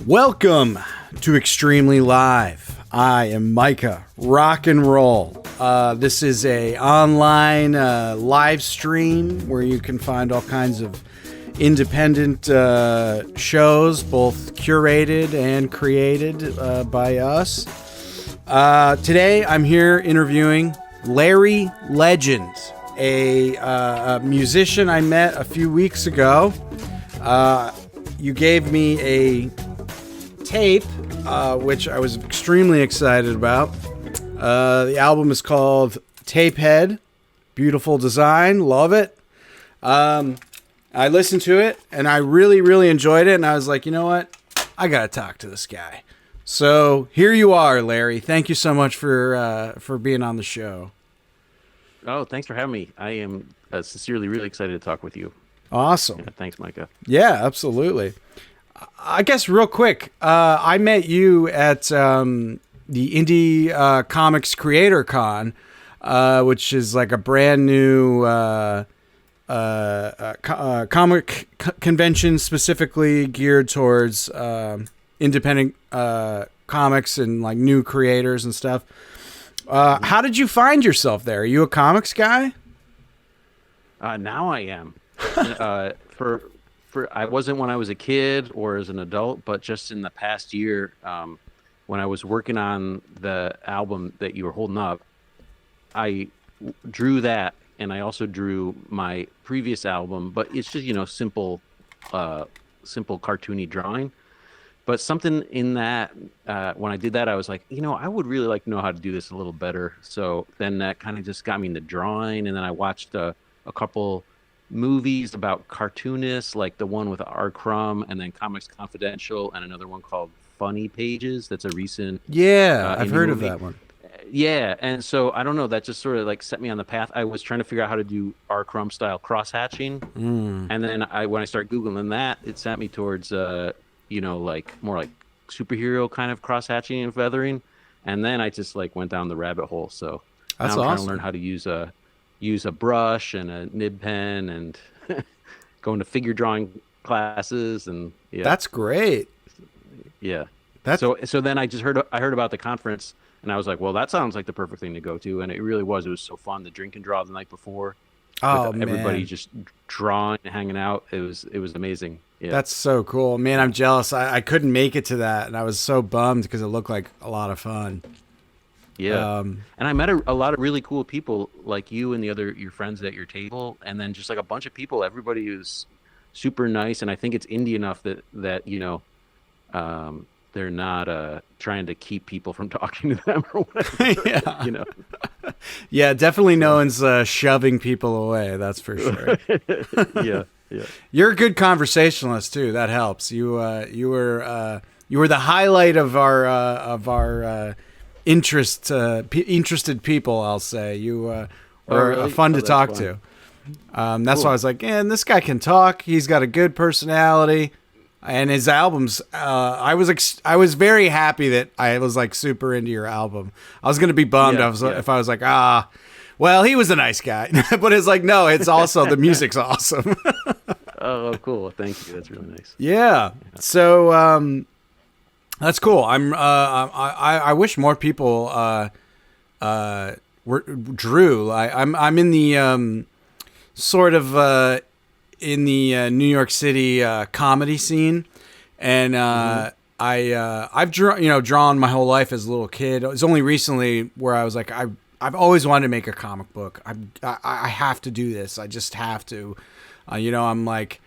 Welcome to Extremely Live. I am Micah Rock and Roll. This is a online live stream where you can find all kinds of independent shows, both curated and created by us. Today I'm here interviewing Larry Legend, a musician I met a few weeks ago. You gave me a tape, which I was extremely excited about. The album is called Tapehead. Beautiful design, love it. I listened to it and I really, really enjoyed it. And I was like, you know what? I gotta talk to this guy. So here you are, Larry. Thank you so much for being on the show. Oh, thanks for having me. I am sincerely really excited to talk with you. Awesome. Yeah, thanks, Micah. Yeah, absolutely. I guess real quick, I met you at the Indie Comics Creator Con, which is like a brand new comic convention specifically geared towards independent comics and like new creators and stuff. How did you find yourself there? Are you a comics guy? Now I am. I wasn't when I was a kid or as an adult, but just in the past year, when I was working on the album that you were holding up, I drew that, and I also drew my previous album, but it's just, simple cartoony drawing. But something in that, when I did that, I was like, I would really like to know how to do this a little better. So then that kind of just got me into drawing, and then I watched a couple movies about cartoonists, like the one with R. Crumb, and then Comics Confidential, and another one called Funny Pages. That's a recent I've heard movie. of that one. Yeah, and so I don't know, that just sort of like set me on the path. I was trying to figure out how to do R. Crumb style cross hatching, and then when I started googling that, it sent me towards like more like superhero kind of cross hatching and feathering, and then I just like went down the rabbit hole. So that's now I'm awesome. trying to learn how to use a brush and a nib pen and going to figure drawing classes, and yeah. That's great. Yeah. So then I heard about the conference, and I was like, well, that sounds like the perfect thing to go to, and it really was. It was so fun. The drink and draw the night before. Oh, with everybody man. just drawing and hanging out. It was amazing. Yeah. That's so cool. Man, I'm jealous. I couldn't make it to that, and I was so bummed because it looked like a lot of fun. Yeah, and I met a lot of really cool people like you and your friends at your table, and then just like a bunch of people. Everybody was super nice, and I think it's indie enough that they're not trying to keep people from talking to them or whatever. Yeah. Yeah, definitely no one's shoving people away. That's for sure. Yeah. You're a good conversationalist too. That helps. You were the highlight of our interested people. I'll say you were really? fun to talk to. That's why I was like, this guy can talk. He's got a good personality, and his albums. I was very happy that I was like super into your album. I was gonna be bummed if I was like, well, he was a nice guy, but it's like, no, it's also the music's awesome. Oh, cool! Thank you. That's really nice. Yeah. So that's cool. I wish more people drew. I'm in the sort of in the New York City comedy scene, and I've drawn my whole life as a little kid. It was only recently where I was like, I've always wanted to make a comic book. I have to do this. I just have to. I'm like,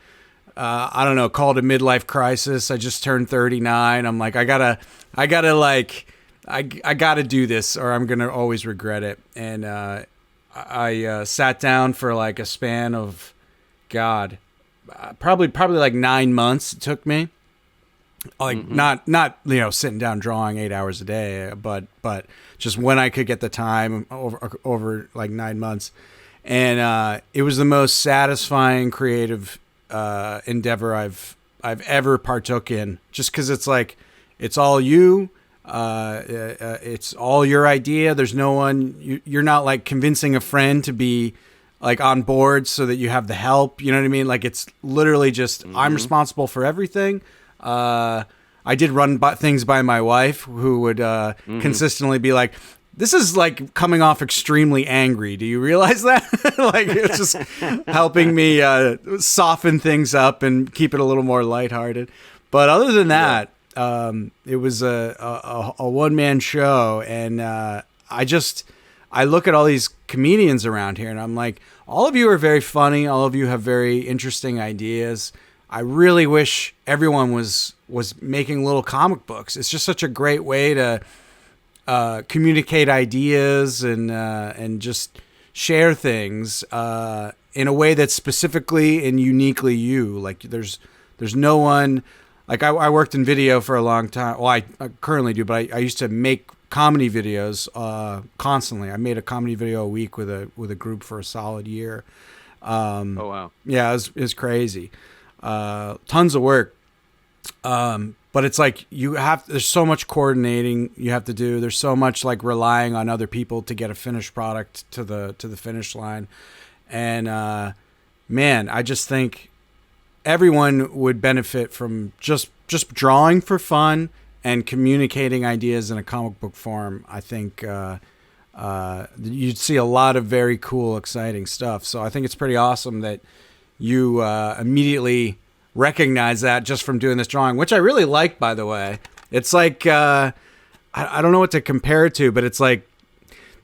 I don't know, called a midlife crisis. I just turned 39. I'm like, I gotta do this, or I'm gonna always regret it. And I sat down for like a span of, probably like 9 months. It took me, like not sitting down drawing 8 hours a day, but just when I could get the time over like 9 months. And it was the most satisfying creative endeavor I've ever partook in, just because it's like it's all you. It's all your idea. There's no one. You're not like convincing a friend to be like on board so that you have the help. You know what I mean? Like it's literally just I'm responsible for everything. I did run things by my wife, who would consistently be like, "This is like coming off extremely angry. Do you realize that?" Like, it's just helping me soften things up and keep it a little more lighthearted. But other than that, it was a one-man show, and I look at all these comedians around here, and I'm like, all of you are very funny. All of you have very interesting ideas. I really wish everyone was making little comic books. It's just such a great way to communicate ideas and just share things in a way that's specifically and uniquely you. Like, there's no one. Like, I worked in video for a long time. Well, I currently do, but I used to make comedy videos constantly. I made a comedy video a week with a group for a solid year. Oh wow! Yeah, it was crazy. Tons of work. But it's like there's so much coordinating you have to do. There's so much like relying on other people to get a finished product to the finish line. And man, I just think everyone would benefit from just drawing for fun and communicating ideas in a comic book form. I think you'd see a lot of very cool, exciting stuff. So I think it's pretty awesome that you immediately recognize that just from doing this drawing, which I really like, by the way. It's like, I don't know what to compare it to, but it's like,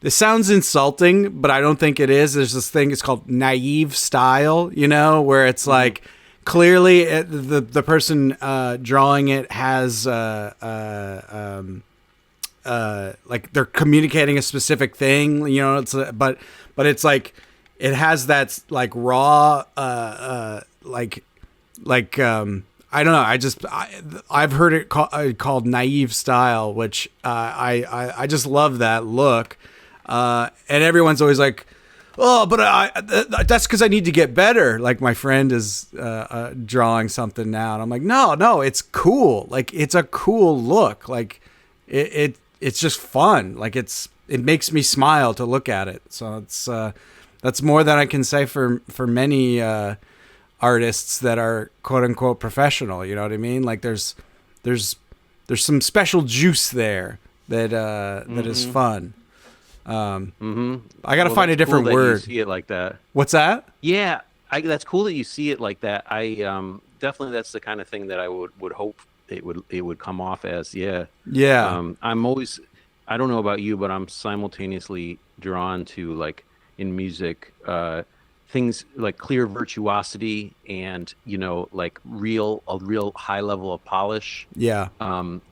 this sounds insulting, but I don't think it is. There's this thing, it's called naive style, where it's like, clearly the person drawing it has like they're communicating a specific thing, but it's like it has that like raw I don't know. I've heard it called naive style, which I just love that look. And everyone's always like, "Oh, but that's because I need to get better." Like, my friend is drawing something now, and I'm like, "No, it's cool. Like, it's a cool look. Like, it's just fun. Like, it makes me smile to look at it." So that's more than I can say for many artists that are quote unquote professional. You know what I mean? Like, there's some special juice there that is fun. I got to find a different word. You see it like that. What's that? Yeah, that's cool that you see it like that. I definitely, that's the kind of thing that I would hope it would come off as. Yeah. I'm always, I don't know about you, but I'm simultaneously drawn to, like, in music, things like clear virtuosity and, like a real high level of polish. Yeah.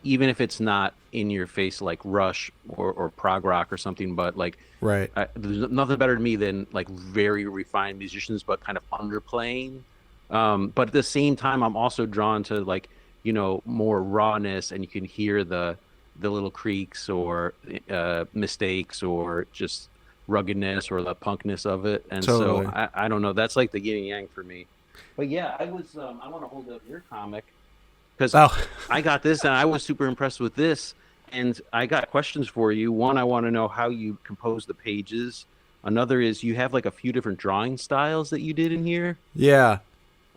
Even if it's not in your face like Rush or prog rock or something, but like, right. There's nothing better to me than like very refined musicians, but kind of underplaying. But at the same time, I'm also drawn to, like, more rawness, and you can hear the little creaks or mistakes or just ruggedness or the punkness of it. And totally. So I don't know, that's like the yin and yang for me. But yeah, I want to hold up your comic because I got this and I was super impressed with this, and I got questions for you. One, I want to know how you compose the pages. Another is, you have like a few different drawing styles that you did in here. Yeah.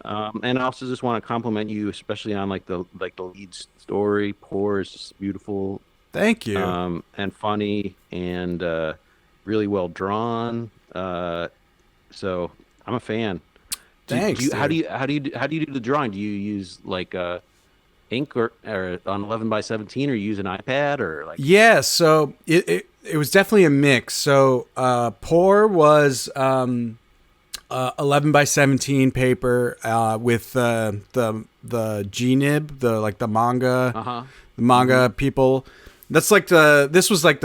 And I also just want to compliment you, especially on like the lead story. Poor is just beautiful. Thank you. And funny and really well drawn. So I'm a fan. Thanks. How do you do the drawing? Do you use like ink or on 11x17, or you use an iPad, or like? Yeah. So it was definitely a mix. So Poor was 11x17 paper with the GNIB, the manga, the manga people. That's like this was like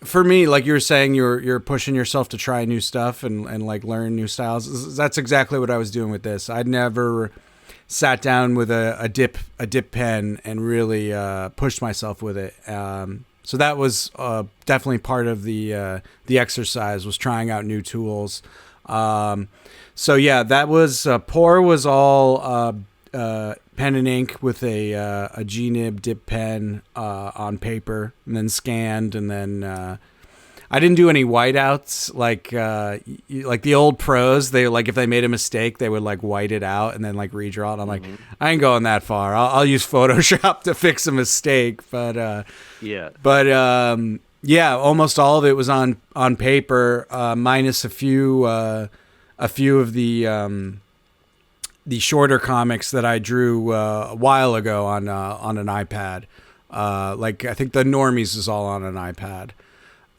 for me, like you were saying, you're pushing yourself to try new stuff and like learn new styles. That's exactly what I was doing with this. I'd never sat down with a dip pen and really pushed myself with it. So that was definitely part of the exercise, was trying out new tools. So yeah, that was Poor was all pen and ink with a GNIB dip pen on paper, and then scanned, and then I didn't do any whiteouts like the old pros. They like if they made a mistake, they would like white it out and then like redraw it. I'm like, I ain't going that far. I'll use Photoshop to fix a mistake, but yeah, almost all of it was on paper, minus a few of the shorter comics that I drew a while ago on an iPad. Like I think the Normies is all on an iPad.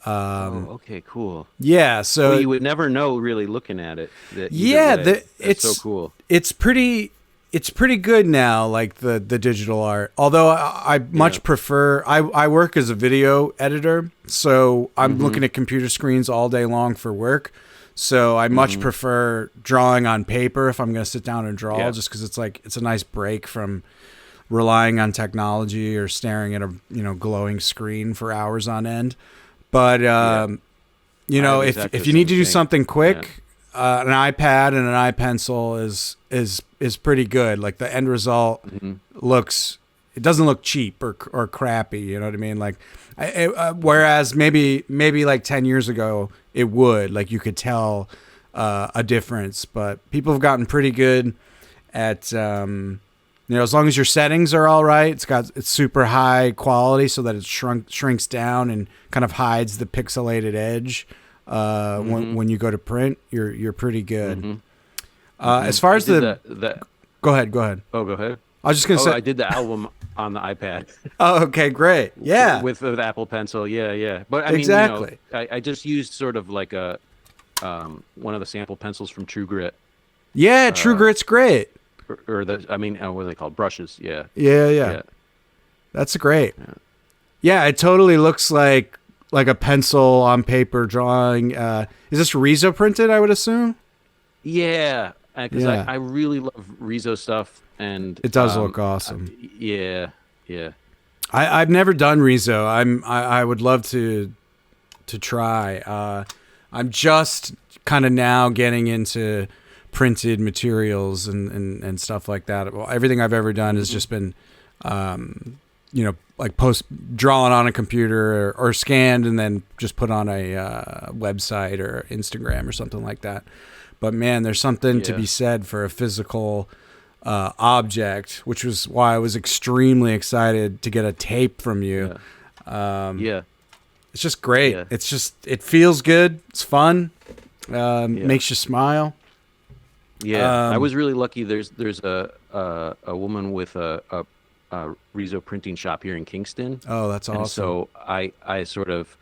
Okay, cool. Yeah, so Well, you would never know really looking at it. It's so cool. It's pretty good now, like the digital art. Although I much prefer. I work as a video editor, so I'm looking at computer screens all day long for work. So I much prefer drawing on paper if I'm going to sit down and draw, just because it's a nice break from relying on technology or staring at a glowing screen for hours on end. But if you need to do something quick, an iPad and an iPencil is pretty good. Like the end result it doesn't look cheap or crappy. You know what I mean? Like, whereas maybe like 10 years ago it would, like you could tell a difference. But people have gotten pretty good at as long as your settings are all right. It's super high quality so that it shrinks down and kind of hides the pixelated edge. When you go to print, you're pretty good. As far as go ahead. Oh, go ahead. I was just gonna say I did the album on the iPad. Oh, okay, great. Yeah, with Apple Pencil. Yeah. But I mean, exactly. I just used sort of like a one of the sample pencils from True Grit. Yeah, True Grit's great. Or what are they called? Brushes. Yeah. That's great. Yeah, it totally looks like a pencil on paper drawing. Is this Riso printed, I would assume? Yeah, because I really love Riso stuff, and it does look awesome. Yeah. I've never done Riso. I would love to try. I'm just kind of now getting into printed materials and stuff like that. Well, everything I've ever done has just been like drawn on a computer or scanned and then just put on a website or Instagram or something like that. But man, there's something to be said for a physical object, which was why I was extremely excited to get a tape from you. It's just great. It feels good. It's fun. Makes you smile. Yeah, I was really lucky. There's a woman with a Riso printing shop here in Kingston. Oh, that's awesome. And so I sort of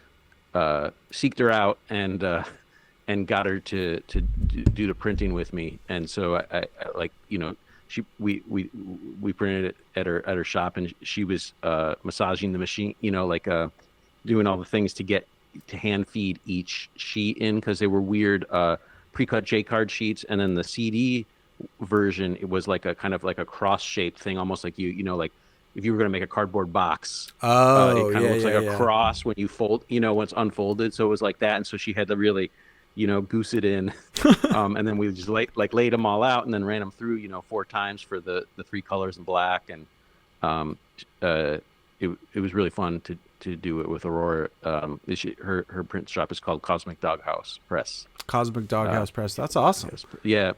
seeked her out and got her to do the printing with me. And so I like we printed it at her shop, and she was massaging the machine, doing all the things to get to hand feed each sheet in, because they were weird pre-cut J-card sheets, and then the CD version, it was like a kind of like a cross-shaped thing, almost like like if you were going to make a cardboard box. It kind of looks like a cross when you fold, when it's unfolded. So it was like that, and so she had to really, goose it in, and then we just laid them all out and then ran them through, 4 times for the 3 colors in black, and it was really fun to do it with Aurora. Her print shop is called Cosmic Doghouse Press. Cosmic Doghouse Press. That's awesome. Yeah.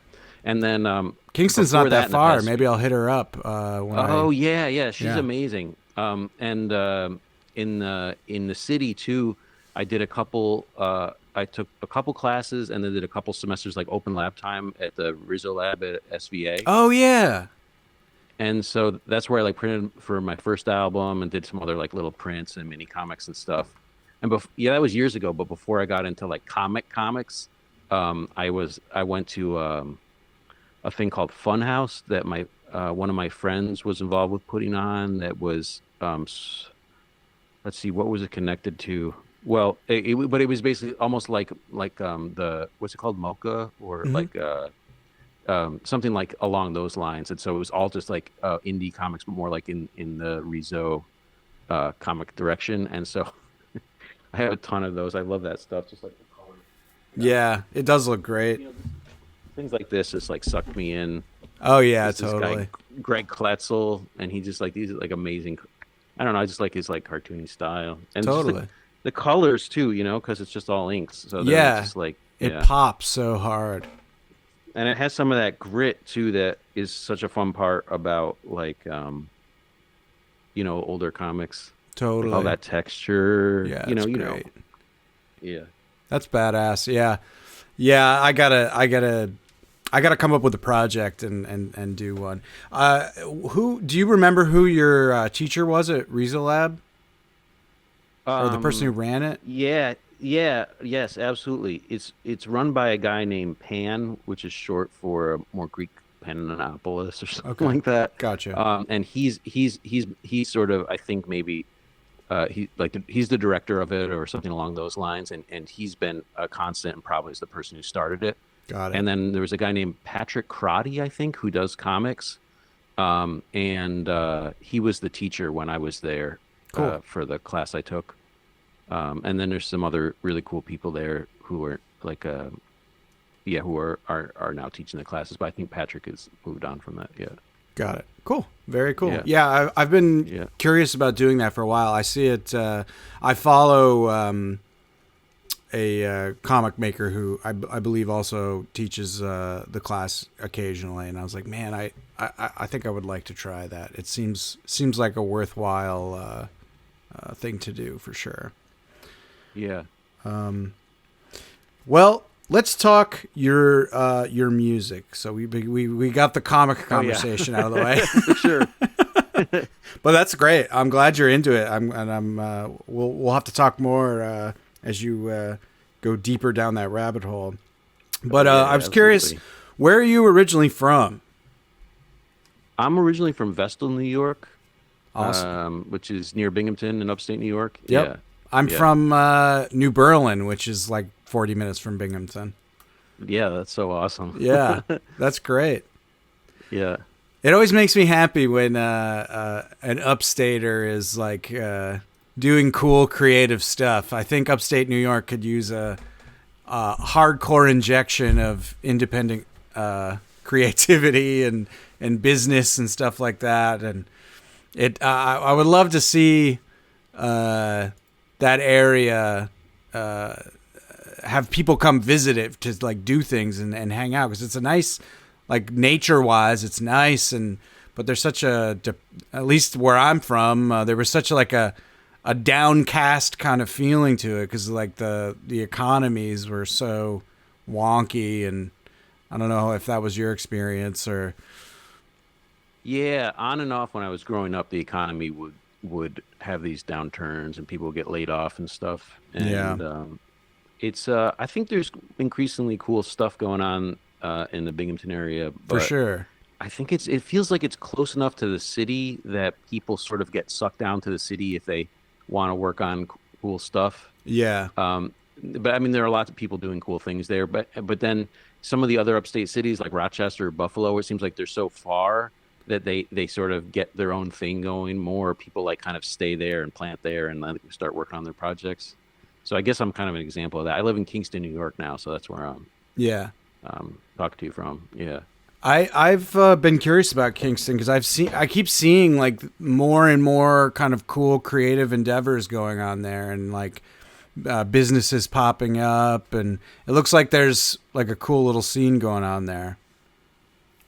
And then Kingston's not that far. Maybe I'll hit her up. Yeah. She's amazing. And in the city too, I did a couple. I took a couple classes and then did a couple semesters like open lab time at the Riso Lab at SVA. Oh yeah. And so that's where I printed for my first album and did some other little prints and mini comics and stuff. And that was years ago. But before I got into comics, I went to a thing called Funhouse that one of my friends was involved with putting on. That was let's see, what was it connected to? Well, but it was basically almost like the what's it called, Mocha, or something like along those lines. And so it was all just indie comics, but more like in the Riso comic direction. And so I have a ton of those. I love that stuff. Just like the color. Yeah, it does look great. Things like this just sucked me in. Oh yeah, There's totally. This guy, Greg Kletzel, and he just these are amazing. I don't know. I just like his cartoony style. And totally. the colors too, because it's just all inks. So then it's Yeah, just like, it yeah. pops so hard. And it has some of that grit too that is such a fun part about like older comics. Like all Totally. that texture, Yeah, it's great. Yeah. That's badass. Yeah. Yeah, I gotta come up with a project and do one. Who do you remember who your teacher was at Riza Lab, or the person who Um ran it? yeah, yeah, yes, absolutely. It's run by a guy named Pan, which is short for more Greek Pananopolis or something Okay, like that. gotcha. And he's sort of, I think maybe he's the director of it or something along those lines, and he's been a constant and probably is the person who started it. Got it. And then there was a guy named Patrick Crotty, I think, who does comics. And he was the teacher when I was there Cool. for the class I took. And then there's some other really cool people there who are like, yeah, who are now teaching the classes. But I think Patrick has moved on from that. Yeah, Got it. Cool. Very cool. yeah, Yeah, I've been yeah. curious about doing that for a while. I see it. I follow a comic maker who I believe also teaches the class occasionally, and I was like, man, I think I would like to try that. It seems like a worthwhile thing to do for sure. Yeah. Well, let's talk your music. So we got the comic Oh yeah, conversation out of the way. for sure. But that's great. I'm glad you're into it. I'm we'll have to talk more as you go deeper down that rabbit hole. But Yeah, I was curious, absolutely. where are you originally from? I'm originally from Vestal, New York, Awesome. which is near Binghamton in upstate New York. Yep. Yeah, I'm yeah, from New Berlin, which is like 40 minutes from Binghamton. yeah. That's so awesome. Yeah, that's great. Yeah. It always makes me happy when an upstater is like doing cool, creative stuff. I think upstate New York could use a hardcore injection of independent creativity and business and stuff like that. And I would love to see that area have people come visit it to like do things and hang out, because it's a nice, like, nature wise it's nice, and but there's such at least where I'm from, there was such a downcast kind of feeling to it, because like the economies were so wonky, and I don't know if that was your experience or. Yeah, on and off when I was growing up, the economy would have these downturns and people would get laid off and stuff. Yeah, And it's I think there's increasingly cool stuff going on in the Binghamton area, for but sure. I think it feels like it's close enough to the city that people sort of get sucked down to the city if they want to work on cool stuff. Yeah, But I mean, there are lots of people doing cool things there. But then some of the other upstate cities like Rochester or Buffalo, it seems like they're so far that they sort of get their own thing going. More people like kind of stay there and plant there and then start working on their projects. So I guess I'm kind of an example of that. I live in Kingston, New York now, so that's where I'm yeah. talking to you from. Yeah. I've been curious about Kingston because I keep seeing like more and more kind of cool creative endeavors going on there, and like businesses popping up, and it looks like there's like a cool little scene going on there.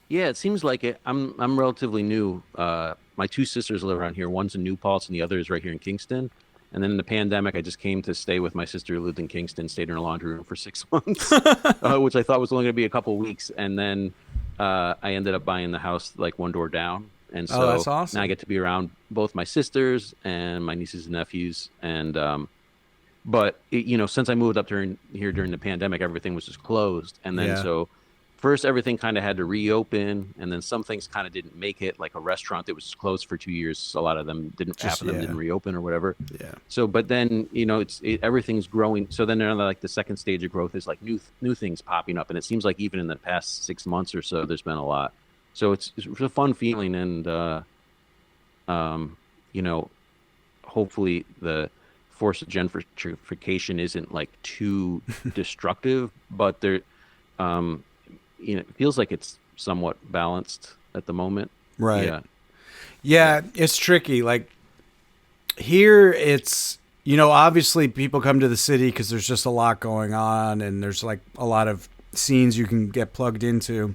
Yeah, it seems like it. I'm relatively new. My two sisters live around here. One's in New Paltz, and the other is right here in Kingston. And then in the pandemic, I just came to stay with my sister who lived in Kingston, stayed in her laundry room for 6 months, which I thought was only going to be a couple weeks. And then I ended up buying the house like one door down. And Oh, that's so now I awesome. get to be around both my sisters and my nieces and nephews. And but since I moved up during here during the pandemic, everything was just closed. And then Yeah. so first everything kind of had to reopen, and then some things kind of didn't make it, like a restaurant that was closed for 2 years. A lot of them didn't, half Just of them yeah. didn't reopen or whatever. Yeah. So, but then everything's growing. So then like the second stage of growth is like new things popping up, and it seems like even in the past 6 months or so, there's been a lot. So it's a fun feeling, and um, you know, hopefully the forced gentrification isn't like too destructive, but um, it feels like it's somewhat balanced at the moment. Right. Yeah, yeah, Yeah, it's tricky. Like here, it's obviously people come to the city because there's just a lot going on, and there's like a lot of scenes you can get plugged into.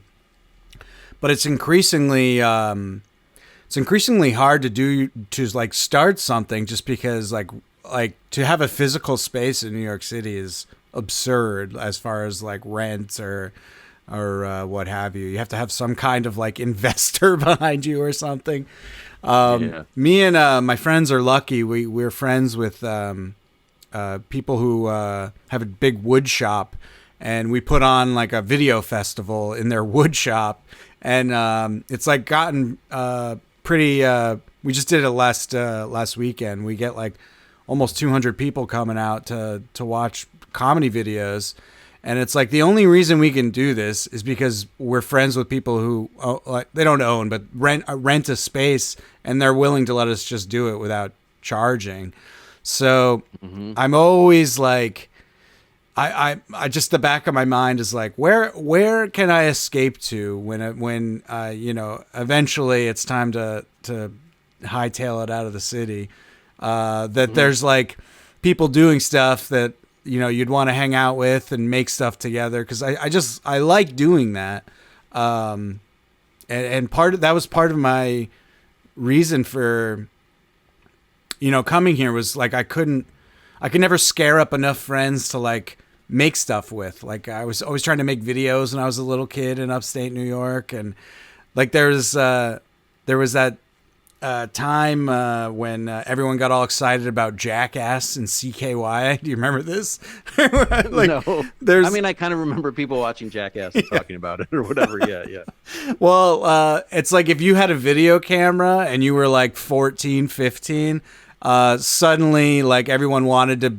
But it's increasingly hard to like start something, just because like to have a physical space in New York City is absurd as far as like rent or what have you. You have to have some kind of like investor behind you or something. Me and my friends are lucky. We're friends with people who have a big wood shop, and we put on like a video festival in their wood shop, and it's like gotten pretty. We just did it last weekend. We get like almost 200 people coming out to watch comedy videos. And it's like the only reason we can do this is because we're friends with people who they don't own, but rent a space, and they're willing to let us just do it without charging. So I'm always like, I just the back of my mind is like, where can I escape to when eventually it's time to hightail it out of the city. That there's like people doing stuff that you'd want to hang out with and make stuff together, because I like doing that, and that was part of my reason for coming here, was like I could never scare up enough friends to like make stuff with. Like I was always trying to make videos when I was a little kid in upstate New York, and like there was that time when everyone got all excited about Jackass and CKY. Do you remember this? No. I kind of remember people watching Jackass and talking about it or whatever. Yeah. Well, it's like if you had a video camera and you were like 14, 15, suddenly like everyone wanted to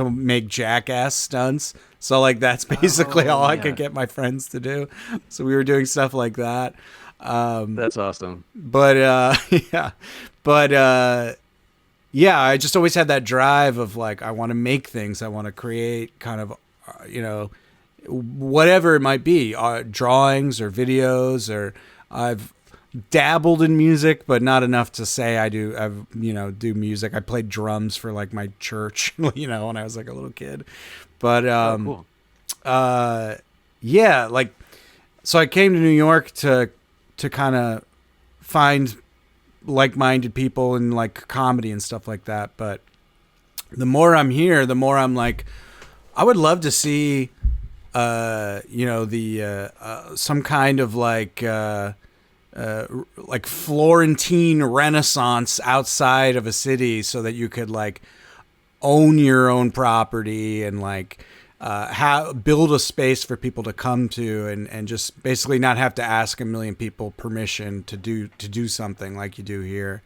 make Jackass stunts. So like that's basically all I could get my friends to do. So we were doing stuff like that. That's awesome. But I just always had that drive of like, I want to make things. I want to create kind of, whatever it might be, drawings or videos, or I've dabbled in music, but not enough to say I do music. I played drums for like my church, when I was like a little kid. But, cool. So I came to New York to kind of find like-minded people in like comedy and stuff like that. But the more I'm here, the more I'm like, I would love to see, some kind of like Florentine Renaissance outside of a city, so that you could like own your own property and like build a space for people to come to, and just basically not have to ask a million people permission to do something like you do here.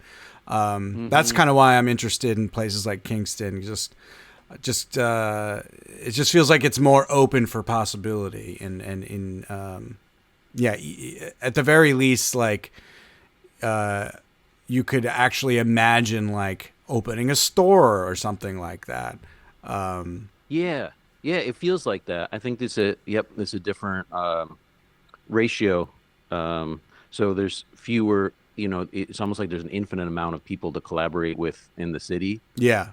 That's kind of why I'm interested in places like Kingston. It just feels like it's more open for possibility, and at the very least, like you could actually imagine like opening a store or something like that. Yeah, it feels like that. I think there's a different ratio. So there's fewer, it's almost like there's an infinite amount of people to collaborate with in the city. Yeah.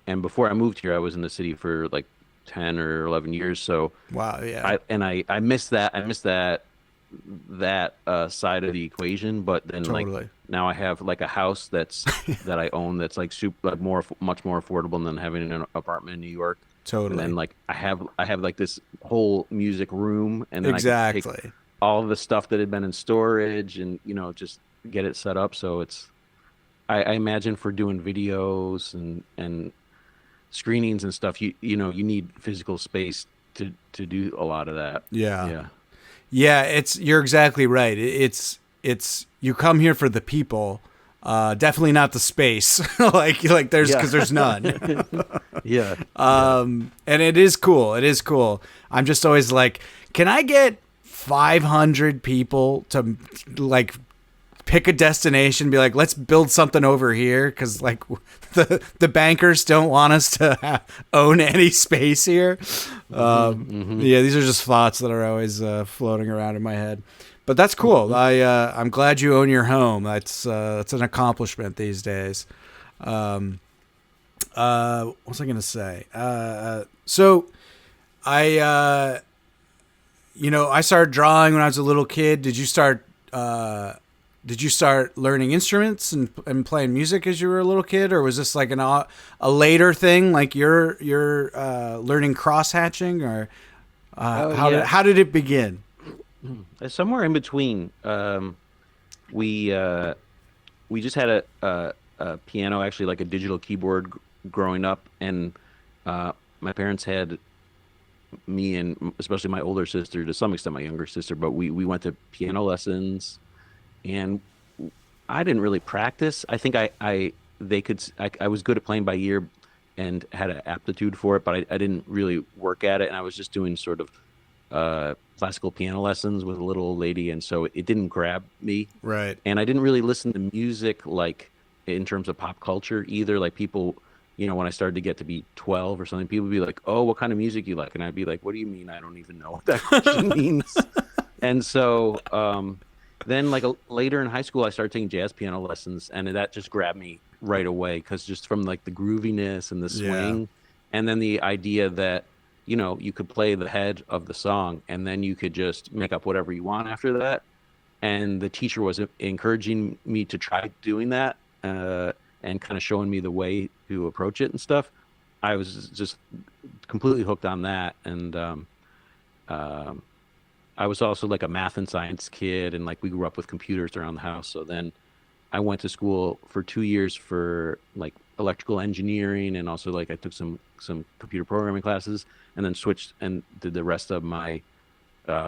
And before I moved here, I was in the city for like 10 or 11 years. So wow, yeah. I miss that. I miss that side of the equation. But then totally. Like now I have like a house that I own that's like much more affordable than having an apartment in New York. Totally. And then like I have like this whole music room, and then exactly. I can take all of the stuff that had been in storage and just get it set up. So it's I imagine for doing videos and screenings and stuff, you need physical space to do a lot of that. Yeah. You're exactly right. It's you come here for the people. Definitely not the space, like there's, because there's none. Yeah. And it is cool. I'm just always like, can I get 500 people to like pick a destination, be like, let's build something over here, because like the bankers don't want us to own any space here. Yeah, these are just thoughts that are always floating around in my head. But that's cool. I'm glad you own your home. That's an accomplishment these days. What was I gonna say? So I I started drawing when I was a little kid. Did you start learning instruments and playing music as you were a little kid, or was this like a later thing, like you're learning cross hatching, or Oh how did it begin? somewhere in between. We we just had a piano, actually, like a digital keyboard growing up, and my parents had me and especially my older sister, to some extent my younger sister, but we went to piano lessons, and I didn't really practice. I think I they could I was good at playing by ear and had an aptitude for it, but I didn't really work at it, and I was just doing sort of classical piano lessons with a little old lady, and so it didn't grab me. Right. And I didn't really listen to music like in terms of pop culture either. Like people, when I started to get to be 12 or something, people would be like, "Oh, what kind of music you like?" And I'd be like, "What do you mean? I don't even know what that question means." And so then, like later in high school, I started taking jazz piano lessons, and that just grabbed me right away because just from like the grooviness and the Yeah. swing, and then the idea that you could play the head of the song, and then you could just make up whatever you want after that. And the teacher was encouraging me to try doing that, and kind of showing me the way to approach it and stuff. I was just completely hooked on that, and um, I was also like a math and science kid, and like we grew up with computers around the house. So then I went to school for 2 years for like electrical engineering, and also like I took some computer programming classes, and then switched and did the rest of my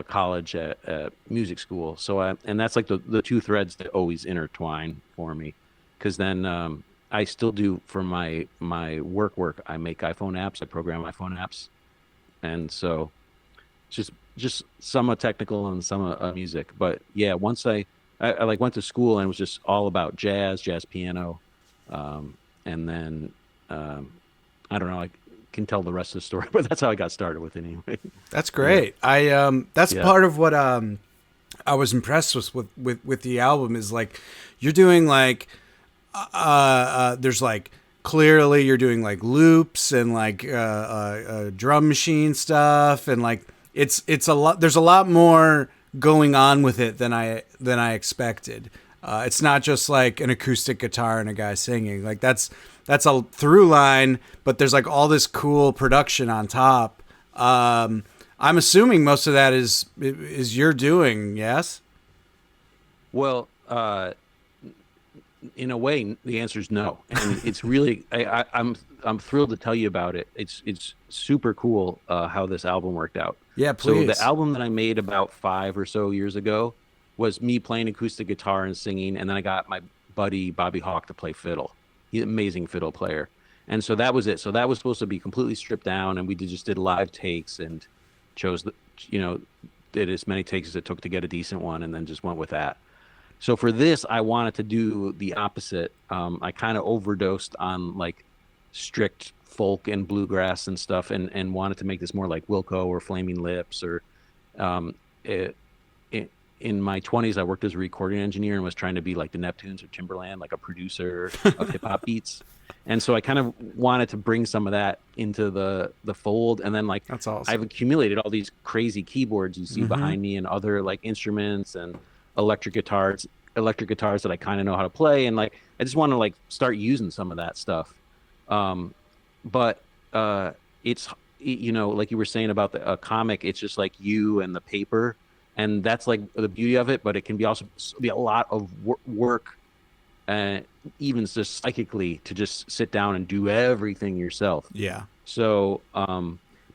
college at music school. So and that's like the two threads that always intertwine for me, because then I still do for my work. I make iPhone apps, I program iPhone apps, and so just some are technical and some are music. But yeah, once I like went to school and it was just all about jazz piano, and then I don't know. I can tell the rest of the story, but that's how I got started with it anyway. That's Yeah, great. That's yeah. part of what I was impressed with the album is like you're doing like there's like clearly you're doing like loops and like drum machine stuff, and like it's a lot. There's a lot more going on with it than I expected. It's not just like an acoustic guitar and a guy singing. Like that's a through line, but there's like all this cool production on top. I'm assuming most of that is you're doing, yes? Well, in a way, the answer is no, and it's really I'm thrilled to tell you about it. It's super cool how this album worked out. Yeah, So the please. album that I made about 5 or so years ago was me playing acoustic guitar and singing, and then I got my buddy Bobby Hawk to play fiddle. He's an amazing fiddle player, and so that was it. So that was supposed to be completely stripped down, and we just did live takes and chose you know did as many takes as it took to get a decent one, and then just went with that. So for this, I wanted to do the opposite. I kind of overdosed on like strict folk and bluegrass and stuff, and wanted to make this more like Wilco or Flaming Lips or um, it, in my 20s, I worked as a recording engineer and was trying to be like the Neptunes or Timberland, like a producer of hip hop beats. And so I kind of wanted to bring some of that into the fold. And then like That's I've awesome. accumulated all these crazy keyboards you see Hmm. behind me and other like instruments and electric guitars, electric guitars that I kind of know how to play. And like I just want to like start using some of that stuff. Um, but it's like you were saying about a comic, it's just like you and the paper, and that's like the beauty of it. But it can be also be a lot of work, uh, even just psychically, to just sit down and do everything yourself. Yeah. So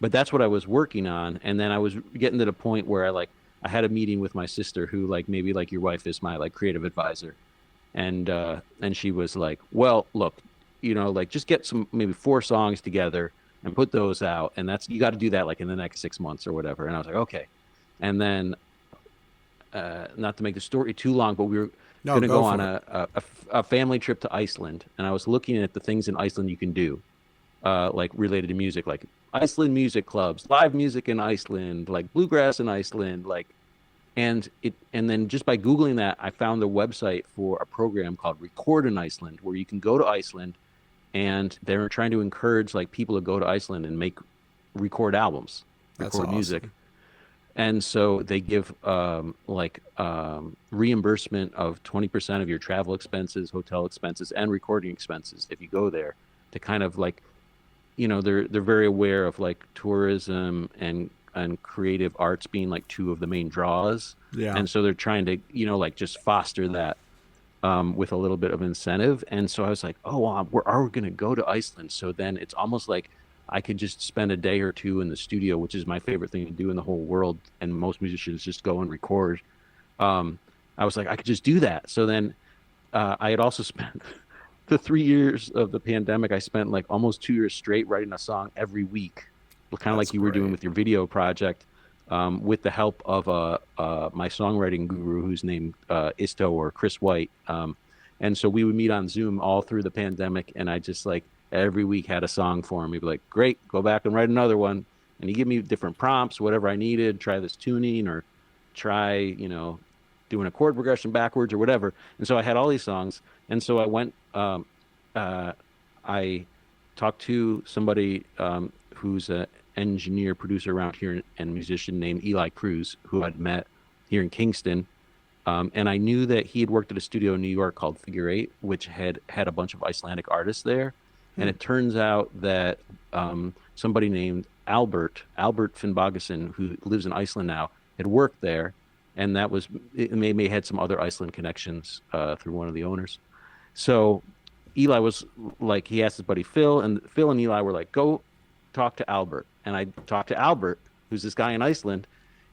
but that's what I was working on, and then I was getting to the point where I had a meeting with my sister, who like maybe like your wife is my like creative advisor, and she was like, well, look, like just get some maybe 4 songs together and put those out, and that's you got to do that like in the next 6 months or whatever. And I was like, okay. And then not to make the story too long, but we were No, going to go go on for it. a family trip to Iceland, and I was looking at the things in Iceland you can do, like related to music, like Iceland music clubs, live music in Iceland, like bluegrass in Iceland, like, and then just by Googling that, I found the website for a program called Record in Iceland, where you can go to Iceland and they're trying to encourage like people to go to Iceland and record albums, That's record music. awesome. And so they give reimbursement of 20% of your travel expenses, hotel expenses, and recording expenses if you go there, to kind of like, they're very aware of like tourism and creative arts being like two of the main draws. Yeah. And so they're trying to, like just foster that with a little bit of incentive. And so I was like, oh, we're going to go to Iceland. So then it's almost like I could just spend a day or two in the studio, which is my favorite thing to do in the whole world. And most musicians just go and record. I was like, I could just do that. So then I had also spent the 3 years of the pandemic, I spent like almost 2 years straight writing a song every week, kind of That's like you were doing great. with your video project, with the help of my songwriting guru who's named Isto, or Chris White. And so we would meet on Zoom all through the pandemic, and I just like every week had a song for him. He'd be like, great, go back and write another one. And he'd give me different prompts, whatever I needed, try this tuning or try, doing a chord progression backwards or whatever. And so I had all these songs. And so I went, I talked to somebody who's an engineer, producer around here and musician named Eli Cruz, who I'd met here in Kingston. And I knew that he had worked at a studio in New York called Figure Eight, which had a bunch of Icelandic artists there. And it turns out that somebody named Albert Finnbogason, who lives in Iceland now, had worked there. And that was, it may had some other Iceland connections through one of the owners. So Eli was like, he asked his buddy Phil, and Phil and Eli were like, go talk to Albert. And I talked to Albert, who's this guy in Iceland.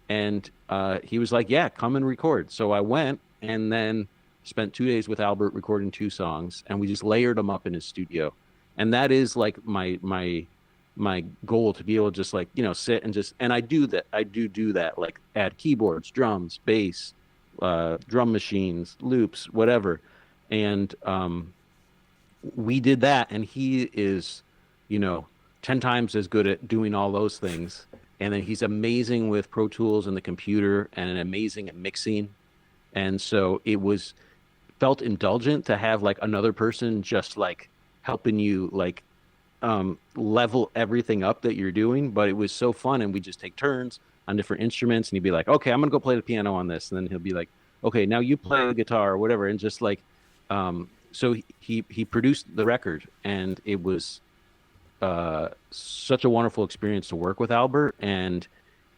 And he was like, yeah, come and record. So I went and then spent 2 days with Albert recording 2 songs, and we just layered them up in his studio. And that is like my goal, to be able to just like, sit and just, and I do that. I do that, like add keyboards, drums, bass, drum machines, loops, whatever. And we did that, and he is, 10 times as good at doing all those things. And then he's amazing with Pro Tools and the computer, and amazing at mixing. And so it felt indulgent to have like another person just like helping you like level everything up that you're doing. But it was so fun, and we just take turns on different instruments, and he'd be like, okay, I'm gonna go play the piano on this, and then he'll be like, okay, now you play the guitar or whatever. And just like so he produced the record, and it was such a wonderful experience to work with Albert. And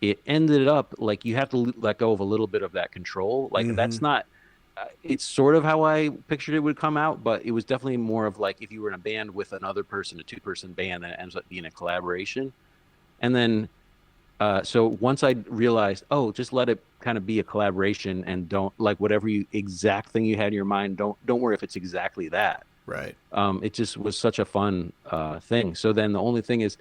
it ended up like you have to let go of a little bit of that control. Like that's not, it's sort of how I pictured it would come out, but it was definitely more of like if you were in a band with another person, a 2-person band, that ends up being a collaboration. And then so once I realized, oh, just let it kind of be a collaboration, and don't like whatever exact thing you had in your mind, don't worry if it's exactly that. Right. It just was such a fun thing. So then the only thing is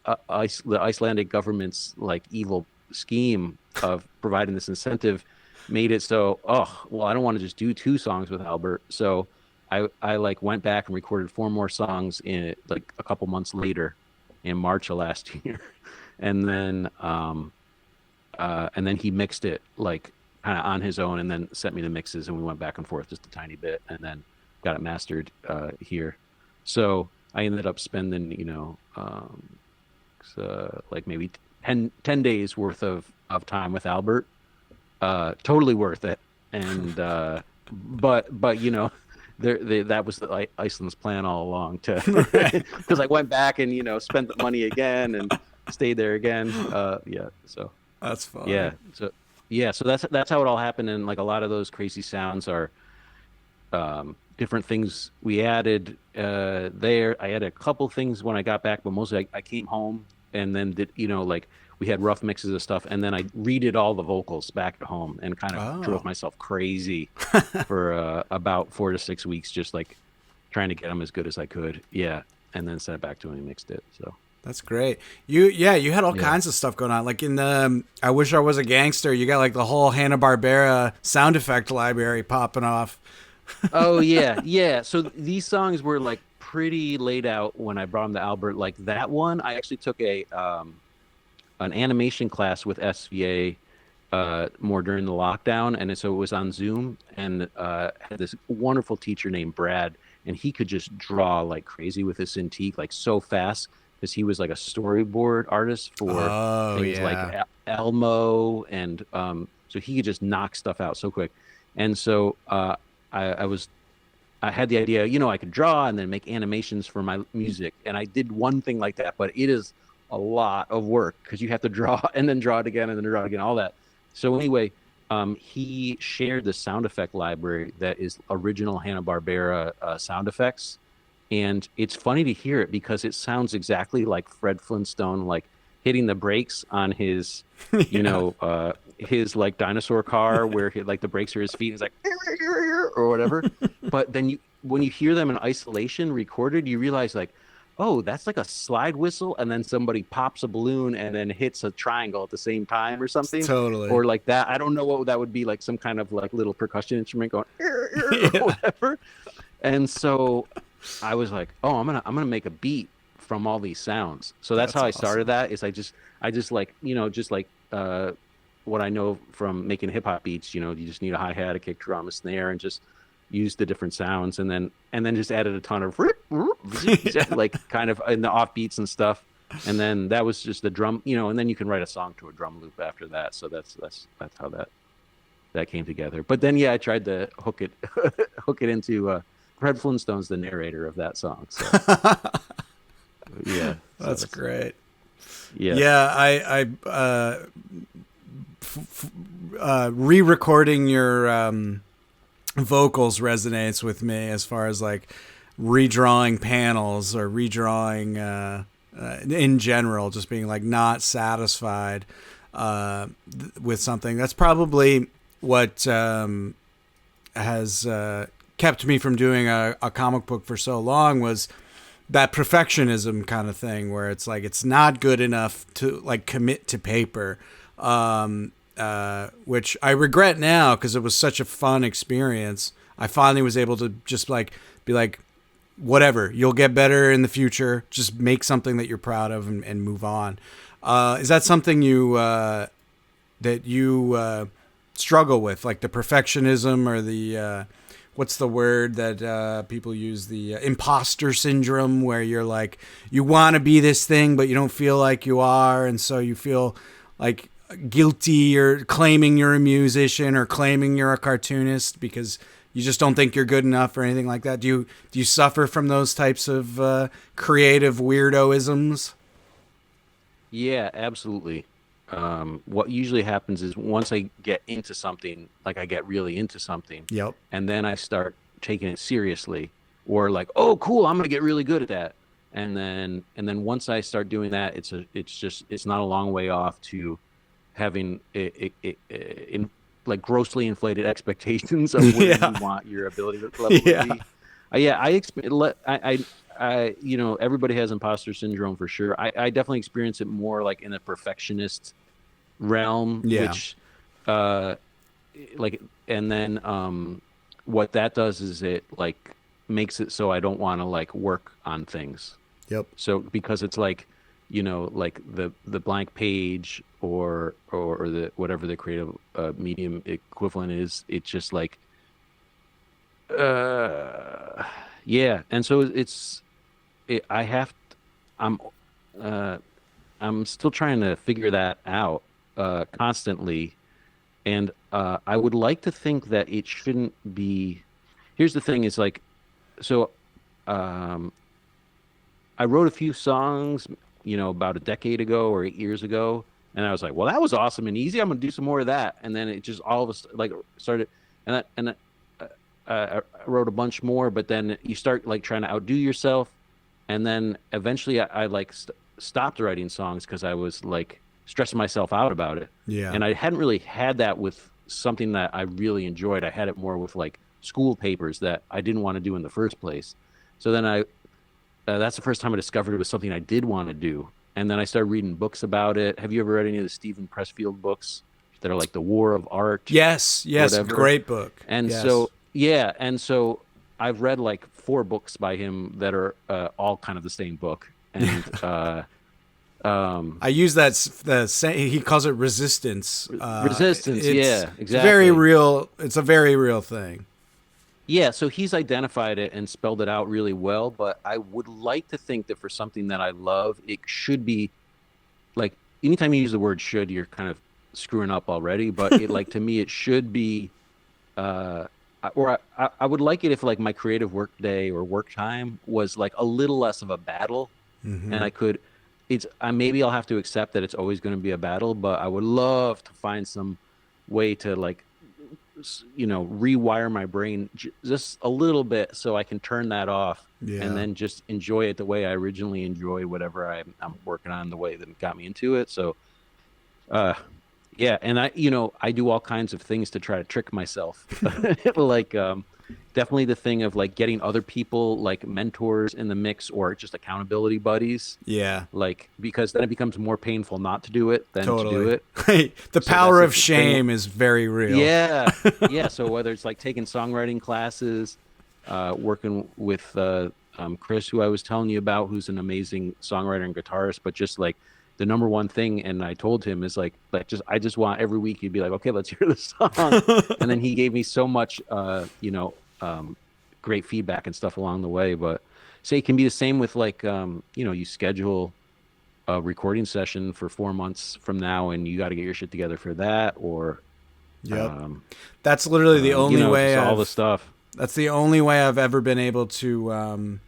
the Icelandic government's like evil scheme of providing this incentive made it so, I don't want to just do 2 songs with Albert. So I like went back and recorded 4 more songs in like a couple months later in March of last year. And then he mixed it like kind of on his own, and then sent me the mixes, and we went back and forth just a tiny bit, and then got it mastered here. So I ended up spending, like maybe 10 days worth of time with Albert. Totally worth it. And but that was Iceland's plan all along, to because I went back and spent the money again and stayed there again. So That's fun. So that's how it all happened. And like a lot of those crazy sounds are different things we added there. I added a couple things when I got back, but mostly I came home and then did, like we had rough mixes of stuff, and then I redid all the vocals back at home and kind of drove myself crazy for about 4 to 6 weeks, just like trying to get them as good as I could. Yeah. And then sent it back to him and mixed it. So that's great. You had all kinds of stuff going on. Like in the I Wish I Was a Gangster, you got like the whole Hanna-Barbera sound effect library popping off. Oh yeah. So these songs were like pretty laid out when I brought them to Albert. Like that one, I actually took an animation class with SVA more during the lockdown, and so it was on Zoom, and had this wonderful teacher named Brad, and he could just draw like crazy with his Cintiq, like so fast, because he was like a storyboard artist for things like Elmo, and so he could just knock stuff out so quick. And so I had the idea, I could draw and then make animations for my music. And I did one thing like that, but it is a lot of work because you have to draw and then draw it again and then draw it again, all that. So anyway, he shared the sound effect library that is original Hanna-Barbera sound effects. And it's funny to hear it because it sounds exactly like Fred Flintstone, like hitting the brakes on his, his like dinosaur car where like the brakes are his feet. He's like, or whatever. But then when you hear them in isolation recorded, you realize like, oh, that's like a slide whistle, and then somebody pops a balloon and then hits a triangle at the same time or something. Totally. Or like that. I don't know what that would be, like some kind of like little percussion instrument going or whatever. And so I was like, oh, I'm gonna make a beat from all these sounds. So that's how I started that. Is I just like, just like what I know from making hip hop beats, you just need a hi-hat, a kick drum, a snare, and just use the different sounds, and then just added a ton of like kind of in the off beats and stuff. And then that was just the drum, and then you can write a song to a drum loop after that. So that's how that came together. But then I tried to hook it into Fred Flintstone's the narrator of that song. So yeah, that's great. Yeah, I re-recording your vocals resonates with me as far as like redrawing panels or redrawing in general, just being like not satisfied with something. That's probably what has kept me from doing a comic book for so long, was that perfectionism kind of thing where it's like it's not good enough to like commit to paper, which I regret now because it was such a fun experience. I finally was able to just like be like, whatever, you'll get better in the future. Just make something that you're proud of and move on. Is that something that you struggle with, like the perfectionism or the what's the word that people use, the imposter syndrome, where you're like, you want to be this thing, but you don't feel like you are. And so you feel like guilty or claiming you're a musician or claiming you're a cartoonist because you just don't think you're good enough or anything like that. Do you suffer from those types of creative weirdoisms? Yeah, absolutely. What usually happens is once I get into something, like I get really into something, yep, and then I start taking it seriously, or like, oh, cool, I'm gonna get really good at that, and then once I start doing that, it's not a long way off to having like grossly inflated expectations of where you want your ability level to be. Everybody has imposter syndrome for sure. I definitely experience it more like in a perfectionist realm, which and then what that does is it like makes it so I don't want to like work on things. Yep. So because it's like, like the blank page or the whatever the creative medium equivalent is, it's just like and so I'm still trying to figure that out constantly, and I would like to think that it shouldn't be. Here's the thing: is like, so I wrote a few songs, about a decade ago or 8 years ago, and I was like, well, that was awesome and easy. I'm gonna do some more of that, and then it just all of us like started, and I wrote a bunch more, but then you start like trying to outdo yourself. And then eventually I like stopped writing songs because I was like stressing myself out about it. Yeah. And I hadn't really had that with something that I really enjoyed. I had it more with like school papers that I didn't want to do in the first place. So then that's the first time I discovered it was something I did want to do. And then I started reading books about it. Have you ever read any of the Stephen Pressfield books that are like The War of Art? Yes. Whatever? Great book. And so I've read like 4 books by him that are all kind of the same book, and I use he calls it resistance. Resistance, yeah, exactly. It's very real. It's a very real thing. Yeah, so he's identified it and spelled it out really well, but I would like to think that for something that I love, it should be like anytime you use the word should, you're kind of screwing up already. But it like to me, it should be or I would like it if like my creative work day or work time was like a little less of a battle and I could it's I maybe I'll have to accept that it's always going to be a battle, but I would love to find some way to like rewire my brain just a little bit so I can turn that off and Yeah. then just enjoy it the way I originally enjoy whatever I'm working on, the way that got me into it. So uh yeah, and I do all kinds of things to try to trick myself. Like definitely the thing of like getting other people like mentors in the mix or just accountability buddies, Yeah. like because then it becomes more painful not to do it than to do Totally. it. The So that's power the of thing. shame is very real. Yeah. Yeah, so whether it's like taking songwriting classes, working with Chris, who I was telling you about, who's an amazing songwriter and guitarist, but just like the number one thing, and I told him is like just I just want every week he'd be like, okay, let's hear the song, and then he gave me so much, great feedback and stuff along the way. But say it can be the same with like, you schedule a recording session for 4 months from now, and you got to get your shit together for that, or Yep. um, That's literally the only just way all the I've stuff. That's the only way I've ever been able to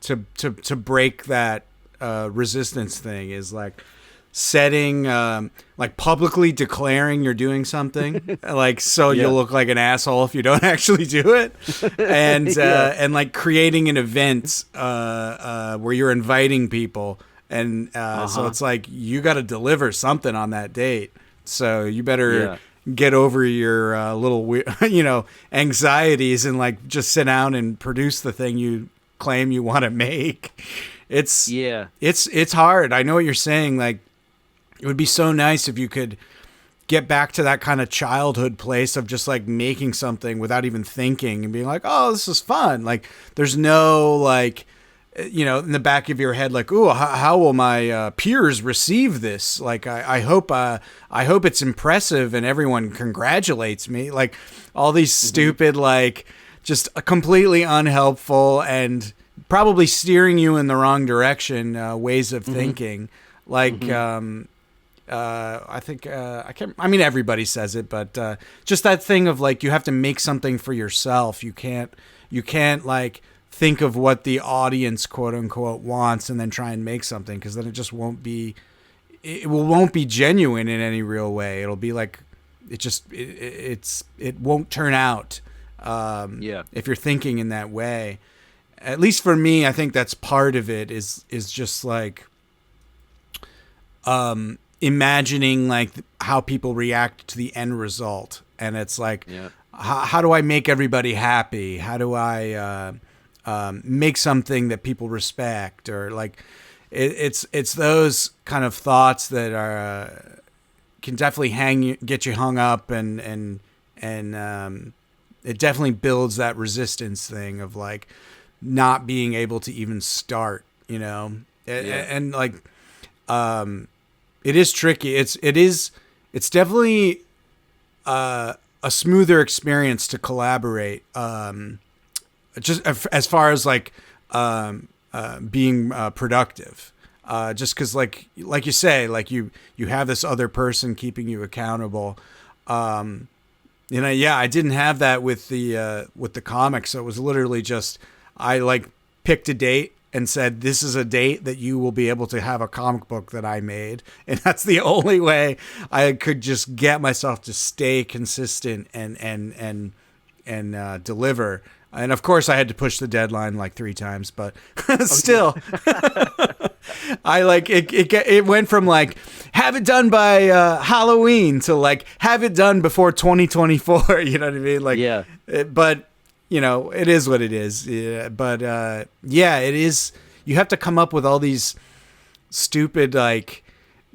to break that resistance thing is like setting like publicly declaring you're doing something like so you'll Yeah. look like an asshole if you don't actually do it Yeah. and like creating an event where you're inviting people and so Uh-huh. it's like you got to deliver something on that date so you better Yeah. get over your little anxieties and like just sit down and produce the thing you claim you want to make. It's Yeah. it's hard. I know what you're saying. Like it would be so nice if you could get back to that kind of childhood place of just like making something without even thinking and being like, "Oh, this is fun." Like there's no like in the back of your head, like, "Ooh, how will my peers receive this?" Like, I hope it's impressive and everyone congratulates me. Like, all these stupid, like, just completely unhelpful and probably steering you in the wrong direction ways of Hmm. thinking. Like, Hmm. I think I can't. I mean, everybody says it, but just that thing of like you have to make something for yourself. You can't like think of what the audience quote unquote wants and then try and make something because then it just won't be. Won't be genuine in any real way. It'll be like it won't turn out Yeah. if you're thinking in that way. At least for me, I think that's part of it. Is just like imagining like how people react to the end result and it's like Yeah. how do I make everybody happy, how do I make something that people respect or like it's those kind of thoughts that are can definitely get you hung up and it definitely builds that resistance thing of like not being able to even start Yeah. and like it is tricky. It's definitely a smoother experience to collaborate. Just as far as like being productive. Just because like you say, like you have this other person keeping you accountable. Yeah, I didn't have that with the comics. So it was literally just I like picked a date and said, this is a date that you will be able to have a comic book that I made. And that's the only way I could just get myself to stay consistent and deliver. And of course I had to push the deadline like 3 times, but still I like it went from like have it done by Halloween to like have it done before 2024. You know what I mean? Like, Yeah. but it is what it is. Yeah, but yeah, it is. You have to come up with all these stupid like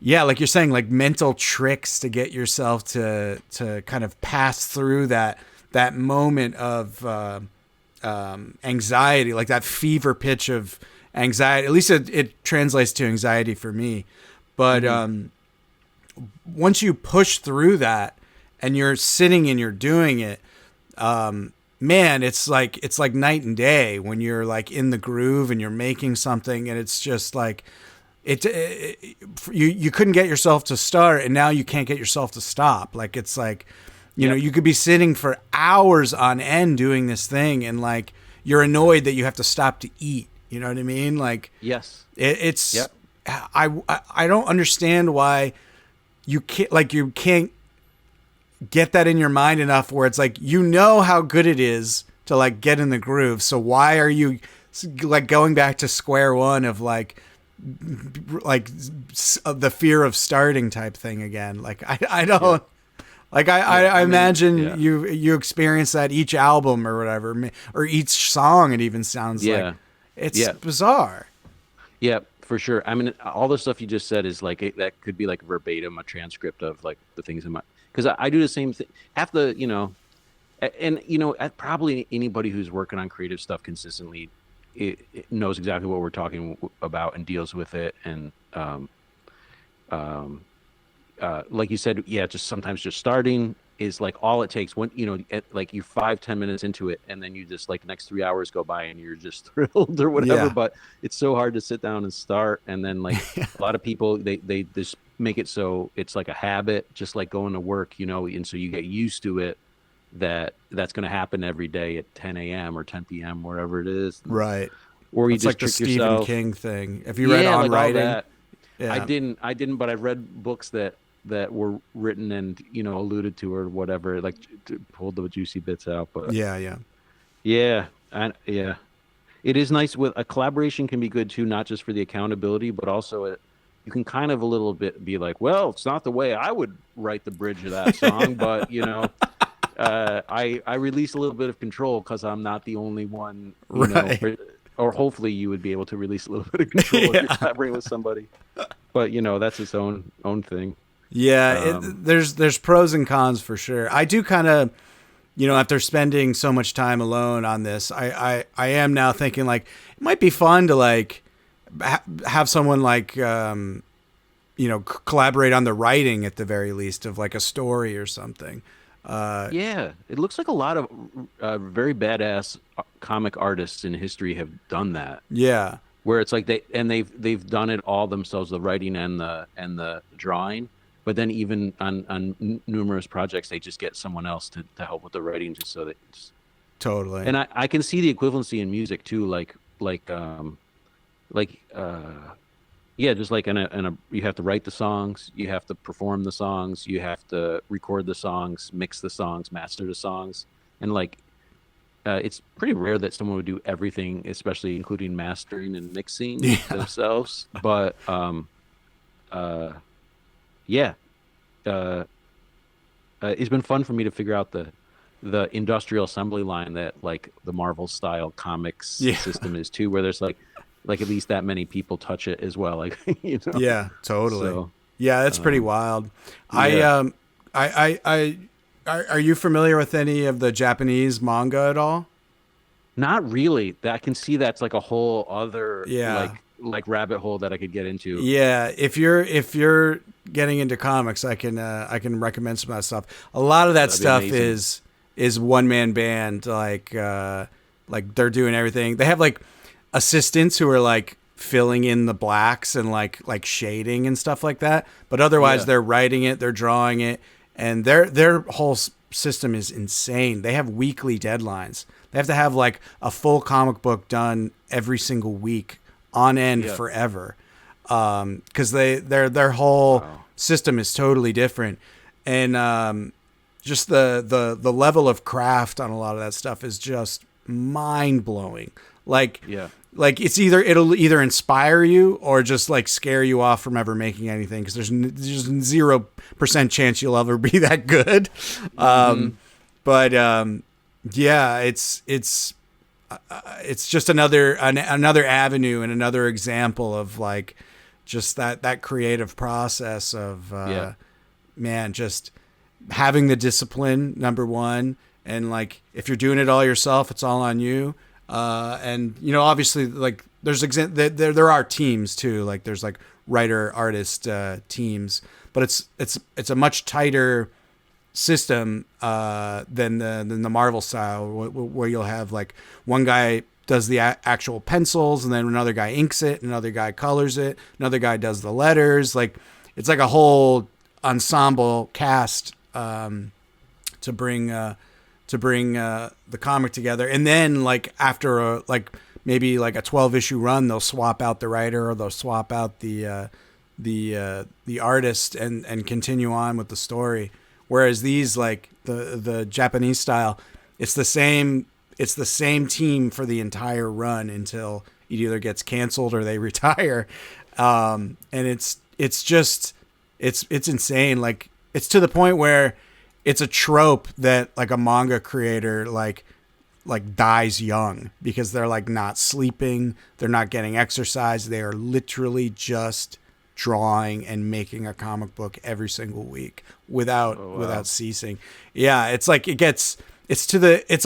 like you're saying, like mental tricks to get yourself to kind of pass through that moment of anxiety, like that fever pitch of anxiety. At least it translates to anxiety for me. But once you push through that and you're sitting and you're doing it, man, it's like night and day when you're like in the groove and you're making something, and it's just like you couldn't get yourself to start, and now you can't get yourself to stop. Like it's like, you know, you could be sitting for hours on end doing this thing, and like you're annoyed that you have to stop to eat. You know what I mean? Like, Yes. it's Yep. I don't understand why you can't get that in your mind enough where it's like, you know how good it is to like get in the groove. So why are you like going back to square one of like the fear of starting type thing again? Like I don't like I imagine yeah. you experience that each album or whatever, or each song. It even sounds like it's bizarre. Yeah, for sure. I mean, all the stuff you just said is like that could be like verbatim a transcript of like the things in my, because I do the same thing. Half the, you know, and you know, probably anybody who's working on creative stuff consistently, it knows exactly what we're talking about and deals with it. And like you said, yeah, just sometimes just starting is like all it takes. When, you know, like you're 5-10 minutes into it, and then you just like the next 3 hours go by and you're just thrilled or whatever. Yeah. But it's so hard to sit down and start. And then like a lot of people, they just make it so it's like a habit, just like going to work, you know, and so you get used to it, that's going to happen every day at 10 a.m. or 10 p.m. wherever it is. Right. Or you It's just like the trick Stephen yourself. King thing. If you read Yeah, On like all Writing, that. yeah. I didn't, but I've read books that were written and, you know, alluded to or whatever, like pulled the juicy bits out. But Yeah. yeah, it is nice. With a collaboration can be good too, not just for the accountability, but also you can kind of a little bit be like, well, it's not the way I would write the bridge of that song, but you know, I release a little bit of control because I'm not the only one, you Right. know, or hopefully you would be able to release a little bit of control if you're collaborating with somebody. But you know, that's its own thing. Yeah, there's pros and cons for sure. I do kind of, you know, after spending so much time alone on this, I am now thinking like it might be fun to like have someone like, you know, collaborate on the writing at the very least of like a story or something. Yeah, it looks like a lot of very badass comic artists in history have done that. Yeah. Where it's like they've done it all themselves, the writing and the drawing. But then even on numerous projects, they just get someone else to help with the writing, just so that. Totally. And I can see the equivalency in music too, yeah, just like in a you have to write the songs, you have to perform the songs, you have to record the songs, mix the songs, master the songs, and like it's pretty rare that someone would do everything, especially including mastering and mixing themselves. But yeah, it's been fun for me to figure out the industrial assembly line that like the Marvel style comics system is too, where there's like at least that many people touch it as well. Like, you know? Yeah, totally. So, yeah, that's pretty wild. yeah. Are you familiar with any of the Japanese manga at all? Not really. I can see that's like a whole other Yeah. like rabbit hole that I could get into. Yeah, if you're getting into comics, I can recommend some of that stuff. A lot of that That'd be stuff amazing. is one man band, like they're doing everything. They have like assistants who are like filling in the blacks and like shading and stuff like that. But otherwise, Yeah. they're writing it, they're drawing it, and their whole system is insane. They have weekly deadlines. They have to have like a full comic book done every single week on end Yeah. forever, because their whole system is totally different, and just the level of craft on a lot of that stuff is just mind blowing. Like Yeah. like it'll either inspire you or just like scare you off from ever making anything, because there's 0% chance you'll ever be that good. But yeah, it's just another avenue and another example of like just that creative process of man, just having the discipline, number one, and like if you're doing it all yourself, it's all on you. And you know, obviously, like there are teams too. Like there's like writer artist teams, but it's a much tighter system than the Marvel style, where you'll have like one guy does the actual pencils, and then another guy inks it, another guy colors it, another guy does the letters. Like it's like a whole ensemble cast to bring the comic together. And then like after maybe like a 12-issue run, they'll swap out the writer, or they'll swap out the artist, and continue on with the story. Whereas these, like the Japanese style, it's the same team for the entire run until it either gets canceled or they retire. And it's insane. Like it's to the point where it's a trope that like a manga creator like dies young because they're like not sleeping, they're not getting exercise, they are literally just drawing and making a comic book every single week without ceasing. Yeah, it's like it's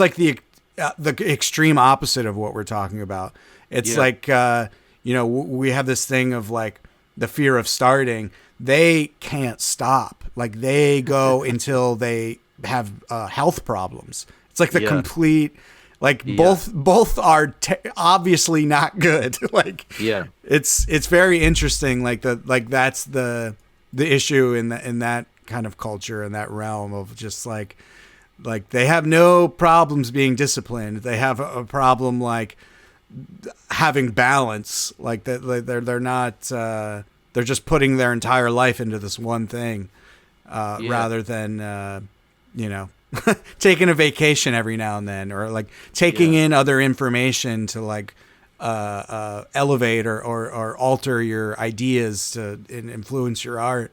like the extreme opposite of what we're talking about. It's like we have this thing of like the fear of starting. They can't stop. Like they go until they have health problems. It's like the complete, like both are obviously not good. Like it's very interesting. Like that's the issue in that kind of culture, in that realm of just like they have no problems being disciplined. They have a problem like having balance. Like they're not. They're just putting their entire life into this one thing, rather than, taking a vacation every now and then, or like taking in other information to like elevate or alter your ideas to influence your art.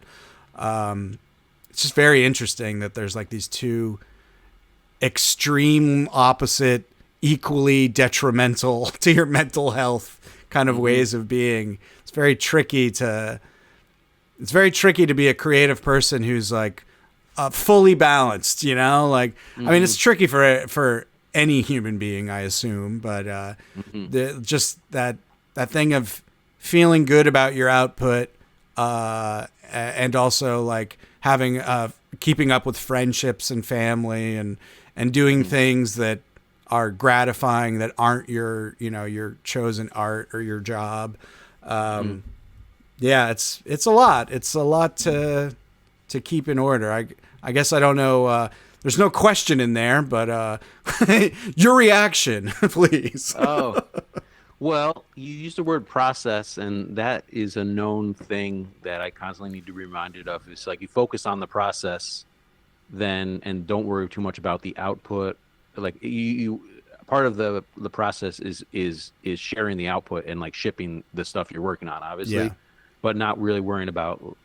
It's just very interesting that there's like these two extreme opposite, equally detrimental to your mental health kind of ways of being. It's very tricky to be a creative person who's like fully balanced, like, I mean, it's tricky for any human being, I assume, but just that thing of feeling good about your output, and also like having keeping up with friendships and family, and doing things that are gratifying, that aren't your chosen art or your job. Yeah, it's a lot. It's a lot to keep in order. I guess I don't know. There's no question in there, but your reaction, please. Oh, well, you used the word process, and that is a known thing that I constantly need to be reminded of. It's like you focus on the process, then, and don't worry too much about the output. Like you part of the process is sharing the output and like shipping the stuff you're working on, obviously, but not really worrying about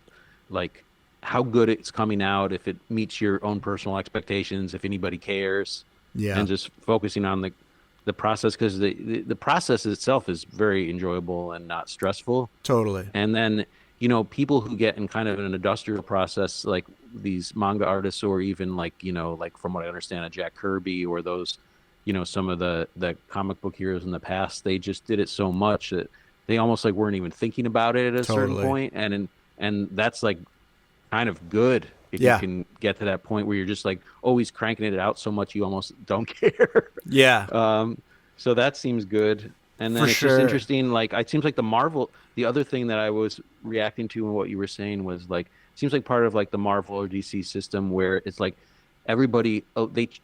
like how good it's coming out, if it meets your own personal expectations, if anybody cares, and just focusing on the process, because the process itself is very enjoyable and not stressful. Totally. And then people who get in kind of an industrial process, like these manga artists, or even like like from what I understand, a Jack Kirby, or those some of the comic book heroes in the past, they just did it so much that they almost like weren't even thinking about it at a certain point. And that's like kind of good if you can get to that point where you're just like always cranking it out so much you almost don't care. So that seems good. And then it's just interesting, like it seems like the other thing that I was reacting to and what you were saying was like, it seems like part of like the Marvel or DC system where it's like everybody,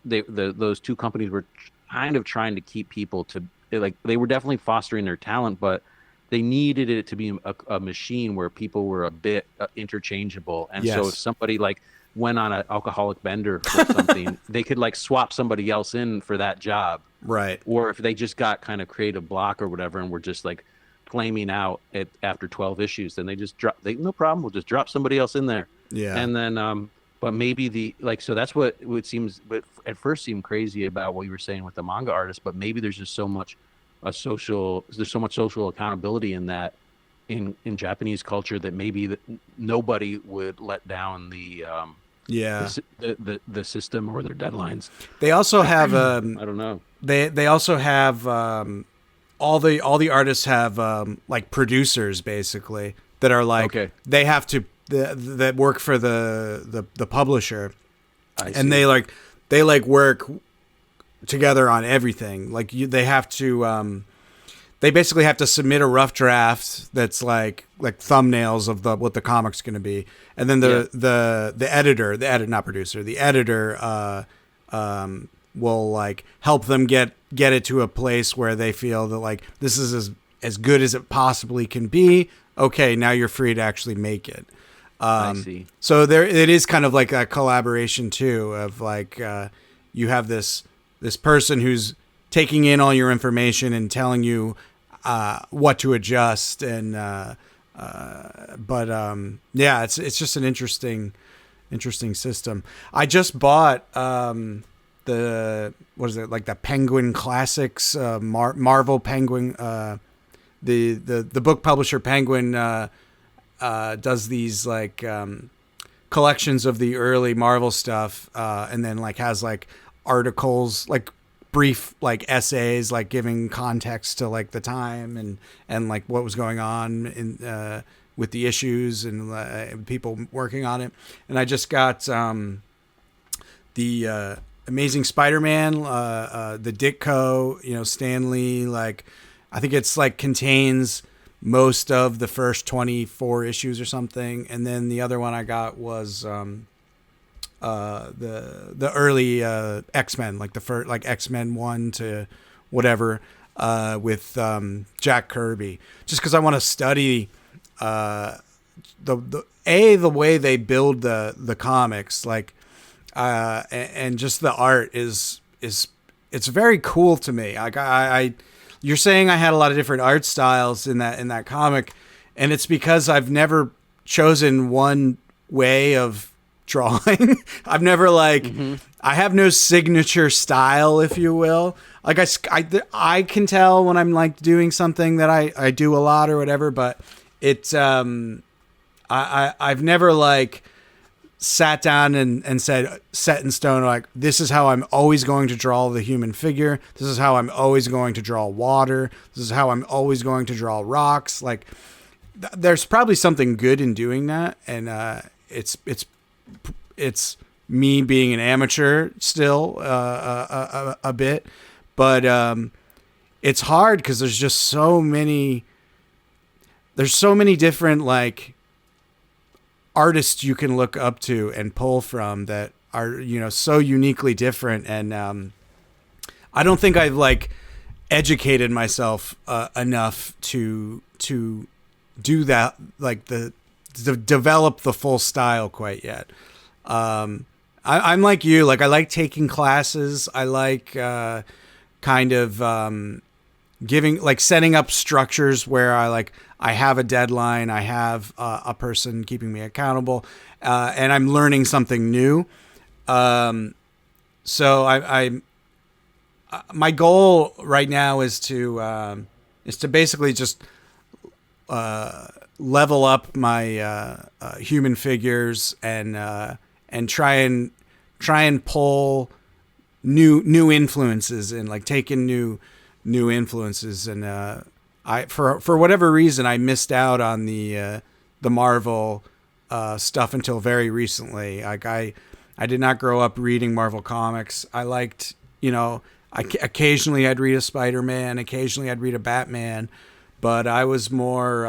those two companies were kind of trying to keep people to, like, they were definitely fostering their talent, but they needed it to be a machine where people were a bit interchangeable. And so if somebody like went on an alcoholic bender or something, they could like swap somebody else in for that job. Right. Or if they just got kind of creative block or whatever, and were just like flaming out after 12 issues, then they just no problem, we'll just drop somebody else in there. Yeah. And then, but maybe so that's what it seems, but at first seemed crazy about what you were saying with the manga artist, but maybe there's just so much social accountability in that, in Japanese culture, that maybe nobody would let down the system or their deadlines. They also have I don't know. They also have all the artists have like producers basically that are like they have to that work for the publisher, I and see. they like work together on everything. Like they have to they basically have to submit a rough draft that's like thumbnails of the what the comic's going to be, and then the editor, not producer, the editor will like help them get it to a place where they feel that like this is as good as it possibly can be. Okay, now you're free to actually make it. I see. So there, it is kind of like a collaboration too, of like you have this person who's taking in all your information and telling you what to adjust, and yeah, it's just an interesting system. I just bought the what is it, like the Penguin Classics Marvel Penguin, the book publisher Penguin does these like collections of the early Marvel stuff, and then like has like articles, like brief like essays, like giving context to like the time and like what was going on in with the issues and people working on it. And I just got the Amazing Spider-Man, the Ditko, Stan Lee, like I think it's like contains most of the first 24 issues or something. And then the other one I got was the early X-Men, like the first, like X-Men 1 to whatever, with Jack Kirby, just because I want to study the way they build the comics, like and just the art is it's very cool to me. Like I you're saying I had a lot of different art styles in that comic, and it's because I've never chosen one way of drawing. I've never like I have no signature style, if you will. Like I can tell when I'm like doing something that I do a lot or whatever, but it's I've never like sat down and said set in stone, like this is how I'm always going to draw the human figure, this is how I'm always going to draw water, this is how I'm always going to draw rocks. Like there's probably something good in doing that, and it's me being an amateur still a bit, but it's hard because there's so many different like artists you can look up to and pull from that are so uniquely different. And I don't think I've like educated myself enough to do that, like to develop the full style quite yet. I'm like you, like I like taking classes. I like kind of giving, like setting up structures where I have a deadline, I have a person keeping me accountable, and I'm learning something new. So I my goal right now is to basically just level up my human figures and try and pull new influences and like take in new influences. And I for whatever reason I missed out on the Marvel stuff until very recently. Like I did not grow up reading Marvel comics. I liked, occasionally I'd read a Spider-Man, occasionally I'd read a Batman, but I was more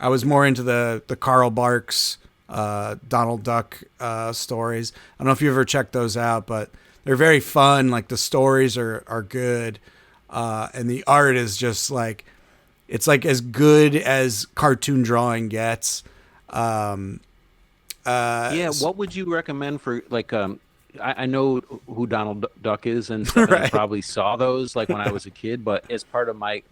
into the Carl Barks, Donald Duck stories. I don't know if you ever checked those out, but they're very fun. Like the stories are good. And the art is just like, it's like as good as cartoon drawing gets. What would you recommend for like, I know who Donald Duck is and stuff, and I Right. probably saw those like when I was a kid, but as part of my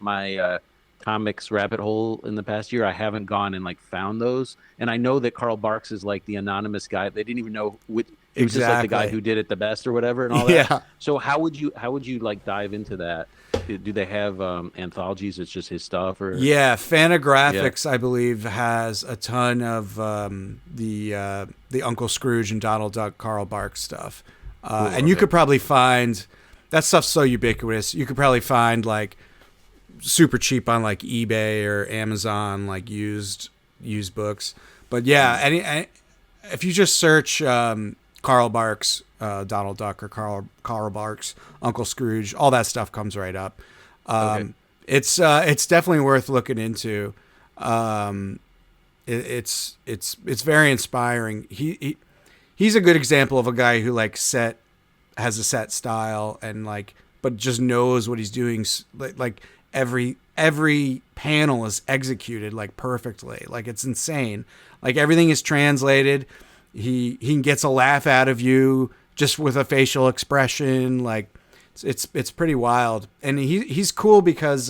comics rabbit hole in the past year, I haven't gone and like found those. And I know that Carl Barks is like the anonymous guy. They didn't even know which, he was just like the guy Exactly. who did it the best or whatever and all that. Yeah. So how would you like dive into that? Do they have anthologies? It's just his stuff, or Yeah, Fantagraphics, I believe, has a ton of the Uncle Scrooge and Donald Duck, Carl Barks stuff, and you okay. could probably find that stuff's so ubiquitous. You could probably find like super cheap on like eBay or Amazon, like used books. But yeah, if you just search Carl Barks, Donald Duck, or Carl Barks, Uncle Scrooge, all that stuff comes right up. Okay. It's definitely worth looking into. Um, it's very inspiring. He's a good example of a guy who like has a set style and like, but just knows what he's doing. Like every panel is executed like perfectly. Like it's insane. Like everything is translated. He gets a laugh out of you just with a facial expression. Like it's pretty wild. And he's cool because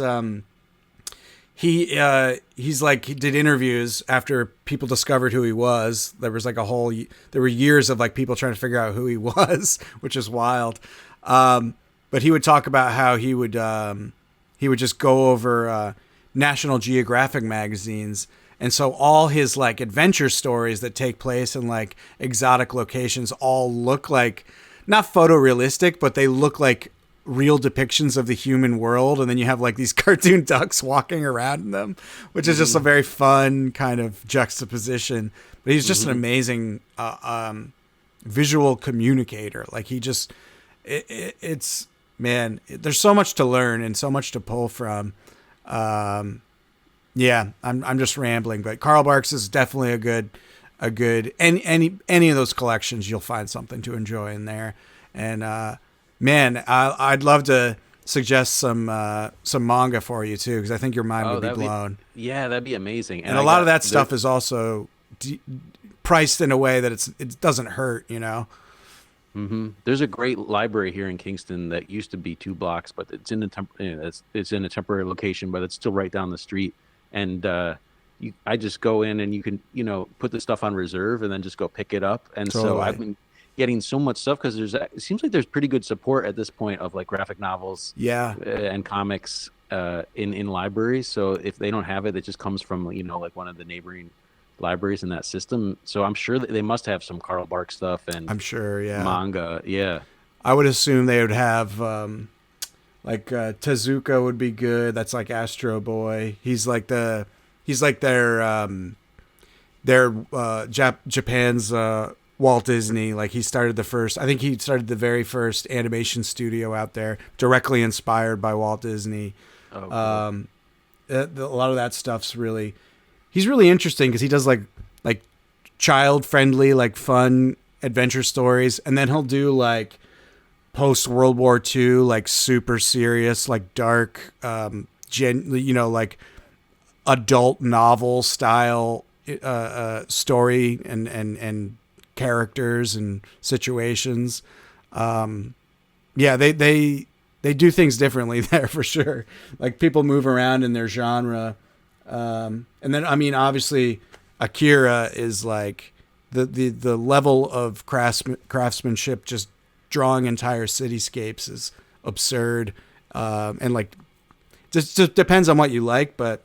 he's like, he did interviews after people discovered who he was. There was like there were years of like people trying to figure out who he was, which is wild. But he would talk about how he would just go over National Geographic magazines. And so all his like adventure stories that take place in like exotic locations all look like not photorealistic, but they look like real depictions of the human world. And then you have like these cartoon ducks walking around in them, which is just a very fun kind of juxtaposition. But he's just an amazing visual communicator. Like he just, it's, man, there's so much to learn and so much to pull from. Yeah, I'm just rambling, but Carl Barks is definitely a good any of those collections, you'll find something to enjoy in there. And man, I'd love to suggest some manga for you too, because I think your mind would be blown. Yeah, that'd be amazing. And a lot of that stuff is also priced in a way that it doesn't hurt, you know. Mm-hmm. There's a great library here in Kingston that used to be 2 blocks, but it's in it's in a temporary location, but it's still right down the street. And I just go in and you can, put the stuff on reserve and then just go pick it up. And so I've been getting so much stuff because it seems like there's pretty good support at this point of like graphic novels, and comics in libraries. So if they don't have it, it just comes from like one of the neighboring libraries in that system. So I'm sure that they must have some Carl Barks stuff and I'm sure, manga. Yeah, I would assume they would have. Like Tezuka would be good. That's like Astro Boy. He's like their Japan's Walt Disney. Like he started the very first animation studio out there, directly inspired by Walt Disney. Oh, cool. A lot of that stuff's he's really interesting because he does like child friendly, like fun adventure stories, and then he'll do like post World War II, like super serious, like dark, like adult novel style story and characters and situations. They do things differently there for sure. Like people move around in their genre, and then I mean obviously Akira is like the level of craftsmanship just drawing entire cityscapes is absurd, and like just depends on what you like, but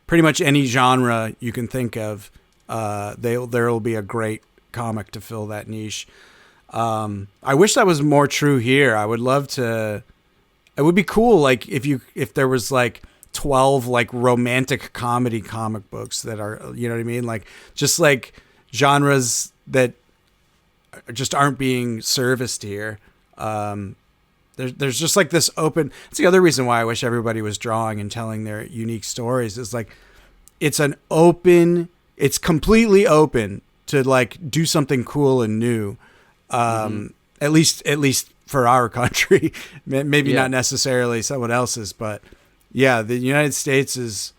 pretty much any genre you can think of, there will be a great comic to fill that niche. I wish that was more true here. I would love to. It would be cool, like if there was like 12 like romantic comedy comic books that are, you know what I mean, like just like genres that just aren't being serviced here. There's just like this open. It's the other reason why I wish everybody was drawing and telling their unique stories. Is like it's completely open to like do something cool and new. At least for our country, maybe not necessarily someone else's, but yeah, the United States is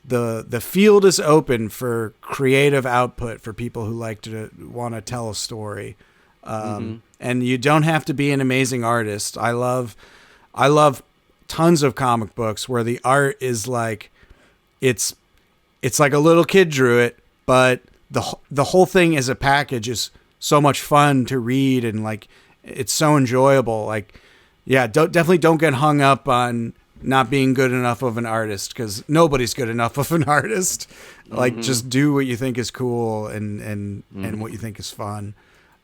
the field is open for creative output for people who like to want to tell a story. And you don't have to be an amazing artist. I love tons of comic books where the art is like, it's like a little kid drew it, but the whole thing as a package is so much fun to read. And like, it's so enjoyable. Like, yeah, definitely don't get hung up on not being good enough of an artist, because nobody's good enough of an artist. Like just do what you think is cool and what you think is fun.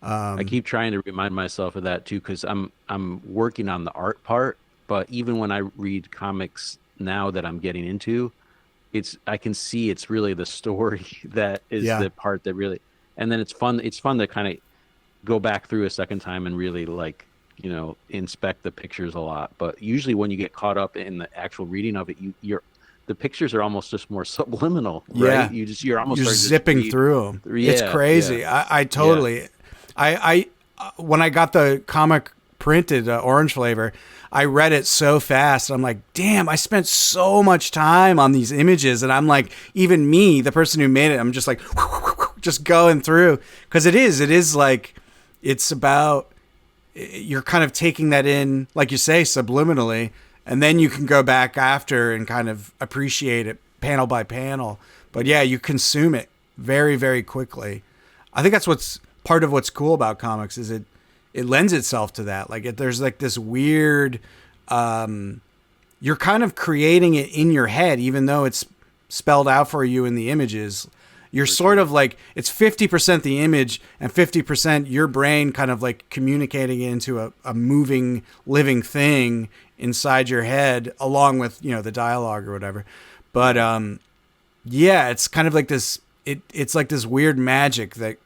I keep trying to remind myself of that too, because I'm working on the art part, but even when I read comics now that I'm getting into, I can see it's really the story that is the part that really, and then it's fun to kind of go back through a second time and really like, inspect the pictures a lot. But usually when you get caught up in the actual reading of it, the pictures are almost just more subliminal, right? Yeah. You're almost You're starting to just zipping read. through them. It's Yeah, yeah, crazy. I yeah. totally, when I got the comic printed orange flavor, I read it so fast. I'm like, damn, I spent so much time on these images. And I'm like, even me, the person who made it, I'm just like, just going through. Because it is like, it's about, you're kind of taking that in, like you say, subliminally. And then you can go back after and kind of appreciate it panel by panel. But yeah, you consume it very, very quickly. I think that's what's part of what's cool about comics is it lends itself to that. Like there's like this weird, you're kind of creating it in your head, even though it's spelled out for you in the images. You're For sort sure. of like it's 50% the image and 50% your brain kind of like communicating it into a moving, living thing inside your head, along with the dialogue or whatever. But yeah, it's kind of like this. It's like this weird magic that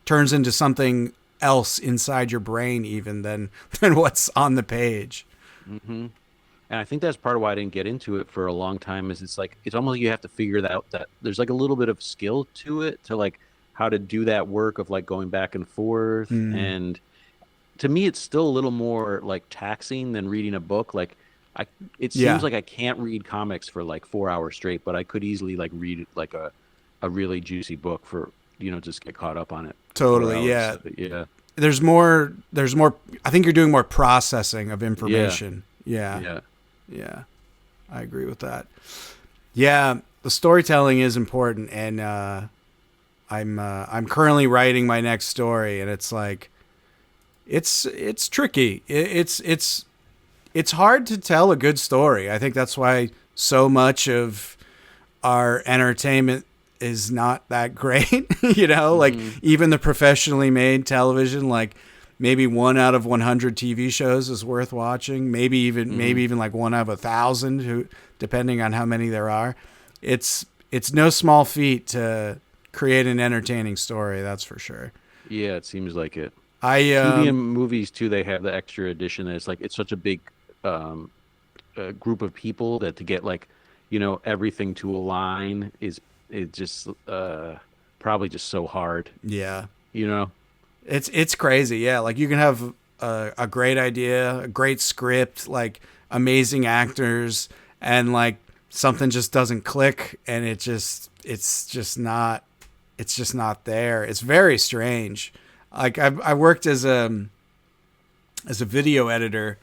turns into something else inside your brain even than what's on the page. Hmm. And I think that's part of why I didn't get into it for a long time is it's like it's almost like you have to figure that out that there's like a little bit of skill to it to like how to do that work of like going back and forth. Mm. And to me it's still a little more like taxing than reading a book. Like I it seems Yeah, like I can't read comics for like 4 hours straight, but I could easily like read like a really juicy book for just get caught up on it for four totally. hours. Yeah, So, yeah. there's more. I think you're doing more processing of Yeah. information. Yeah, Yeah. yeah, I agree with that. Yeah, the storytelling is important, and I'm currently writing my next story, and it's like it's tricky. It's hard to tell a good story. I think that's why so much of our entertainment is not that great. Like Hmm. even the professionally made television, like maybe 1 out of 100 TV shows is worth watching. Hmm. Maybe even like 1 out of 1,000, who depending on how many there are. It's no small feat to create an entertaining story. That's for sure. Yeah, it seems like it. I TV and movies too, they have the extra edition that it's like it's such a big um group of people that to get like everything to align is just probably just so hard yeah. you know It's crazy, yeah. Like you can have a great idea, a great script, like amazing actors, and like something just doesn't click, and it's just not there. It's very strange. Like I worked as a video editor.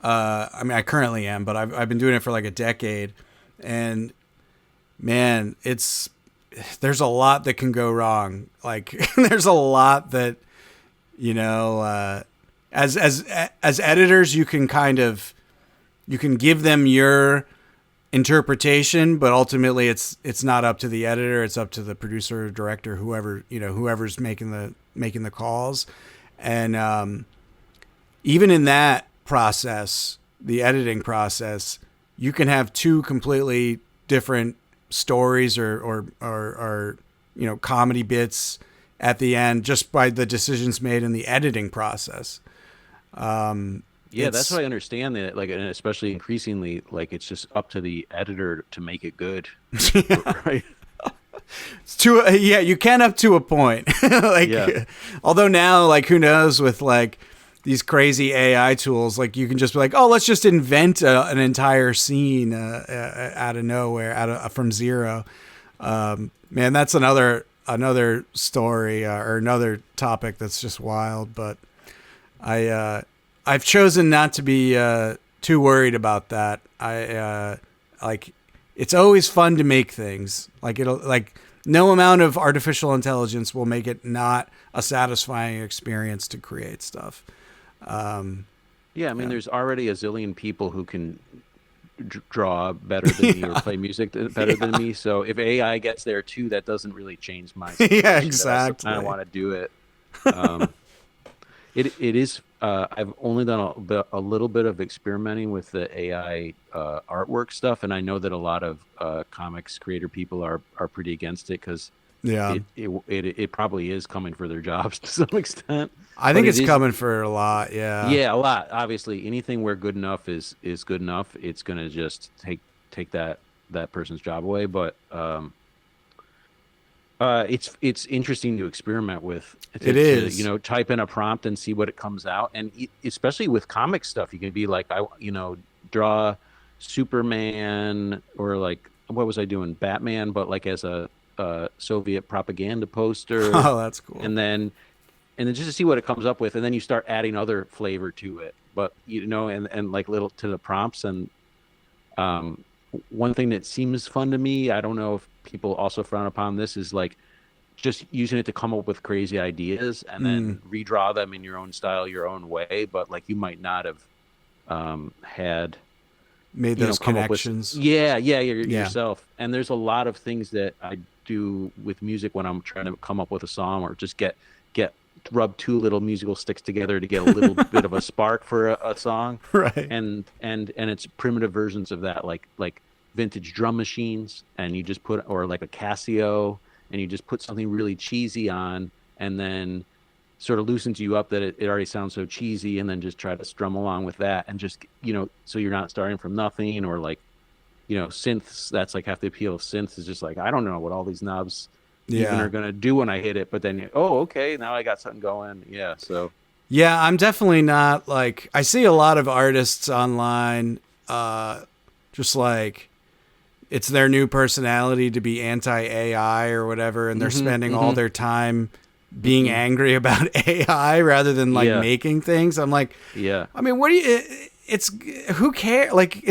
I mean, I currently am, but I've been doing it for like a decade, and man, there's a lot that can go wrong. Like there's a lot that you know as editors you can give them your interpretation, but ultimately it's not up to the editor, it's up to the producer or director, whoever's making the calls. And even in that process, the editing process, you can have two completely different stories or comedy bits at the end just by the decisions made in the editing process. yeah, that's It's what I understand, that like, and especially increasingly, like it's just up to the editor to make it good. Right. to yeah, you can up to a point. Yeah. Like, although now, like, who knows with like these crazy AI tools, like you can just be like, oh, let's just invent an entire scene out of nowhere, from zero. Man, that's another story or another topic that's just wild. But I've chosen not to be too worried about that. Like it's always fun to make things. Like it'll like no amount of artificial intelligence will make it not a satisfying experience to create stuff. Um, Yeah, I mean, yeah. there's already a zillion people who can draw better than me or Yeah. play music better than me. So if AI gets there too, that doesn't really change my Yeah, situation. That I still kind of exactly. want to do it. Um, it is. I've only done a little bit of experimenting with the AI artwork stuff, and I know that a lot of comics creator people are pretty against it because Yeah. it probably is coming for their jobs to some extent. I But think it it's is, coming for a lot. Yeah. yeah, a lot. Obviously, anything where good enough is good enough, it's gonna just take that person's job away. But it's interesting to experiment with, It to is. type in a prompt and see what it comes out. And especially with comic stuff, you can be like, draw Superman, or like, what was I doing, Batman, but like as a Soviet propaganda poster, Oh, that's cool. and then just to see what it comes up with, and then you start adding other flavor to it. But and like little to the prompts. And um, one thing that seems fun to me, I don't know if people also frown upon this, is like just using it to come up with crazy ideas and Mm, then redraw them in your own style, your own way. But like you might not have had made those come up with, connections. yeah, Yeah. yourself. And there's a lot of things that I do with music when I'm trying to come up with a song, or just get rub two little musical sticks together to get a little bit of a spark for a song. Right. And it's primitive versions of that, like vintage drum machines, and you just put, or like a Casio, and you just put something really cheesy on, and then sort of loosens you up that it already sounds so cheesy, and then just try to strum along with that, and just so you're not starting from nothing. Or like synths, that's like half the appeal of synths, is just like, I don't know what all these knobs even Yeah. are gonna do when I hit it, but then, oh, okay, now I got something going. Yeah, so Yeah, I'm definitely not like, I see a lot of artists online, just like it's their new personality to be anti AI or whatever, and they're spending all their time being angry about AI rather than like yeah, making things. I'm like, yeah, I mean, what do you? It's who cares? Like,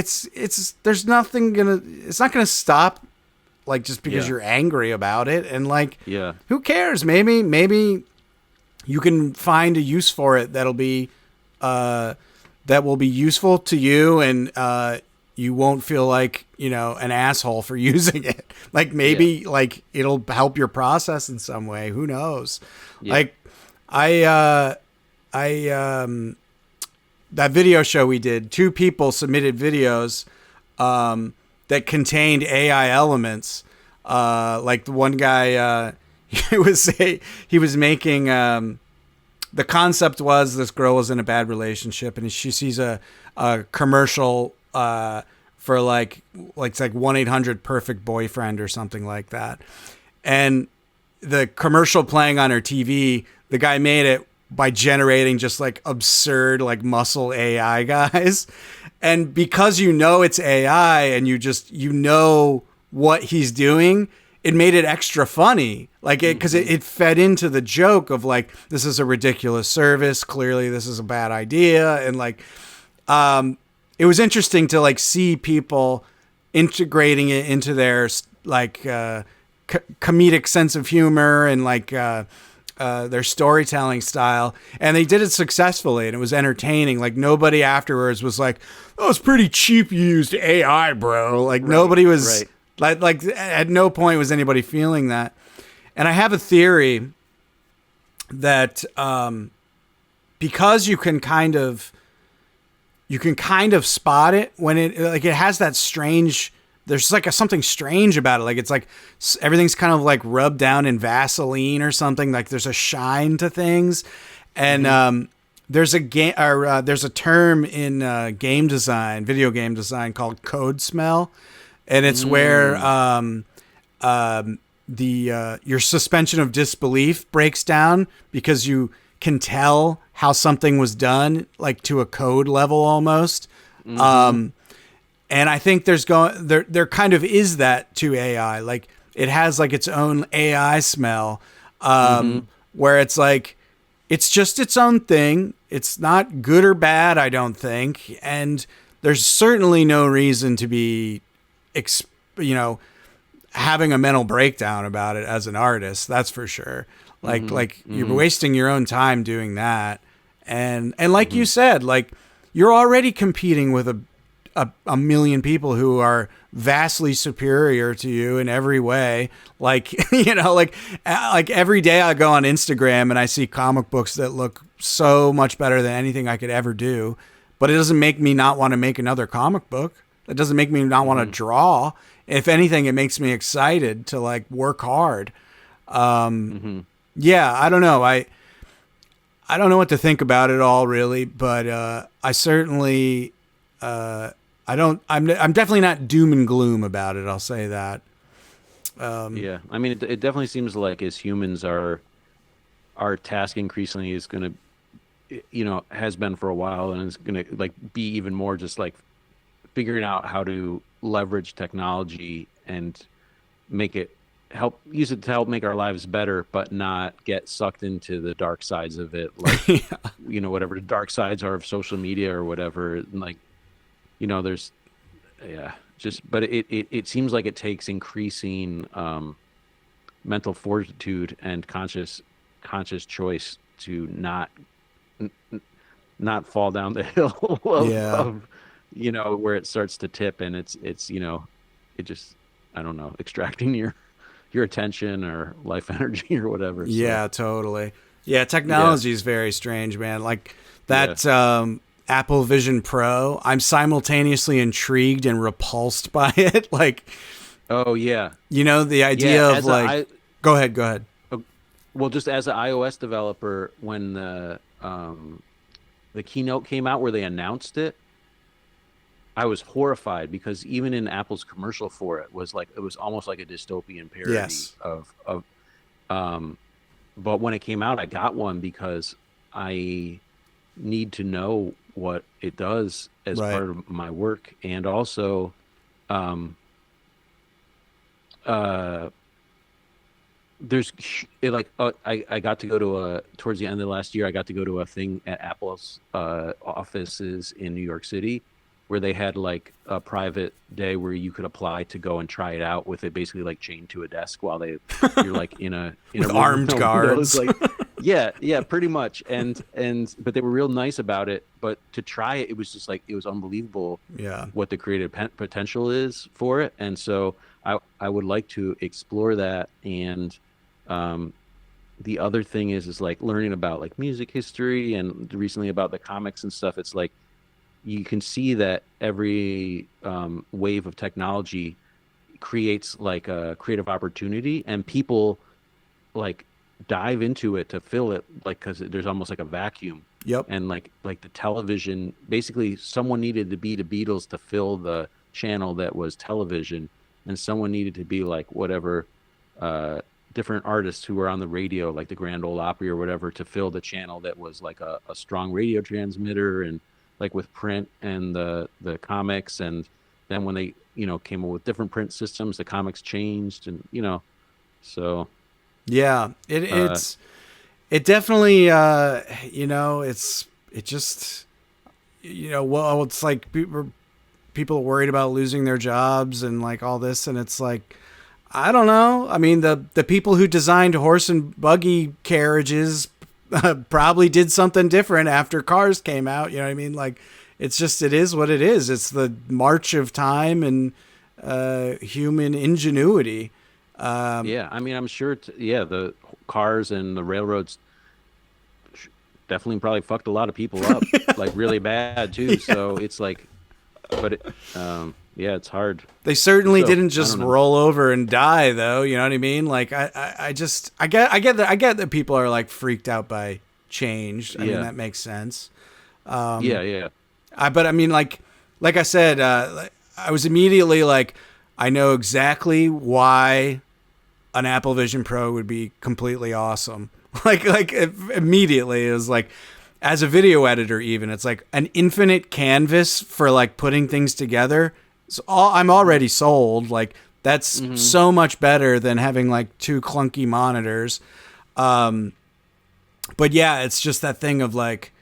there's nothing gonna. It's not gonna stop. Like, just because yeah, you're angry about it, and like, yeah, who cares? Maybe you can find a use for it that'll be, that will be useful to you, and you won't feel like an asshole for using it. Like, yeah, maybe like it'll help your process in some way. Who knows? yeah. Like, I that video show we did, two people submitted videos that contained AI elements. Like the one guy, he was making, the concept was this girl was in a bad relationship, and she sees a commercial for like it's like 1-800 perfect boyfriend or something like that, and the commercial playing on her TV, the guy made it by generating just like absurd like muscle AI guys. And because it's AI and you know what he's doing, it made it extra funny. Like because it fed into the joke of like, this is a ridiculous service. Clearly this is a bad idea. And like, it was interesting to like see people integrating it into their like comedic sense of humor and like their storytelling style, and they did it successfully, and it was entertaining. Like nobody afterwards was like, "Oh, it's pretty cheap used AI, bro." Like nobody was like at no point was anybody feeling that. And I have a theory that because you can kind of spot it when it has that strange, there's like something strange about it. Like it's like everything's kind of like rubbed down in Vaseline or something. Like there's a shine to things. And there's a term in game design, video game design, called code smell. And it's where your suspension of disbelief breaks down because you can tell how something was done, like to a code level almost. And I think there kind of is that to AI. Like it has like its own AI smell, where it's like, it's just its own thing. It's not good or bad, I don't think. And there's certainly no reason to be, having a mental breakdown about it as an artist. That's for sure. Like you're wasting your own time doing that. And like you said, like you're already competing with a million people who are vastly superior to you in every way. Like, like every day I go on Instagram and I see comic books that look so much better than anything I could ever do, but it doesn't make me not want to make another comic book. It doesn't make me not want to draw. If anything, it makes me excited to like work hard. Hmm. Yeah, I don't know. I don't know what to think about it all really, but I certainly I'm definitely not doom and gloom about it. I'll say that. Yeah, I mean, it definitely seems like as humans, our task increasingly is going to, has been for a while, and is going to like be even more just like figuring out how to leverage technology and make it use it to help make our lives better, but not get sucked into the dark sides of it, like Yeah. whatever the dark sides are of social media or whatever. And like, there's yeah, just but it seems like it takes increasing mental fortitude and conscious choice to n- n- not fall down the hill Yeah. of where it starts to tip, and it's it just, I don't know, extracting your attention or life energy or whatever. So Yeah, totally. Yeah, yeah, technology is very strange, man. Like yeah. that Apple Vision Pro, I'm simultaneously intrigued and repulsed by it. Like, Oh yeah, the yeah. idea of like, go ahead, go ahead. Uh, well, just as an iOS developer, when the keynote came out where they announced it, I was horrified because even in Apple's commercial for it was like, it was almost like a dystopian parody Yes. of um but when it came out, I got one because I need to know what it does as Right. part of my work, and also um uh there's it like I got to go to a towards the end of last year, I got to go to a thing at Apple's offices in New York City, where they had like a private day where you could apply to go and try it out with it basically like chained to a desk while you're like in a With room with armed no windows, guards. like yeah, pretty much. And but they were real nice about it, but to try it, it was just like, it was unbelievable Yeah. what the creative potential is for it. And so I would like to explore that. And um, the other thing is like learning about like music history and recently about the comics and stuff. It's like you can see that every wave of technology creates like a creative opportunity, and people like dive into it to fill it, like because there's almost like a vacuum. Yep. And like the television, basically someone needed to be the Beatles to fill the channel that was television, and someone needed to be like whatever uh different artists who were on the radio, like the Grand Ole Opry or whatever, to fill the channel that was like a strong radio transmitter. And like with print and the comics, and then when they came up with different print systems, the comics changed. And so Yeah. uh It definitely it just well, it's like people are worried about losing their jobs and like all this, and it's like, I don't know. I mean, the people who designed horse and buggy carriages probably did something different after cars came out. You know what I mean? Like, it is what it is. It's the march of time and human ingenuity. yeah, I mean, I'm sure yeah, the cars and the railroads definitely probably fucked a lot of people up, like really bad too. So it's like, but yeah, it's hard. They certainly So didn't I just don't know. roll over and die, though. You know what I mean? Like, I get that people are like freaked out by change. I mean, Yeah, that makes sense. yeah. But I mean, like I said, I was immediately like, I know exactly why an Apple Vision Pro would be completely awesome. Like immediately, it was like, as a video editor, even it's like an infinite canvas for like putting things together. So I'm Hmm. already sold. Like, that's Hmm. so much better than having like two clunky monitors. But yeah, it's just that thing of like,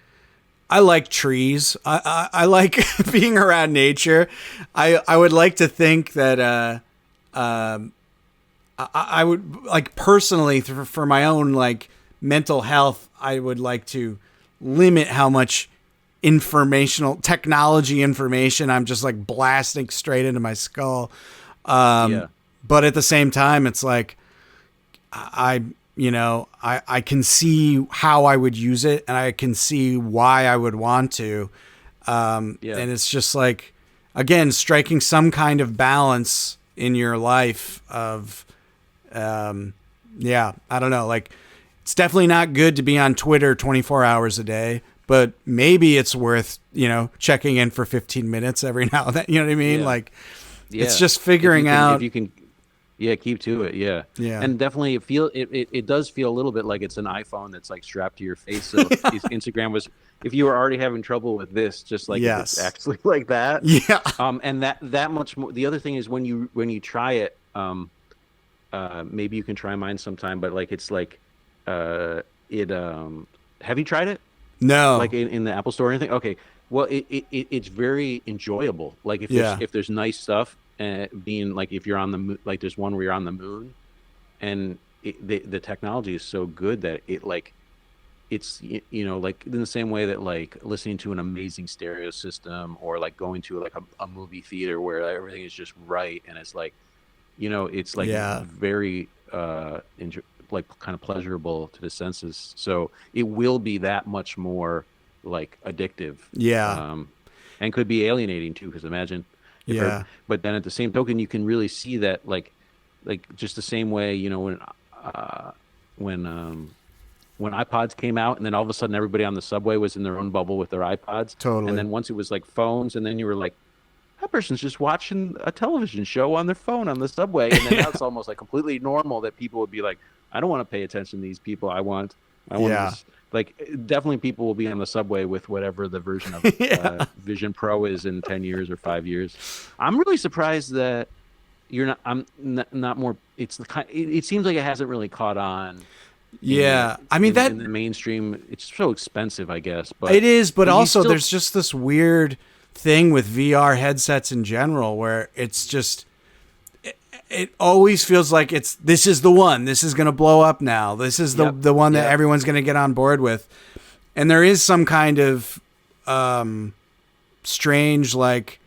I like trees. I like being around nature. I would like to think that I would like personally for my own like mental health, I would like to limit how much informational technology information I'm just like blasting straight into my skull. Yeah, But at the same time, it's like I can see how I would use it, and I can see why I would want to. yeah, And it's just like, again, striking some kind of balance in your life of Yeah, I don't know. Like, it's definitely not good to be on Twitter 24 hours a day, but maybe it's worth, checking in for 15 minutes every now and then. You know what I mean? Yeah. Like, Yeah. it's just figuring out. If you can, yeah, keep to it. Yeah. Yeah. And definitely it does feel a little bit like it's an iPhone that's like strapped to your face. So if Instagram was, if you were already having trouble with this, just like if it's Yes. actually like that. Yeah. And that much more. The other thing is when you try it, maybe you can try mine sometime, but like it's like have you tried it? No. Like in the Apple Store or anything? Okay. Well, it's very enjoyable. Like Yeah. if there's nice stuff, being like if you're on the moon, like there's one where you're on the moon, and the technology is so good that it like it's like in the same way that like listening to an amazing stereo system or like going to like a movie theater where everything is just right and it's like it's like Yeah. very like kind of pleasurable to the senses. So it will be that much more like addictive. Yeah. And could be alienating too, because imagine if Yeah. but then at the same token, you can really see that like just the same way, when iPods came out, and then all of a sudden everybody on the subway was in their own bubble with their iPods. Totally. And then once it was like phones, and then you were like, that person's just watching a television show on their phone on the subway. And then now it's almost like completely normal that people would be like, I don't want to pay attention to these people. I want Yeah. this. Like definitely people will be on the subway with whatever the version of Yeah. Vision Pro is in 10 years or 5 years. I'm really surprised that you're not, I'm not more, it's the kind, it seems like it hasn't really caught on. Yeah. I mean, In the mainstream, it's so expensive, I guess. But it is, but you also still- there's just this weird thing with VR headsets in general where it's just it always feels like this is the one. This is going to blow up now. This is Yep. the one that Yep. everyone's going to get on board with. And there is some kind of strange like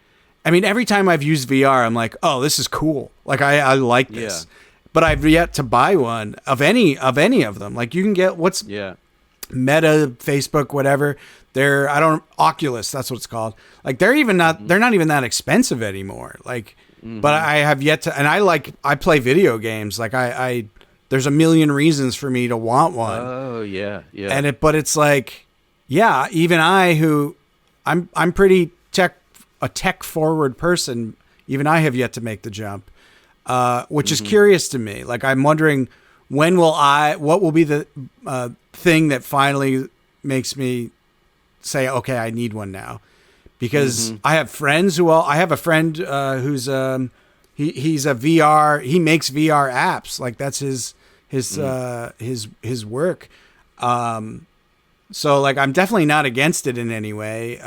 I mean, every time I've used VR, I'm like, "Oh, this is cool. Like I like this." Yeah. But I've yet to buy one of any of them. Like you can get what's Yeah. Meta, Facebook, whatever. Oculus, that's what it's called. Like they're not even that expensive anymore. Like, but I have yet to, and I play video games. Like there's a million reasons for me to want one. Oh yeah. Yeah. But it's like, yeah, even I'm pretty a tech forward person. Even I have yet to make the jump, which is curious to me. Like I'm wondering what will be the thing that finally makes me say, okay, I need one now, because I have friends I have a friend who's he's a VR, he makes VR apps. Like that's his work. So like I'm definitely not against it in any way.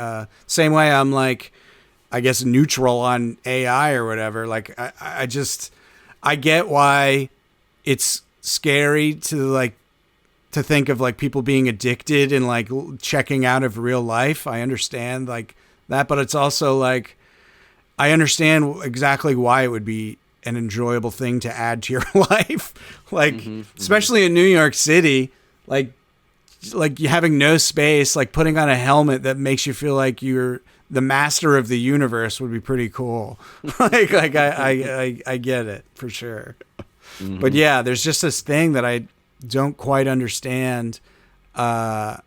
Same way I'm like, I guess neutral on AI or whatever. Like I get why it's scary to think of like people being addicted and like checking out of real life. I understand like that, but it's also like I understand exactly why it would be an enjoyable thing to add to your life. Like especially in New York City, like you having no space, like putting on a helmet that makes you feel like you're the master of the universe would be pretty cool. like I get it for sure. But yeah, there's just this thing that I don't quite understand, that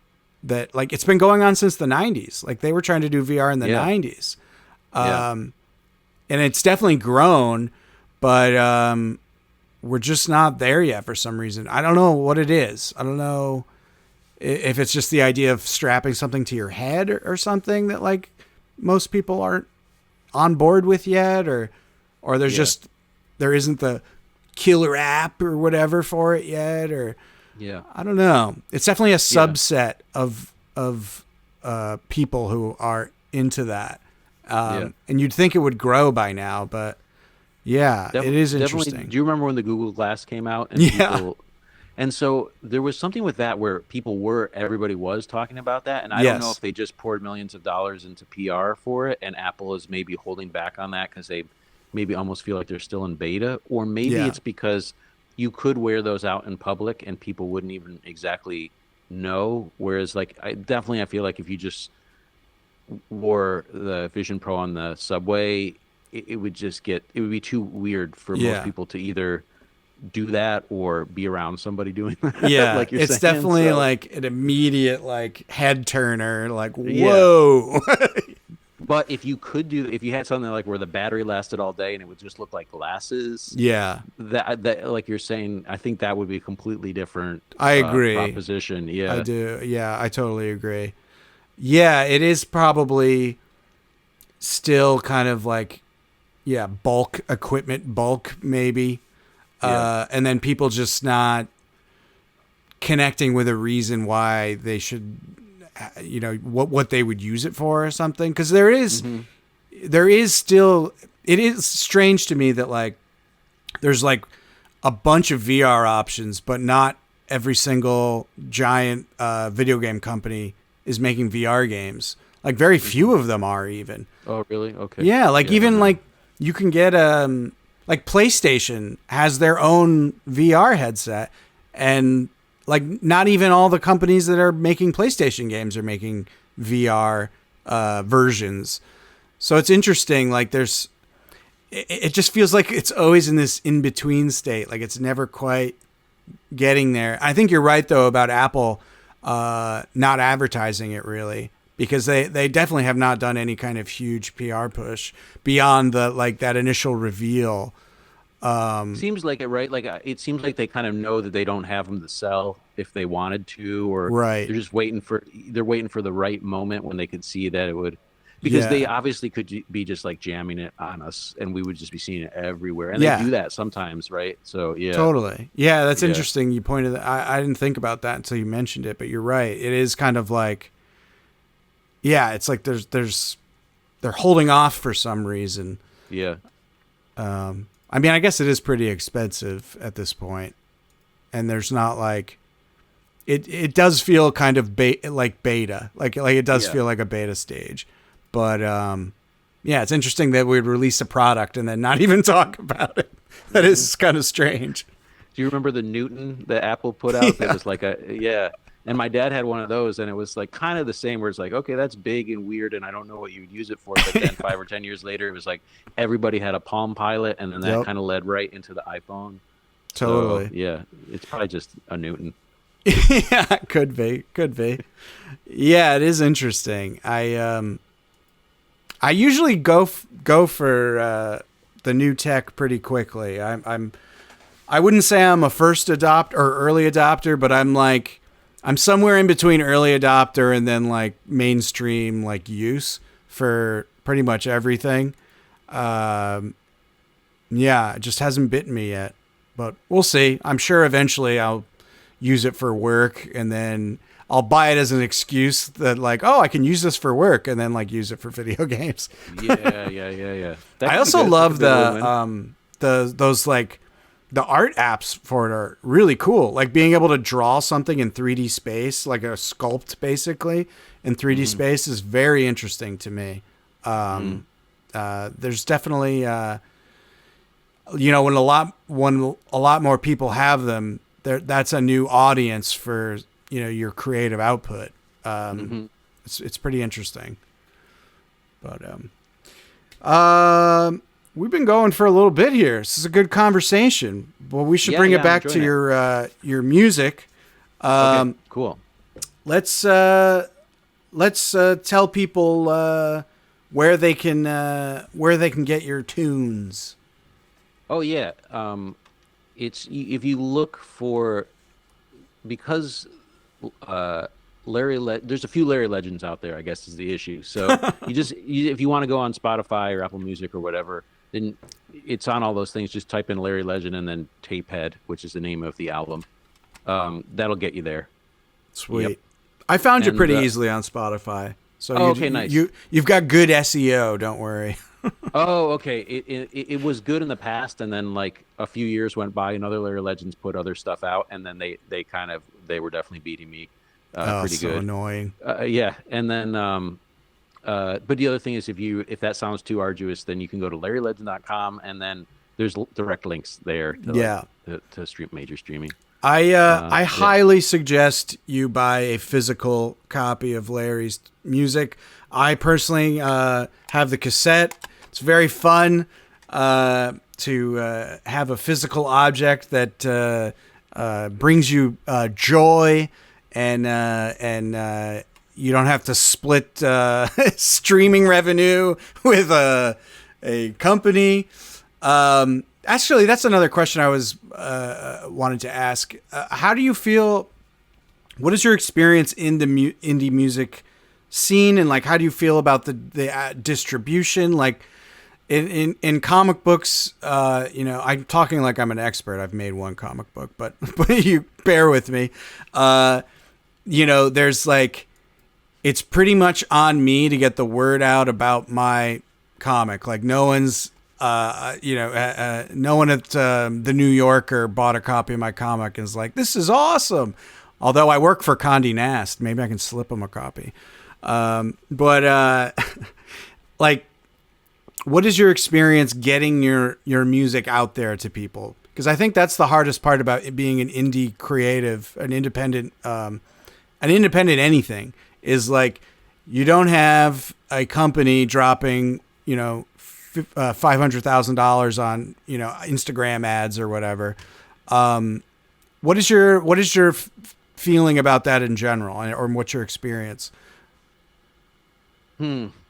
like it's been going on since the 90s. Like they were trying to do VR in the 90s. And it's definitely grown, but we're just not there yet for some reason. I don't know what it is. I don't know if it's just the idea of strapping something to your head or something that like most people aren't on board with yet, or there's there isn't the killer app or whatever for it yet, or I don't know. It's definitely a subset of people who are into that. And you'd think it would grow by now, but it is interesting. Do you remember when the Google Glass came out? And people, and so there was something with that where everybody was talking about that. And I don't know if they just poured millions of dollars into PR for it, and Apple is maybe holding back on that because they maybe almost feel like they're still in beta, or maybe it's because you could wear those out in public and people wouldn't even exactly know. Whereas like I feel like if you just wore the Vision Pro on the subway, it would be too weird for most people to either do that or be around somebody doing that. Yeah, like you're it's saying. definitely So, like an immediate like head turner. Like, yeah. whoa. But if you had something like where the battery lasted all day and it would just look like glasses, Yeah, that like you're saying, I think that would be a completely different I agree. proposition. I Yeah. do. Yeah, I totally agree. Yeah, it is probably still kind of like, yeah, bulk equipment, bulk maybe. Yeah. And then people just not connecting with a reason why they should, what they would use it for or something. Because Hmm. there is still, it is strange to me that like there's like a bunch of VR options, but not every single giant video game company is making VR games. Like very few of them are even. Oh, really? Okay. Yeah, like Yeah, I don't even know. like you can get like PlayStation has their own VR headset, and like not even all the companies that are making PlayStation games are making VR versions. So it's interesting. Like it just feels like it's always in this in between state. Like it's never quite getting there. I think you're right though about Apple not advertising it really, because they definitely have not done any kind of huge PR push beyond the like that initial reveal. Seems like it, right? Like it seems like they kind of know that they don't have them to sell if they wanted to, or Right. they're waiting for the right moment when they could see that it would, because they Yeah. obviously could be just like jamming it on us, and we would just be seeing it everywhere, and they Yeah. do that sometimes, right? So yeah, Totally. Yeah, that's yeah, interesting. You pointed that. I didn't think about that until you mentioned it, but you're right. It is kind of like, yeah, it's like there's they're holding off for some reason. yeah. I mean, I guess it is pretty expensive at this point, and there's not like it does feel kind of like beta, like it does Yeah. feel like a beta stage, but yeah, it's interesting that we'd release a product and then not even talk about it. That is kind of strange. Do you remember the Newton that Apple put out? That was like yeah. And my dad had one of those, and it was like kind of the same. Where it's like, okay, that's big and weird, and I don't know what you would use it for. But then 5 or 10 years later, it was like everybody had a Palm Pilot, and then that Yep. kind of led right into the iPhone. So Totally. yeah, it's probably just a Newton. Yeah, could be. Yeah, it is interesting. I usually go for the new tech pretty quickly. I wouldn't say I'm a first adopter or early adopter, but I'm somewhere in between early adopter and then like mainstream like use for pretty much everything. Yeah, it just hasn't bitten me yet, but we'll see. I'm sure eventually I'll use it for work, and then I'll buy it as an excuse that like, oh, I can use this for work, and then like use it for video games. Yeah, yeah, yeah, yeah. That I could be also good. love That's a good win-win. those like the art apps for it are really cool. Like being able to draw something in 3D space, like a sculpt basically in 3D space, is very interesting to me. There's definitely when a lot more people have them, that's a new audience for your creative output. It's pretty interesting. But we've been going for a little bit here. This is a good conversation. Well, we should Yeah, bring yeah, it I'm back to enjoying your music. Okay, cool. Let's tell people where they can get your tunes. Oh yeah. If you look for, because there's a few Larry Legends out there, I guess is the issue. So if you want to go on Spotify or Apple Music or whatever, then it's on all those things. Just type in Larry Legend and then Tapehead, which is the name of the album. That'll get you there. Sweet. Yep. I found you And, pretty easily on Spotify. So okay, nice. You've got good SEO. Don't worry. Oh, okay. It was good in the past, and then like a few years went by, and other Larry Legends put other stuff out, and then they were definitely beating me pretty so good. annoying. Yeah, and then but the other thing is, if that sounds too arduous, then you can go to LarryLegend.com, and then there's direct links there. To stream major streaming. I highly suggest you buy a physical copy of Larry's music. I personally have the cassette. It's very fun. have a physical object that brings you joy, and you don't have to split streaming revenue with a company. Actually, that's another question I was wanted to ask. How do you feel? What is your experience in the indie music scene, and like, how do you feel about the distribution? Like, in comic books, I'm talking like I'm an expert. I've made one comic book, but you bear with me. There's like, it's pretty much on me to get the word out about my comic. Like, no one's, no one at the New Yorker bought a copy of my comic and is like, this is awesome. Although I work for Condé Nast, maybe I can slip them a copy. Like, what is your experience getting your music out there to people? Because I think that's the hardest part about it being an indie creative, an independent anything, is like, you don't have a company dropping, $500,000 on, Instagram ads or whatever. What is your feeling about that in general, or what's your experience?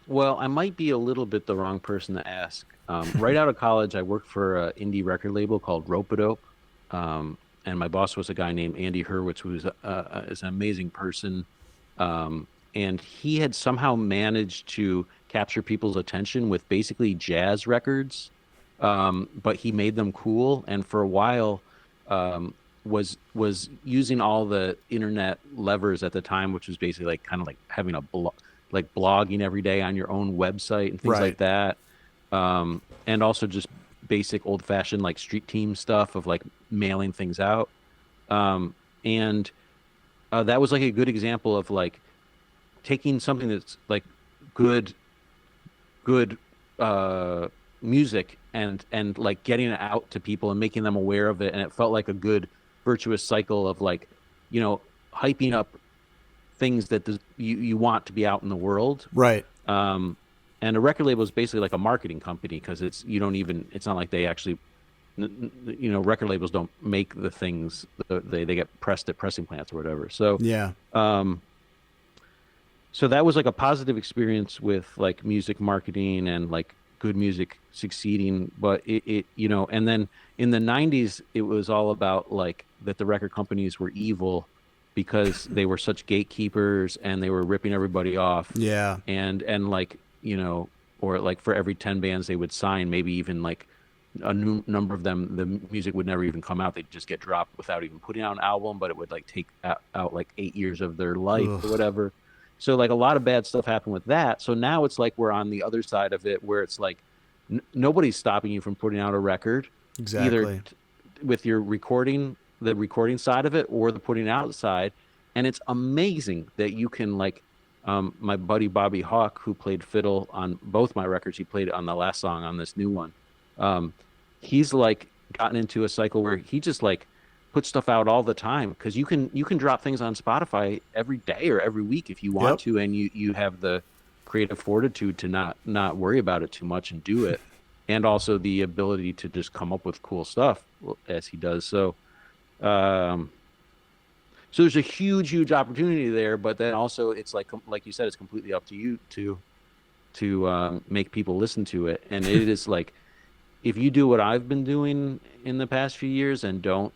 Well, I might be a little bit the wrong person to ask. Right out of college, I worked for an indie record label called Rope-A-Dope. And my boss was a guy named Andy Hurwitz, who is an amazing person. And he had somehow managed to capture people's attention with basically jazz records, but he made them cool. And for a while, was using all the internet levers at the time, which was basically like kind of like having a like blogging every day on your own website and things like that. And also just basic old fashioned like street team stuff of like mailing things out. And that was like a good example of like taking something that's like good music and like getting it out to people and making them aware of it. And it felt like a good virtuous cycle of like, hyping up things that you want to be out in the world. Right. And a record label is basically like a marketing company, because it's not like they actually, record labels don't make the things, they get pressed at pressing plants or whatever. So yeah. So that was like a positive experience with like music marketing and like good music succeeding. But it and then in the 90s, it was all about like that the record companies were evil because they were such gatekeepers and they were ripping everybody off. Yeah. And like, or like for every 10 bands they would sign, maybe even like a new number of them, the music would never even come out. They'd just get dropped without even putting out an album, but it would like take out like 8 years of their life or whatever. So like a lot of bad stuff happened with that. So now it's like we're on the other side of it, where it's like nobody's stopping you from putting out a record. Exactly. Either with your the recording side of it or the putting out side. And it's amazing that you can like, my buddy Bobby Hawk, who played fiddle on both my records, he played on the last song on this new one. He's like gotten into a cycle where he just like puts stuff out all the time, because you can drop things on Spotify every day or every week if you want to, and you have the creative fortitude to not worry about it too much and do it, and also the ability to just come up with cool stuff as he does. So so there's a huge opportunity there, but then also it's like you said, it's completely up to you to make people listen to it. And it is like, if you do what I've been doing in the past few years and don't,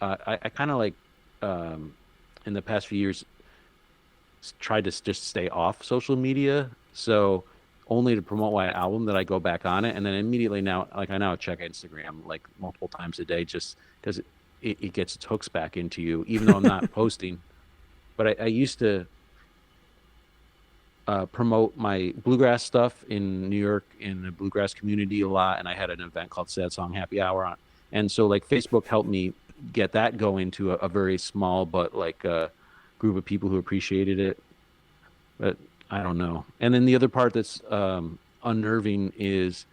I kind of like in the past few years tried to just stay off social media. So only to promote my album that I go back on it. And then immediately now, like I now check Instagram like multiple times a day, just because it gets its hooks back into you, even though I'm not posting. But I used to promote my bluegrass stuff in New York in the bluegrass community a lot, and I had an event called Sad Song Happy Hour on. And so like Facebook helped me get that going to a very small but like group of people who appreciated it. But I don't know. And then the other part that's unnerving is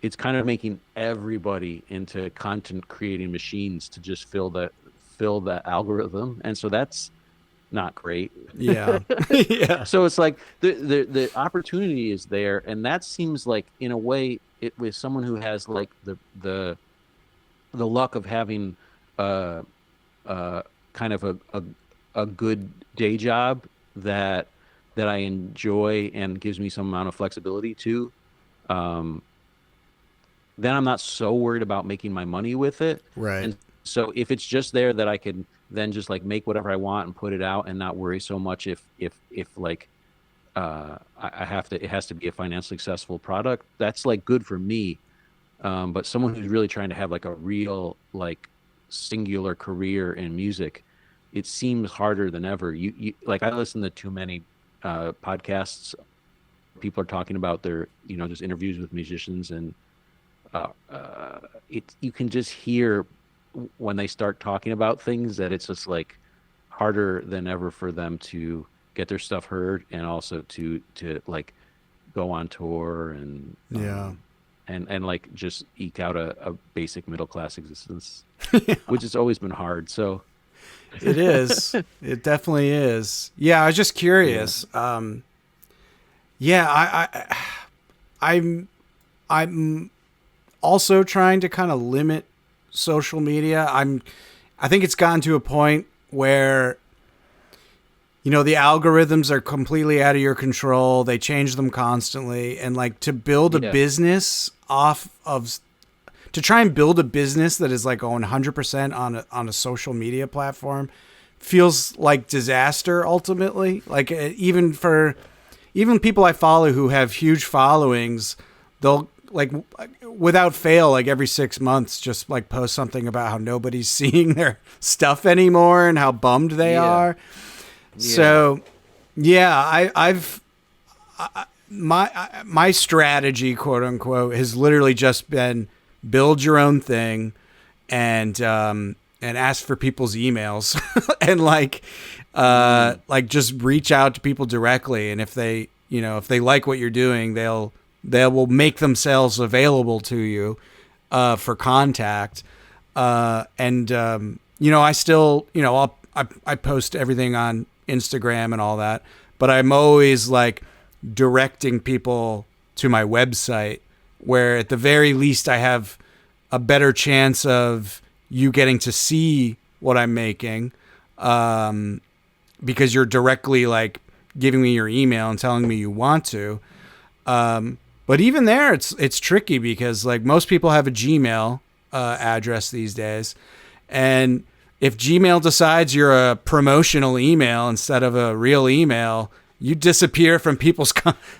it's kind of making everybody into content creating machines to just fill the algorithm. And so that's not great. Yeah. Yeah. So it's like the opportunity is there, and that seems like in a way it with someone who has like the luck of having uh kind of a good day job that I enjoy and gives me some amount of flexibility too. Um, then I'm not so worried about making my money with it. Right. And so if it's just there that I can then just like make whatever I want and put it out and not worry so much if like I have to, it has to be a financially successful product. That's like good for me. But someone who's really trying to have like a real like singular career in music, it seems harder than ever. You like I listen to too many podcasts. People are talking about their, you know, just interviews with musicians, and it you can just hear when they start talking about things that it's just like harder than ever for them to get their stuff heard and also to like go on tour and Yeah. and like just eke out a basic middle class existence, which has always been hard. So It is. It definitely is. Yeah, I was just curious. Yeah, I'm also trying to kind of limit social media. I think it's gotten to a point where, you know, the algorithms are completely out of your control. They change them constantly, and like to build a business off of, to try and build a business that is like 100% on a social media platform feels like disaster ultimately. Like even people I follow who have huge followings, they'll like without fail, like every 6 months, just like post something about how nobody's seeing their stuff anymore and how bummed they are. So yeah, my strategy, quote unquote, has literally just been build your own thing and ask for people's emails and like just reach out to people directly. And if they, you know, if they like what you're doing, they will make themselves available to you for contact. You know, I still, you know, I post everything on Instagram and all that, but I'm always like directing people to my website, where at the very least I have a better chance of you getting to see what I'm making, because you're directly like giving me your email and telling me you want to. But even there, it's tricky because like most people have a Gmail address these days, and if Gmail decides you're a promotional email instead of a real email, you disappear from people's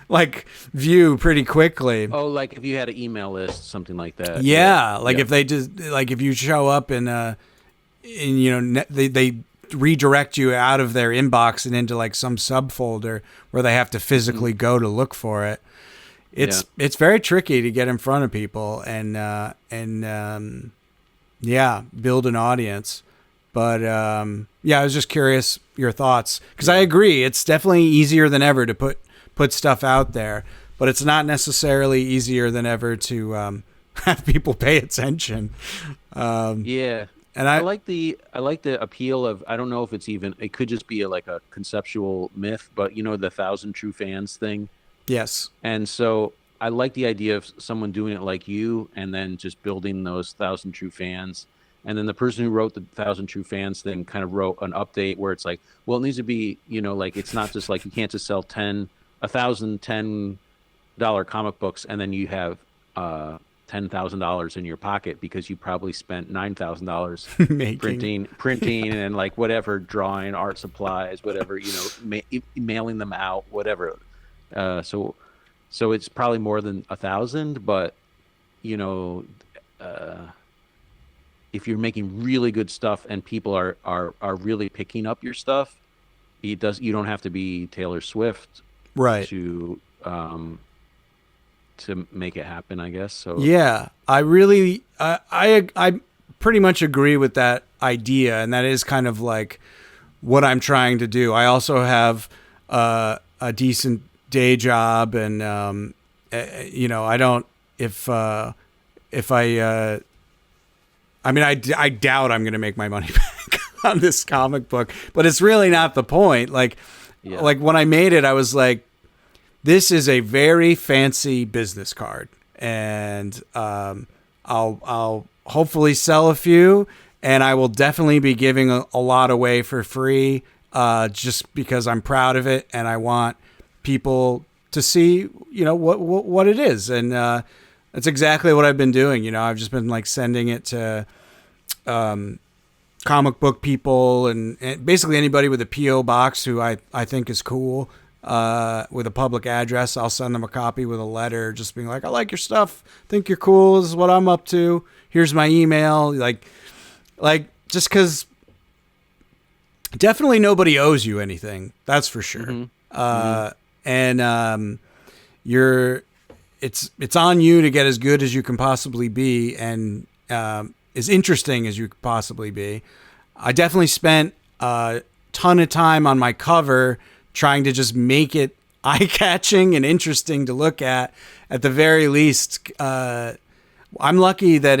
like view pretty quickly. Oh, like if you had an email list, something like that. Yeah, like if they just like if you show up in you know, they redirect you out of their inbox and into like some subfolder where they have to physically go to look for it. It's very tricky to get in front of people and build an audience. But yeah, I was just curious your thoughts, because I agree it's definitely easier than ever to put stuff out there, but it's not necessarily easier than ever to have people pay attention. And I like the appeal of, I don't know if it's even, it could just be like a conceptual myth, but you know, the 1,000 true fans thing. Yes. And so I like the idea of someone doing it like you and then just building those 1,000 true fans. And then the person who wrote the 1,000 true fans thing kind of wrote an update where it's like, well, it needs to be, you know, like it's not just like you can't just sell 1,000 $10 comic books and then you have $10,000 in your pocket because you probably spent $9,000 printing and like whatever, drawing, art supplies, whatever, you know, mailing them out, whatever. So it's probably more than 1,000, but you know, if you're making really good stuff and people are really picking up your stuff, you don't have to be Taylor Swift, right, to make it happen, I guess. So yeah, I really I pretty much agree with that idea, and that is kind of like what I'm trying to do. I also have a decent day job, and you know, I don't if I mean, I doubt I'm going to make my money back. on this comic book, but it's really not the point. Like when I made it, I was like, this is a very fancy business card, and I'll hopefully sell a few, and I will definitely be giving a lot away for free, just because I'm proud of it, and I want people to see, what it is. And that's exactly what I've been doing. I've just been like sending it to comic book people and basically anybody with a P.O. box who I think is cool, with a public address. I'll send them a copy with a letter, just being like, I like your stuff, think you're cool, this is what I'm up to, here's my email. Like just because definitely nobody owes you anything, that's for sure. And it's on you to get as good as you can possibly be, and as interesting as you could possibly be. I definitely spent a ton of time on my cover trying to just make it eye-catching and interesting to look at the very least. I'm lucky that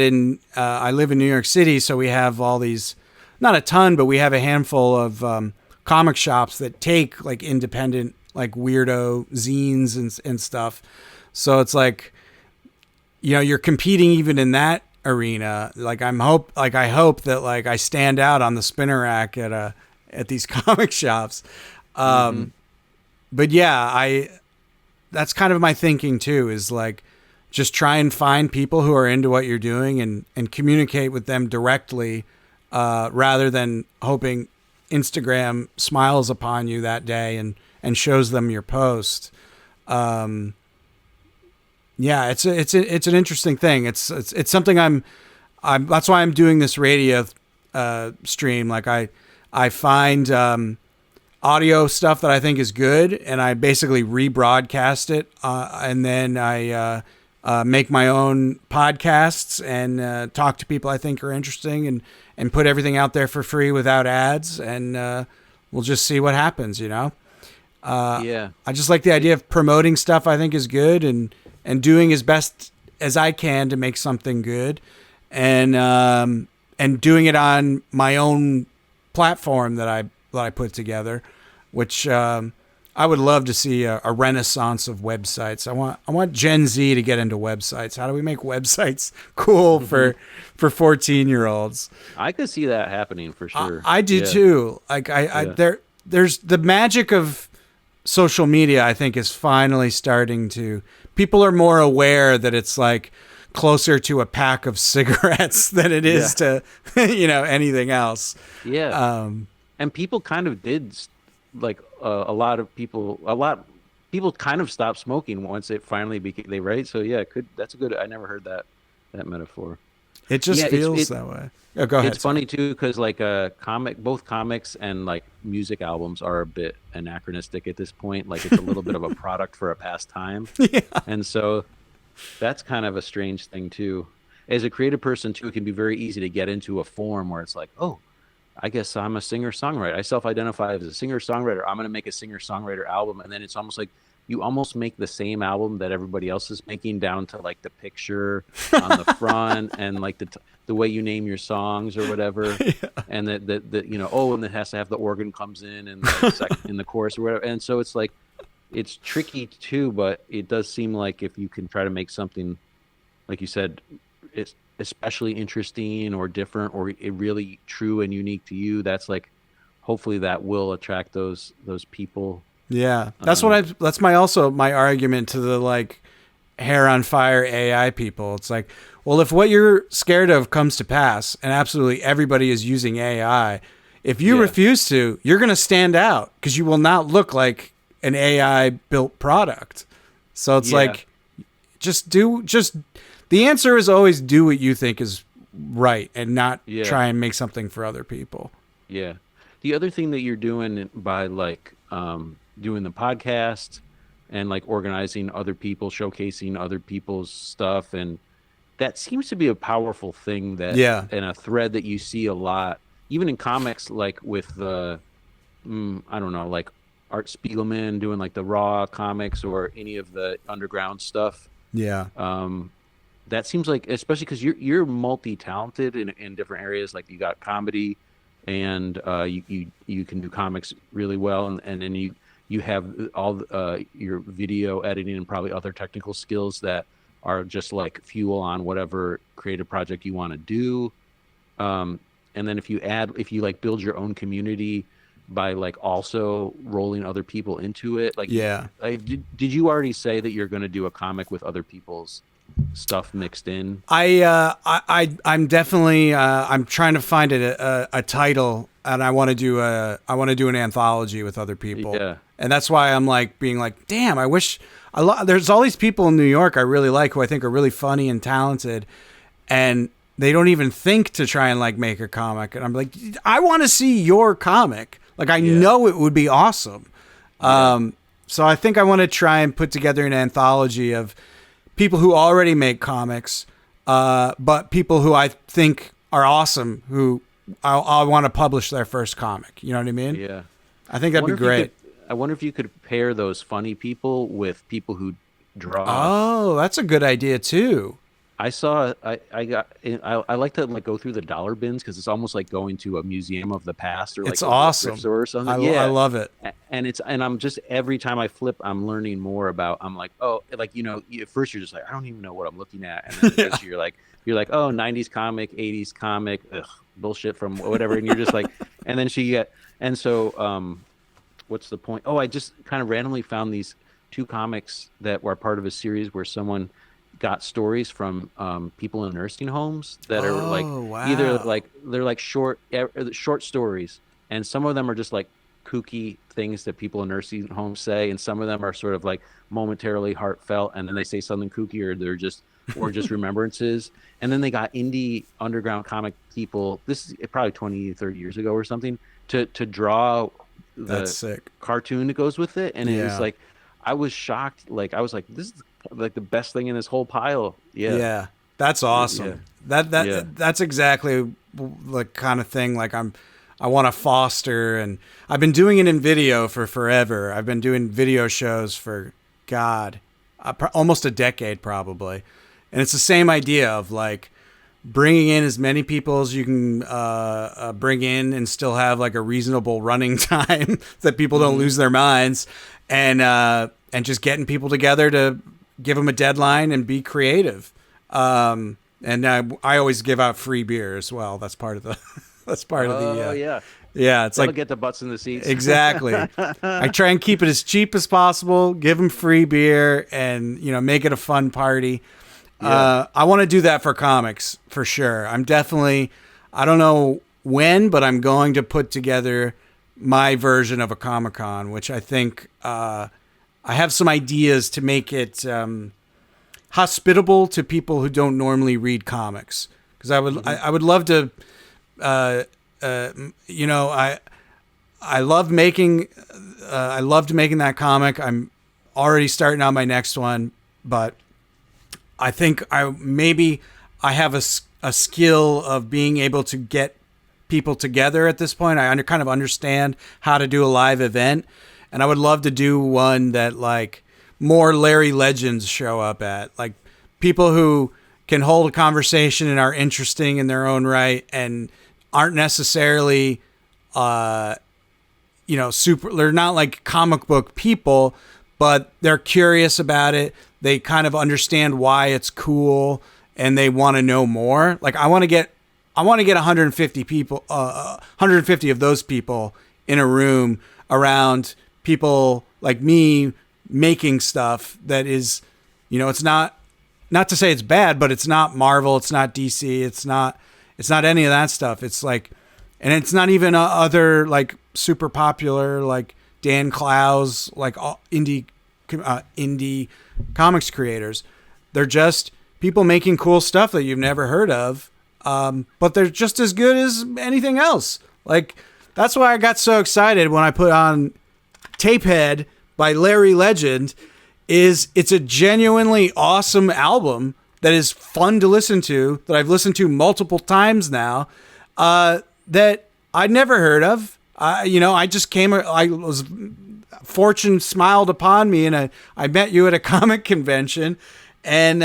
I live in New York City, so we have all these, not a ton, but we have a handful of comic shops that take like independent, like weirdo zines and stuff. So it's like, you're competing even in that arena. Like I hope that like I stand out on the spinner rack at these comic shops. But yeah, that's kind of my thinking too, is like, just try and find people who are into what you're doing and communicate with them directly, rather than hoping Instagram smiles upon you that day and shows them your post. Yeah, it's an interesting thing. It's something I'm that's why I'm doing this radio stream. Like I find audio stuff that I think is good, and I basically rebroadcast it, and then I make my own podcasts and talk to people I think are interesting, and put everything out there for free without ads, and we'll just see what happens. I just like the idea of promoting stuff I think is good, and doing as best as I can to make something good, and doing it on my own platform that I put together, which I would love to see a renaissance of websites. I want Gen Z to get into websites. How do we make websites cool for 14-year-olds? I could see that happening for sure. I do too. Like there's the magic of social media, I think, is finally starting to, people are more aware that it's like closer to a pack of cigarettes than it is to, anything else. Yeah. And people kind of did, like people kind of stopped smoking once it finally became, right? So yeah, that's a good, I never heard that metaphor. It just feels that way. Oh, go ahead. It's funny too, because like both comics and like music albums are a bit anachronistic at this point. Like it's a little bit of a product for a pastime. Yeah. And so that's kind of a strange thing too. As a creative person too, it can be very easy to get into a form where it's like, oh, I guess I'm a singer-songwriter. I self-identify as a singer-songwriter. I'm going to make a singer-songwriter album. And then it's almost like you almost make the same album that everybody else is making, down to like the picture on the front and like the way you name your songs or whatever. Yeah. And and it has to have the organ comes in and in the chorus or whatever. And so it's like, it's tricky too, but it does seem like if you can try to make something, like you said, it's especially interesting or different or really true and unique to you, that's like, hopefully that will attract those people. Yeah, that's that's my argument to the like hair on fire AI people. It's like, well, if what you're scared of comes to pass and absolutely everybody is using AI, if you refuse to, you're going to stand out because you will not look like an AI built product. So it's like, the answer is always do what you think is right and not try and make something for other people. Yeah. The other thing that you're doing by like doing the podcast and like organizing other people, showcasing other people's stuff, and that seems to be a powerful thing that and a thread that you see a lot, even in comics, like with the I don't know, like Art Spiegelman doing like the Raw comics or any of the underground stuff. Yeah. That seems like, especially because you're multi-talented in different areas. Like you got comedy, and you can do comics really well, and then you have all your video editing and probably other technical skills that are just like fuel on whatever creative project you want to do. And then if you like build your own community by like also rolling other people into it, like, Yeah. did you already say that you're going to do a comic with other people's stuff mixed in? I'm definitely I'm trying to find a title, and I want to do an anthology with other people. Yeah. And that's why I'm like being like, damn, I wish there's all these people in New York I really like, who I think are really funny and talented, and they don't even think to try and like make a comic. And I'm like, I want to see your comic. Like, I know it would be awesome. So I think I want to try and put together an anthology of people who already make comics, but people who I think are awesome, who I want to publish their first comic. You know what I mean? Yeah. I think that'd be great. I wonder if you could pair those funny people with people who draw. Oh, that's a good idea too. I like to like go through the dollar bins, because it's almost like going to a museum of the past, or like It's a awesome. thrift store or something. I love it. And I'm just, every time I flip, I'm learning more about. I'm like, oh, like, at first you're just like, I don't even know what I'm looking at, and then eventually you're like, oh, 90s comic, 80s comic, bullshit from whatever, and you're just like, and then what's the point? Oh, I just kind of randomly found these two comics that were part of a series where someone got stories from people in nursing homes that are like, either like they're like short stories, and some of them are just like kooky things that people in nursing homes say, and some of them are sort of like momentarily heartfelt, and then they say something kooky, or they're just remembrances. And then they got indie underground comic people, this is probably 20 30 years ago or something, to draw That's sick. cartoon that goes with it. And it was like, I was shocked. Like, I was like, this is like the best thing in this whole pile. Yeah, that's awesome. That's exactly the kind of thing like I want to foster, and I've been doing it in video for forever. I've been doing video shows for almost a decade probably, and it's the same idea of like bringing in as many people as you can bring in, and still have like a reasonable running time that people don't lose their minds, and just getting people together to give them a deadline and be creative. And I always give out free beer as well. That's part of the yeah. It's like, get the butts in the seats. Exactly. I try and keep it as cheap as possible, give them free beer, and make it a fun party. I want to do that for comics for sure. I don't know when, but I'm going to put together my version of a Comic-Con, which I think I have some ideas to make it hospitable to people who don't normally read comics. Because I would love to, I loved making that comic. I'm already starting on my next one, but I think I have a skill of being able to get people together at this point. I kind of understand how to do a live event, and I would love to do one that like more Larry Legends show up at, like people who can hold a conversation and are interesting in their own right and aren't necessarily super, they're not like comic book people, but they're curious about it. They kind of understand why it's cool, and they want to know more. Like I want to get 150 people, 150 of those people in a room around people like me making stuff that is, it's not to say it's bad, but it's not Marvel, it's not DC, it's not any of that stuff. It's like, and it's not even other like super popular like Dan Clowes, like indie comics creators. They're just people making cool stuff that you've never heard of, but they're just as good as anything else. Like that's why I got so excited when I put on Tapehead by Larry Legend. It's a genuinely awesome album that is fun to listen to, that I've listened to multiple times now, that I'd never heard of. Fortune smiled upon me, and I met you at a comic convention, and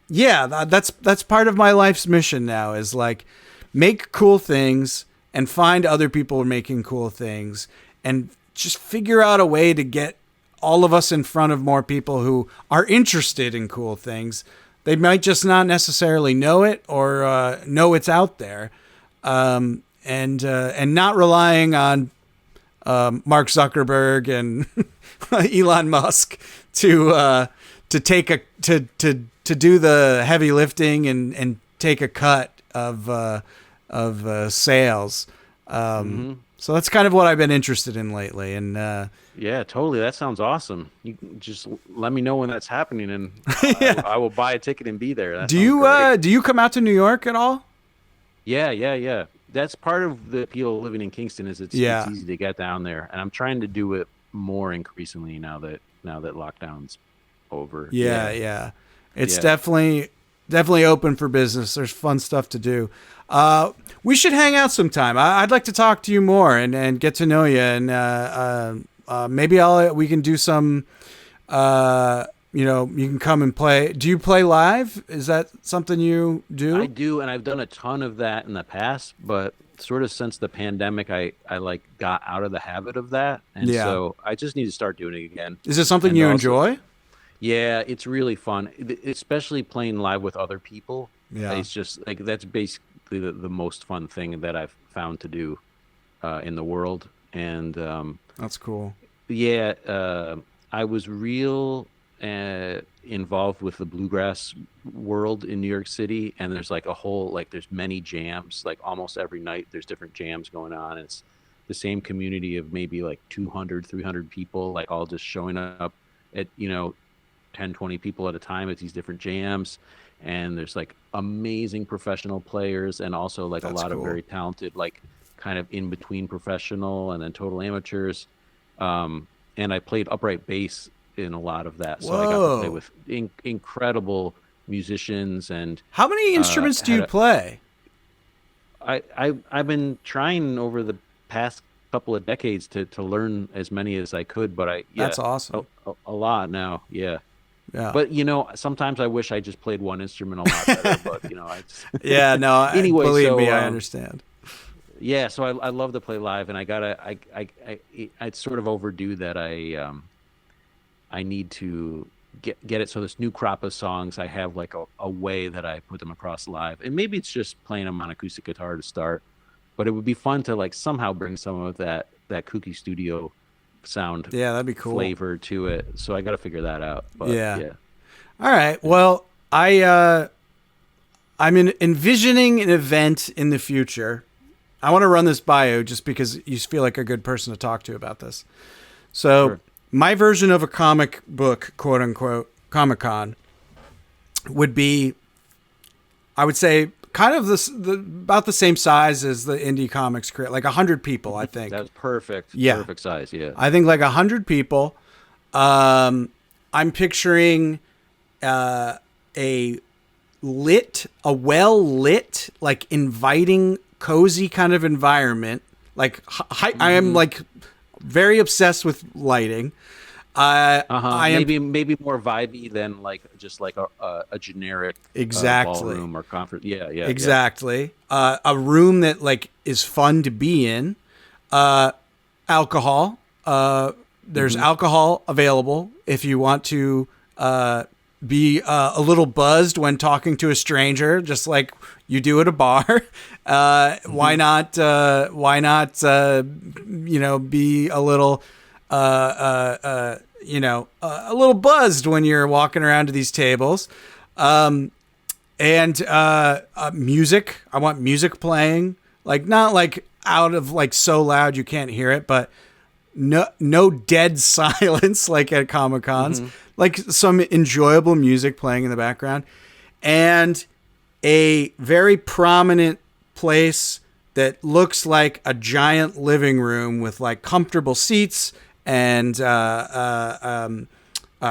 that's part of my life's mission now, is like make cool things and find other people making cool things and just figure out a way to get all of us in front of more people who are interested in cool things. They might just not necessarily know it or know it's out there, and not relying on Mark Zuckerberg and Elon Musk to do the heavy lifting and take a cut of sales. So that's kind of what I've been interested in lately. And Yeah, totally. That sounds awesome. You can just let me know when that's happening, and Yeah. I will buy a ticket and be there. That do sounds you great. do you come out to New York at all? Yeah. That's part of the appeal of living in Kingston is it's Yeah. easy to get down there, and I'm trying to do it more increasingly now that lockdown's over. Yeah. It's Yeah. definitely open for business. There's fun stuff to do. We should hang out sometime. I'd like to talk to you more and get to know you. And maybe we can do some. You can come and play. Do you play live? Is that something you do? I do, and I've done a ton of that in the past, but sort of since the pandemic, I like got out of the habit of that, and Yeah. so I just need to start doing it again. Is it something And you also- enjoy? Yeah, it's really fun, especially playing live with other people. Yeah. It's just like that's basically the most fun thing that I've found to do in the world. And That's cool. yeah, I was real involved with the bluegrass world in New York City, and there's like there's many jams, like almost every night there's different jams going on. It's the same community of maybe like 200, 300 people, like all just showing up at 10, 20 people at a time at these different jams. And there's like amazing professional players and also like That's a lot cool. of very talented, like kind of in between professional and then total amateurs. And I played upright bass in a lot of that. So I got to play Whoa. with incredible musicians. And How many instruments do had you a- play? I've been trying over the past couple of decades to learn as many as I could, but That's awesome. a lot now. Yeah. Yeah. But sometimes I wish I just played one instrument a lot better. But I just, Yeah, no. Anyway, believe so, me, I understand. yeah. So I love to play live, and it's sort of overdue that I need to get it. So this new crop of songs, I have like a way that I put them across live, and maybe it's just playing them on acoustic guitar to start. But it would be fun to like somehow bring some of that kooky studio sound Yeah, that'd be cool. flavor to it. So I got to figure that out. But Yeah. All right. Well, I'm envisioning an event in the future. I want to run this by you just because you feel like a good person to talk to about this. So Sure. my version of a comic book, quote unquote, Comic-Con would be, I would say, kind of about the same size as the indie comics create, like 100 people, I think. That's perfect. Yeah. Perfect size. Yeah. I think like 100 people. I'm picturing a well lit, like inviting, cozy kind of environment. Like I am like very obsessed with lighting. I am maybe more vibey than like just like a generic Exactly. ballroom or conference. Yeah. exactly a room that like is fun to be in. Alcohol. There's alcohol available if you want to be a little buzzed when talking to a stranger, just like you do at a bar. Why not? Why not? Be a little, a little buzzed when you're walking around to these tables. And music. I want music playing, like not like out of like so loud you can't hear it, but no dead silence like at Comic-Cons. Like some enjoyable music playing in the background, and a very prominent place that looks like a giant living room with like comfortable seats and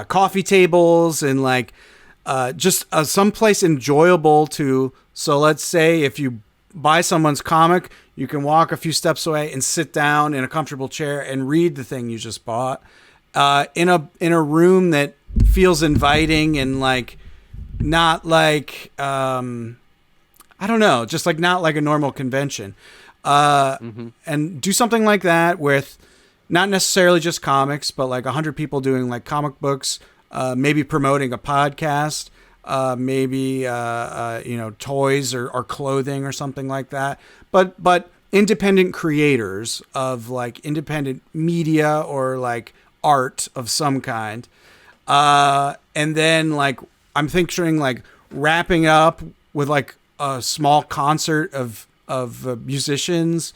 coffee tables and like just someplace enjoyable to. So let's say if you buy someone's comic, you can walk a few steps away and sit down in a comfortable chair and read the thing you just bought in a room that feels inviting and like not like I don't know, just like not like a normal convention. and do something like that with not necessarily just comics, but like 100 people doing like comic books, maybe promoting a podcast, maybe toys or clothing or something like that. But independent creators of like independent media or like art of some kind. And then like I'm picturing like wrapping up with like a small concert of musicians,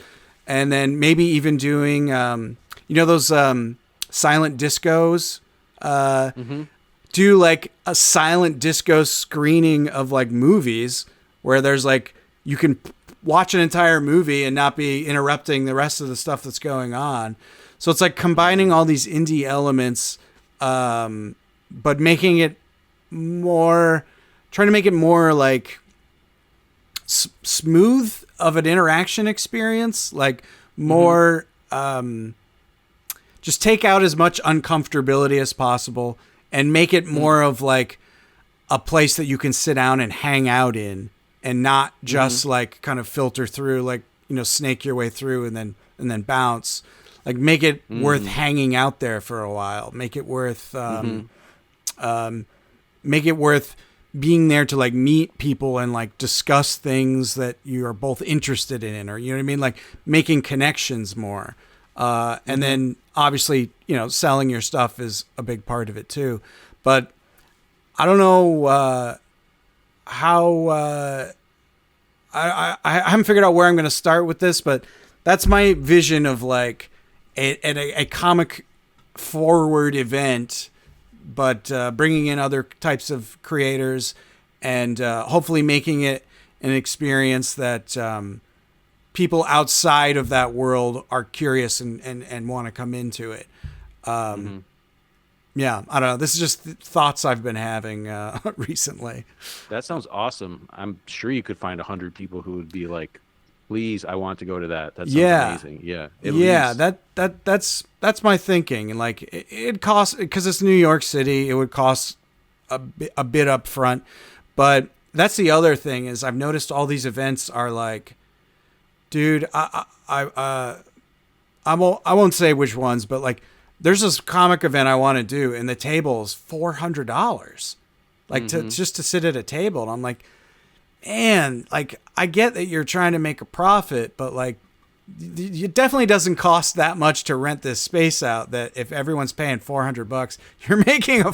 and then maybe even doing those silent discos. Do like a silent disco screening of like movies where there's like you can watch an entire movie and not be interrupting the rest of the stuff that's going on. So it's like combining all these indie elements, but making it trying to make it more like smooth of an interaction experience, like more, just take out as much uncomfortability as possible and make it more of like a place that you can sit down and hang out in and not just like kind of filter through, like, snake your way through and then bounce. Like make it worth hanging out there for a while. Make it worth, make it worth being there to like meet people and like discuss things that you are both interested in, or, you know what I mean? Like making connections more. And then obviously, selling your stuff is a big part of it too. But I don't know, how, I haven't figured out where I'm going to start with this, but that's my vision of like a comic forward event, but bringing in other types of creators and hopefully making it an experience that people outside of that world are curious and want to come into it. Yeah, I don't know. This is just thoughts I've been having recently. That sounds awesome. I'm sure you could find 100 people who would be like, please, I want to go to that. That sounds amazing. Yeah. That's my thinking. And like it costs, because it's New York City, it would cost a bit up front. But that's the other thing is I've noticed all these events are like, dude, I won't say which ones, but like there's this comic event I want to do and the table is $400, like just to sit at a table. And I'm like, man, like I get that you're trying to make a profit, but like it definitely doesn't cost that much to rent this space out, that if everyone's paying $400, you're making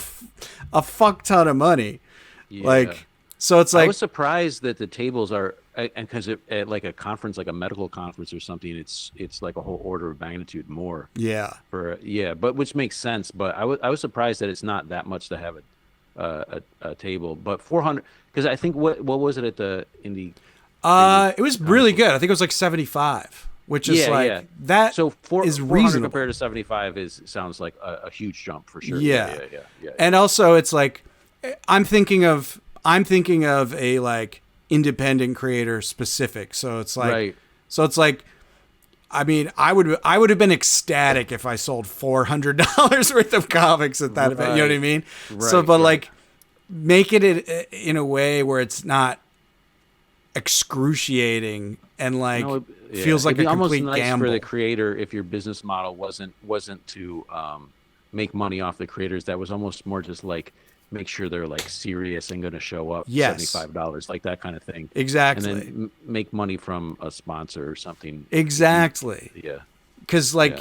a fuck ton of money. Yeah. Like, so it's like, I was surprised that the tables are, and because at like a conference, like a medical conference or something, it's like a whole order of magnitude more. Yeah. But which makes sense. But I was surprised that it's not that much to have a table, but 400, because I think what was it at the indie? It was really good. I think it was like 75, which is that. So is 400 reasonable compared to 75 sounds like a huge jump for sure. Yeah. And also it's like, I'm thinking of a like independent creator specific. So it's like, right. So it's like, I mean, I would have been ecstatic if I sold $400 worth of comics at that event. You know what I mean? Right, so, but like, make it in a way where it's not excruciating and like feels like It'd a be complete almost nice gamble for the creator if your business model wasn't to make money off the creators. That was almost more just like make sure they're like serious and going to show up. Yes. $75, like that kind of thing. Exactly. And then make money from a sponsor or something. Exactly. Yeah. Because like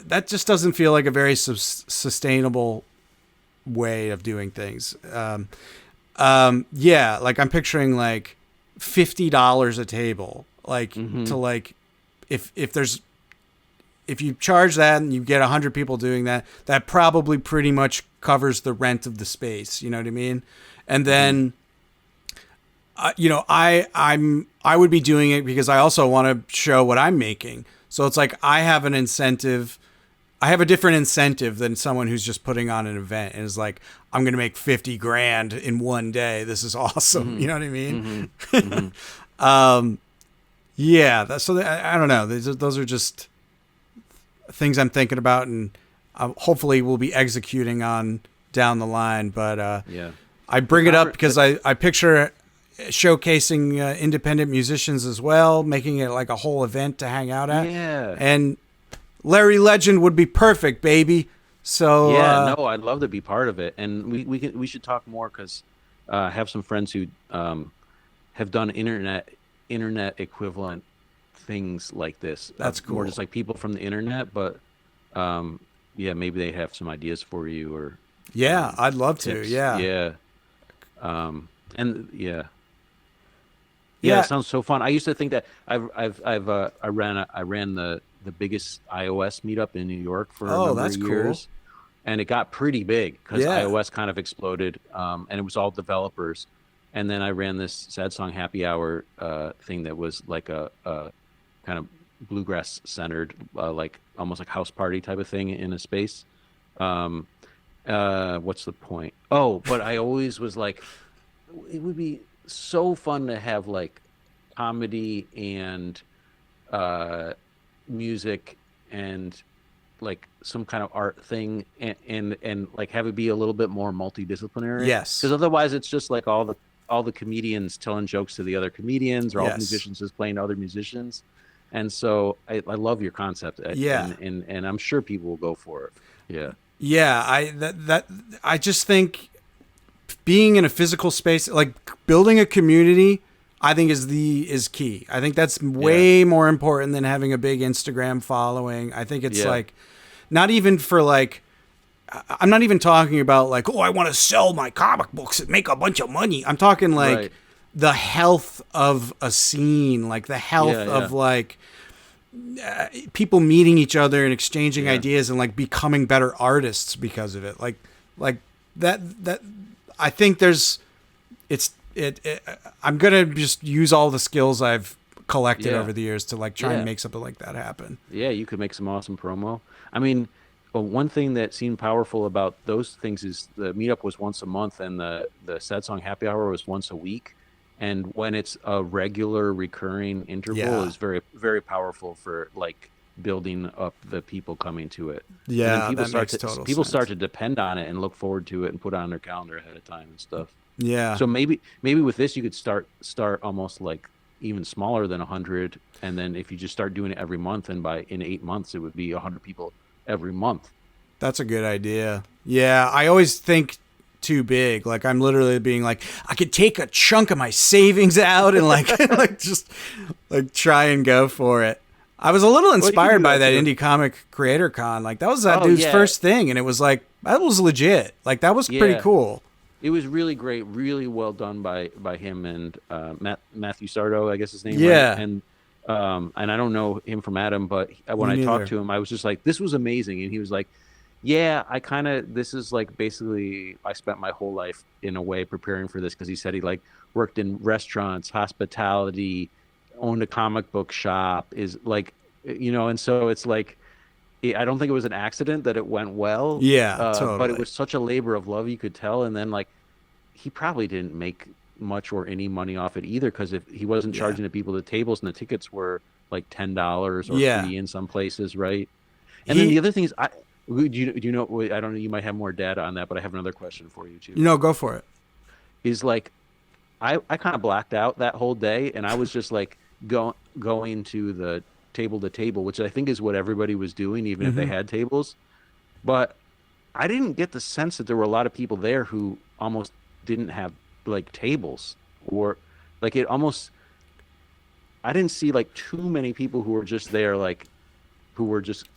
that just doesn't feel like a very sustainable way of doing things. Yeah, like I'm picturing like $50 a table, like to like if you charge that and you get 100 people doing that, that probably pretty much covers the rent of the space. You know what I mean? And then, I would be doing it because I also want to show what I'm making. So it's like, I have an incentive. I have a different incentive than someone who's just putting on an event and is like, I'm going to make 50 grand in one day. This is awesome. You know what I mean? Yeah. So I don't know. Those are just things I'm thinking about and hopefully we'll be executing on down the line. But I bring it up because I picture showcasing independent musicians as well, making it like a whole event to hang out at. Yeah. And Larry Legend would be perfect, baby. So Yeah, no, I'd love to be part of it, and we should talk more because I have some friends who have done internet equivalent things like this. That's cool. More just like people from the internet, but yeah, maybe they have some ideas for you or yeah, I'd love to. tips. Yeah. Yeah. And yeah. Yeah. Yeah, it sounds so fun. I used to think that I ran the biggest iOS meetup in New York for a Oh, number that's of cool. years, and it got pretty big because Yeah. iOS kind of exploded, and it was all developers. And then I ran this Sad Song Happy Hour thing that was like a kind of bluegrass centered, like almost like house party type of thing in a space. What's the point? Oh, but I always was like, it would be so fun to have like comedy and music and like some kind of art thing and like have it be a little bit more multidisciplinary. Yes. Because otherwise it's just like all the comedians telling jokes to the other comedians or all the Yes. musicians just playing to other musicians. And so I love your concept. Yeah. And I'm sure people will go for it. Yeah. Yeah, I just think being in a physical space, like building a community, I think is key. I think that's way more important than having a big Instagram following. I think it's like not even for like I'm not even talking about like, oh, I want to sell my comic books and make a bunch of money. I'm talking like Right. the health of a scene, like the health of like people meeting each other and exchanging ideas and like becoming better artists because of it. Like that I think there's I'm going to just use all the skills I've collected over the years to like try and make something like that happen. Yeah, you could make some awesome promo. I mean, well, one thing that seemed powerful about those things is the meetup was once a month and the Sad Song Happy Hour was once a week. And when it's a regular recurring interval is very, very powerful for like building up the people coming to it. Yeah, people that makes total people sense. start to depend on it and look forward to it and put it on their calendar ahead of time and stuff. Yeah. So maybe with this you could start almost like even smaller than 100, and then if you just start doing it every month, and in 8 months it would be 100 people every month. That's a good idea. Yeah, I always think too big. Like I'm literally being like, I could take a chunk of my savings out and like like just like try and go for it. I was a little inspired by that Indie Comic Creator Con. Like that was that dude's first thing, and it was like that was legit. Like that was pretty cool. It was really great, really well done by him and Matthew Sardo, I guess his name. Yeah. Right? And I don't know him from Adam, but when I talked to him, I was just like, this was amazing. And he was like, yeah, this is like basically I spent my whole life in a way preparing for this, because he said he like worked in restaurants, hospitality, owned a comic book shop, is like, and so it's like, I don't think it was an accident that it went well. Yeah, totally. But it was such a labor of love, you could tell. And then like, he probably didn't make much or any money off it either, because if he wasn't charging the people the tables, and the tickets were like $10 or free in some places, right? And then the other thing is, do you know? I don't know. You might have more data on that, but I have another question for you too. No, go for it. Is like, I kind of blacked out that whole day, and I was just like going to the table to table, which I think is what everybody was doing, even if they had tables. But I didn't get the sense that there were a lot of people there who almost didn't have like tables, or like it almost. I didn't see like too many people who were just there, like who were just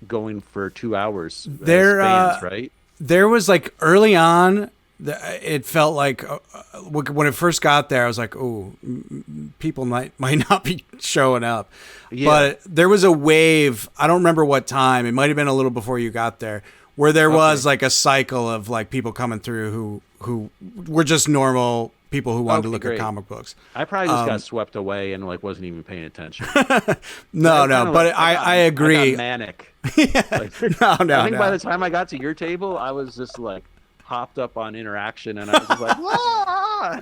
going for 2 hours. There, fans, right? There was like early on, it felt like when it first got there, I was like, "Oh, people might not be showing up." Yeah. But there was a wave. I don't remember what time. It might have been a little before you got there, where there was like a cycle of like people coming through who were just normal people who wanted to look at comic books. I probably just got swept away and like wasn't even paying attention. No, but I agree. I got manic. Yeah. Like, no. I think by the time I got to your table, I was just like hopped up on interaction, and I was just like, "Wah!"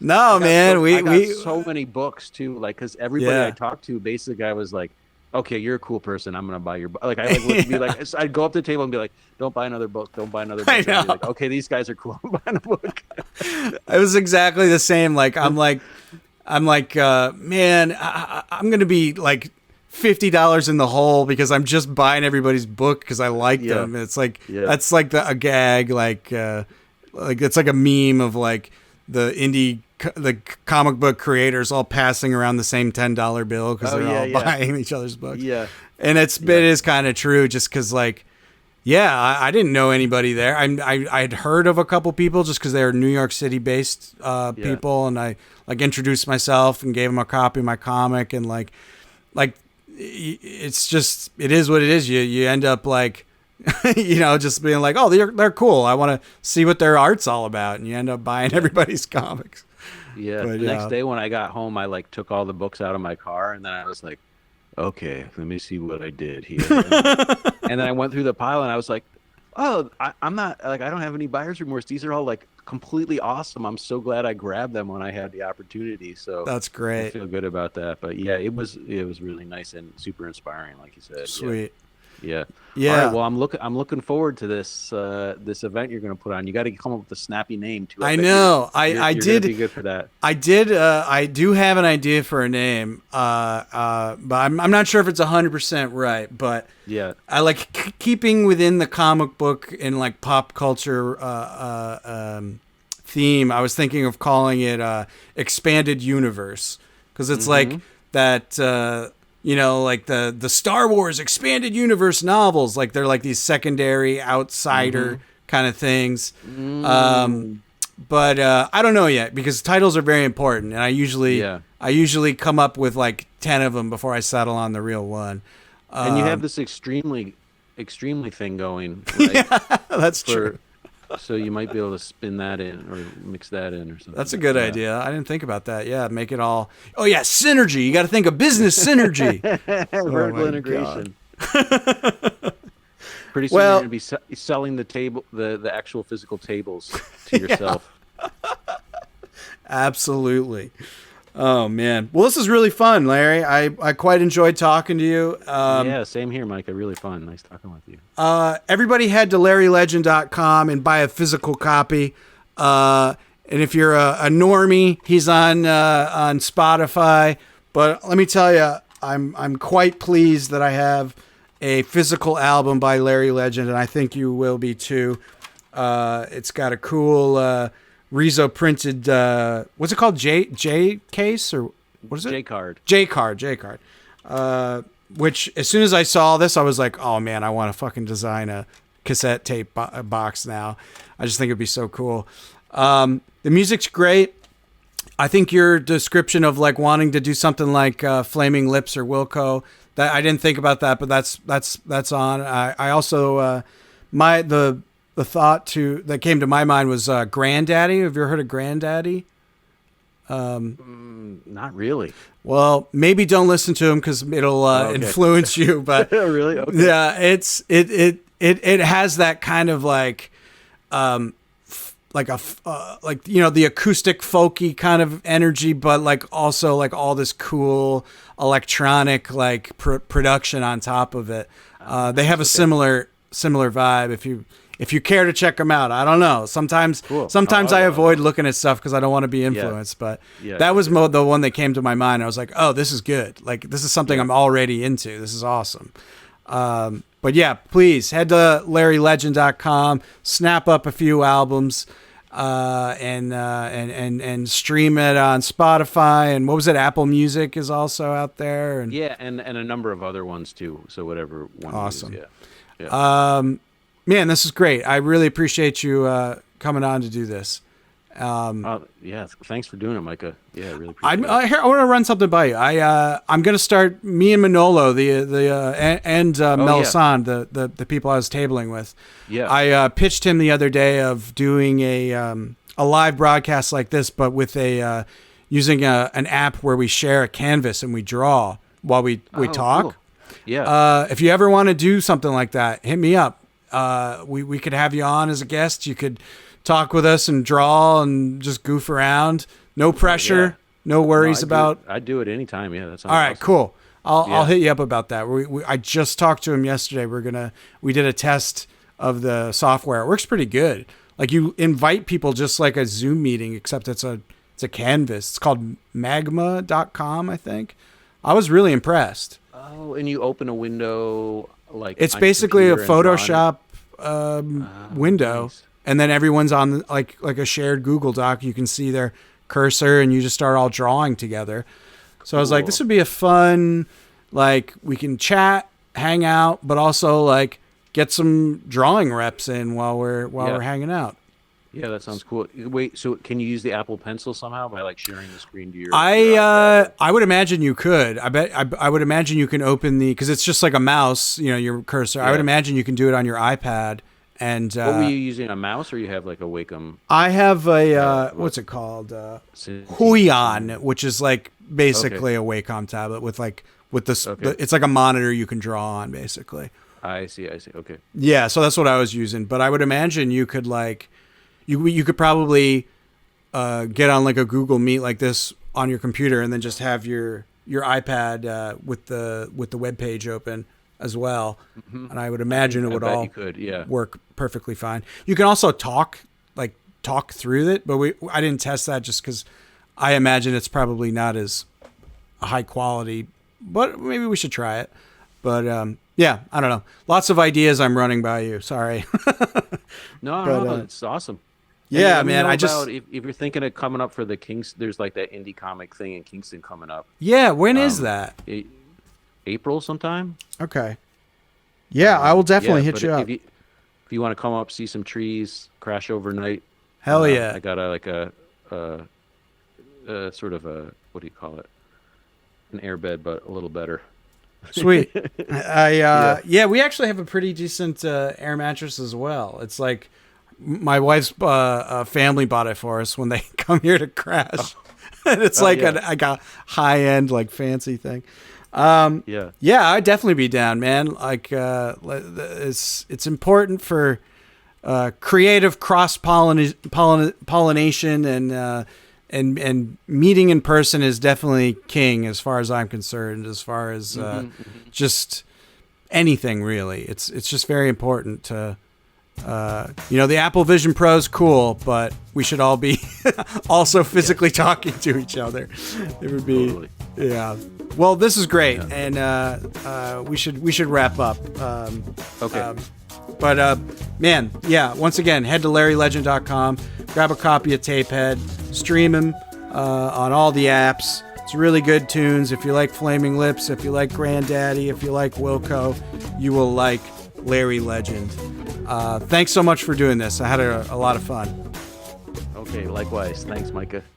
No, man, I got so many books too, like because everybody I talked to, basically, I was like, okay, you're a cool person. I'm gonna buy your book. Like I like would be like, I'd go up to the table and be like, don't buy another book. Don't buy another book. I And I'd be know. like, okay, these guys are cool. I'm buying a book. It was exactly the same. Like I'm like, man, I'm gonna be like $50 in the hole because I'm just buying everybody's book because I like Yeah. them. It's like Yeah. that's like a gag, like it's like a meme of like the comic book creators all passing around the same $10 bill because Oh, they're yeah, all yeah. buying each other's books. Yeah. And it is kind of true, just because like. Yeah, I didn't know anybody there. I'd heard of a couple people just because they were New York City based people, and I like introduced myself and gave them a copy of my comic, and like it's just it is what it is. You end up like just being like, oh, they're cool. I want to see what their art's all about, and you end up buying everybody's comics. Yeah. But, The next day when I got home, I like took all the books out of my car, and then I was like, okay, let me see what I did here. And then I went through the pile, and I was like, oh, I'm not like I don't have any buyer's remorse. These are all like completely awesome. I'm so glad I grabbed them when I had the opportunity. So That's I great. feel good about that. But yeah, it was really nice and super inspiring, like you said. Sweet. Yeah. Yeah. All right, well, I'm looking forward to this this event you're going to put on. You got to come up with a snappy name too. I bet know. You're I gonna did. be good for that. I do have an idea for a name, but I'm not sure if it's 100% right. But Yeah. I like keeping within the comic book and like pop culture theme. I was thinking of calling it Expanded Universe because it's like that. Like the Star Wars Expanded Universe novels. Like they're like these secondary outsider kind of things. But I don't know yet because titles are very important, and I usually come up with like 10 of them before I settle on the real one. And you have this extremely thing going, right? That's true. So you might be able to spin that in or mix that in or something. That's a good idea. I didn't think about that. Yeah, make it all. Oh yeah, synergy. You got to think of business synergy. Vertical my integration. Pretty soon Well- you're going to be selling the actual physical tables to yourself. Absolutely. Oh man. Well, this is really fun, Larry. I quite enjoyed talking to you. Yeah, same here, Micah. Really fun. Nice talking with you. Everybody head to LarryLegend.com and buy a physical copy. And if you're a normie, he's on Spotify. But let me tell you, I'm quite pleased that I have a physical album by Larry Legend, and I think you will be too. It's got a cool Rizzo printed. What's it called? J case or what is it? J card. J card. Which as soon as I saw this, I was like, oh man, I want to fucking design a cassette tape box now. I just think it'd be so cool. The music's great. I think your description of like wanting to do something like Flaming Lips or Wilco, that I didn't think about that, but that's on. I also the thought that came to my mind was Grandaddy. Have you ever heard of Grandaddy? Not really. Well, maybe don't listen to him because it'll influence you. But Really? Okay. yeah, it has that kind of like the acoustic folky kind of energy, but like also like all this cool electronic like production on top of it. They have a similar vibe. If you care to check them out, I don't know. Sometimes I avoid looking at stuff because I don't want to be influenced. But that was the one that came to my mind. I was like, oh, this is good. Like this is something I'm already into. This is awesome. But yeah, please head to LarryLegend.com, snap up a few albums, and stream it on Spotify. And what was it? Apple Music is also out there. And Yeah, and a number of other ones too. So whatever one. Awesome. You use, yeah. man, this is great. I really appreciate you coming on to do this. Yeah, thanks for doing it, Micah. Yeah, I really appreciate it. I want to run something by you. I'm going to start. Me and Manolo, Melisan, the people I was tabling with. Yeah. I pitched him the other day of doing a live broadcast like this, but with using an app where we share a canvas and we draw while we talk. Cool. Yeah. If you ever want to do something like that, hit me up. We could have you on as a guest. You could talk with us and draw and just goof around. No pressure. No worries about. I'd do it anytime. Yeah, that's all right. Cool. I'll Yeah. hit you up about that. I just talked to him yesterday. We did a test of the software. It works pretty good. Like you invite people just like a Zoom meeting, except it's a canvas. It's called magma.com, I think. I was really impressed. Oh, and you open a window like It's on your basically a computer and draw on it? Photoshop window, Nice. and then everyone's on like a shared Google Doc. You can see their cursor, and you just start all drawing together. So I was like, Cool. this would be a fun, like we can chat, hang out, but also like get some drawing reps in while we're Yeah. hanging out. Yeah, that sounds cool. Wait, so can you use the Apple Pencil somehow by like sharing the screen to your? your iPad? I would imagine you could. I would imagine you can open because it's just like a mouse, your cursor. I would Yeah. imagine you can do it on your iPad. And What were you using, a mouse, or you have like a Wacom? I have a what's it called? Huion, which is like basically a Wacom tablet with this. Okay. It's like a monitor you can draw on, basically. I see. Okay. Yeah, so that's what I was using. But I would imagine you could you could probably get on like a Google Meet like this on your computer, and then just have your iPad with the web page open as well. And I would imagine it would I bet all you could, yeah. work perfectly fine. You can also talk through it, but I didn't test that just because I imagine it's probably not as high quality, but maybe we should try it. But yeah, I don't know. Lots of ideas I'm running by you. Sorry. No, it's awesome. And Yeah, let me man. know I just about if you're thinking of coming up for the Kings, there's like that indie comic thing in Kingston coming up. yeah. When is that? April sometime. Okay. Yeah, I will definitely Yeah, hit but you up. If you want to come up, see some trees, crash overnight. Hell yeah. I got a sort of a, what do you call it? An airbed, but a little better. Sweet. Yeah, we actually have a pretty decent air mattress as well. It's like my wife's family bought it for us when they come here to crash. And it's like a high end, like fancy thing. Yeah. Yeah, I'd definitely be down, man. Like, it's important for creative cross pollination, and meeting in person is definitely king as far as I'm concerned. As far as just anything really, it's just very important to. The Apple Vision Pro is cool, but we should all be also physically talking to each other. It would be, Totally. yeah. Well, this is great, and we should wrap up. Okay. But man, yeah. Once again, head to LarryLegend.com, grab a copy of Tapehead, stream him on all the apps. It's really good tunes. If you like Flaming Lips, if you like Granddaddy, if you like Wilco, you will like Larry Legend. Thanks so much for doing this. I had a lot of fun. Okay. Likewise. Thanks, Micah.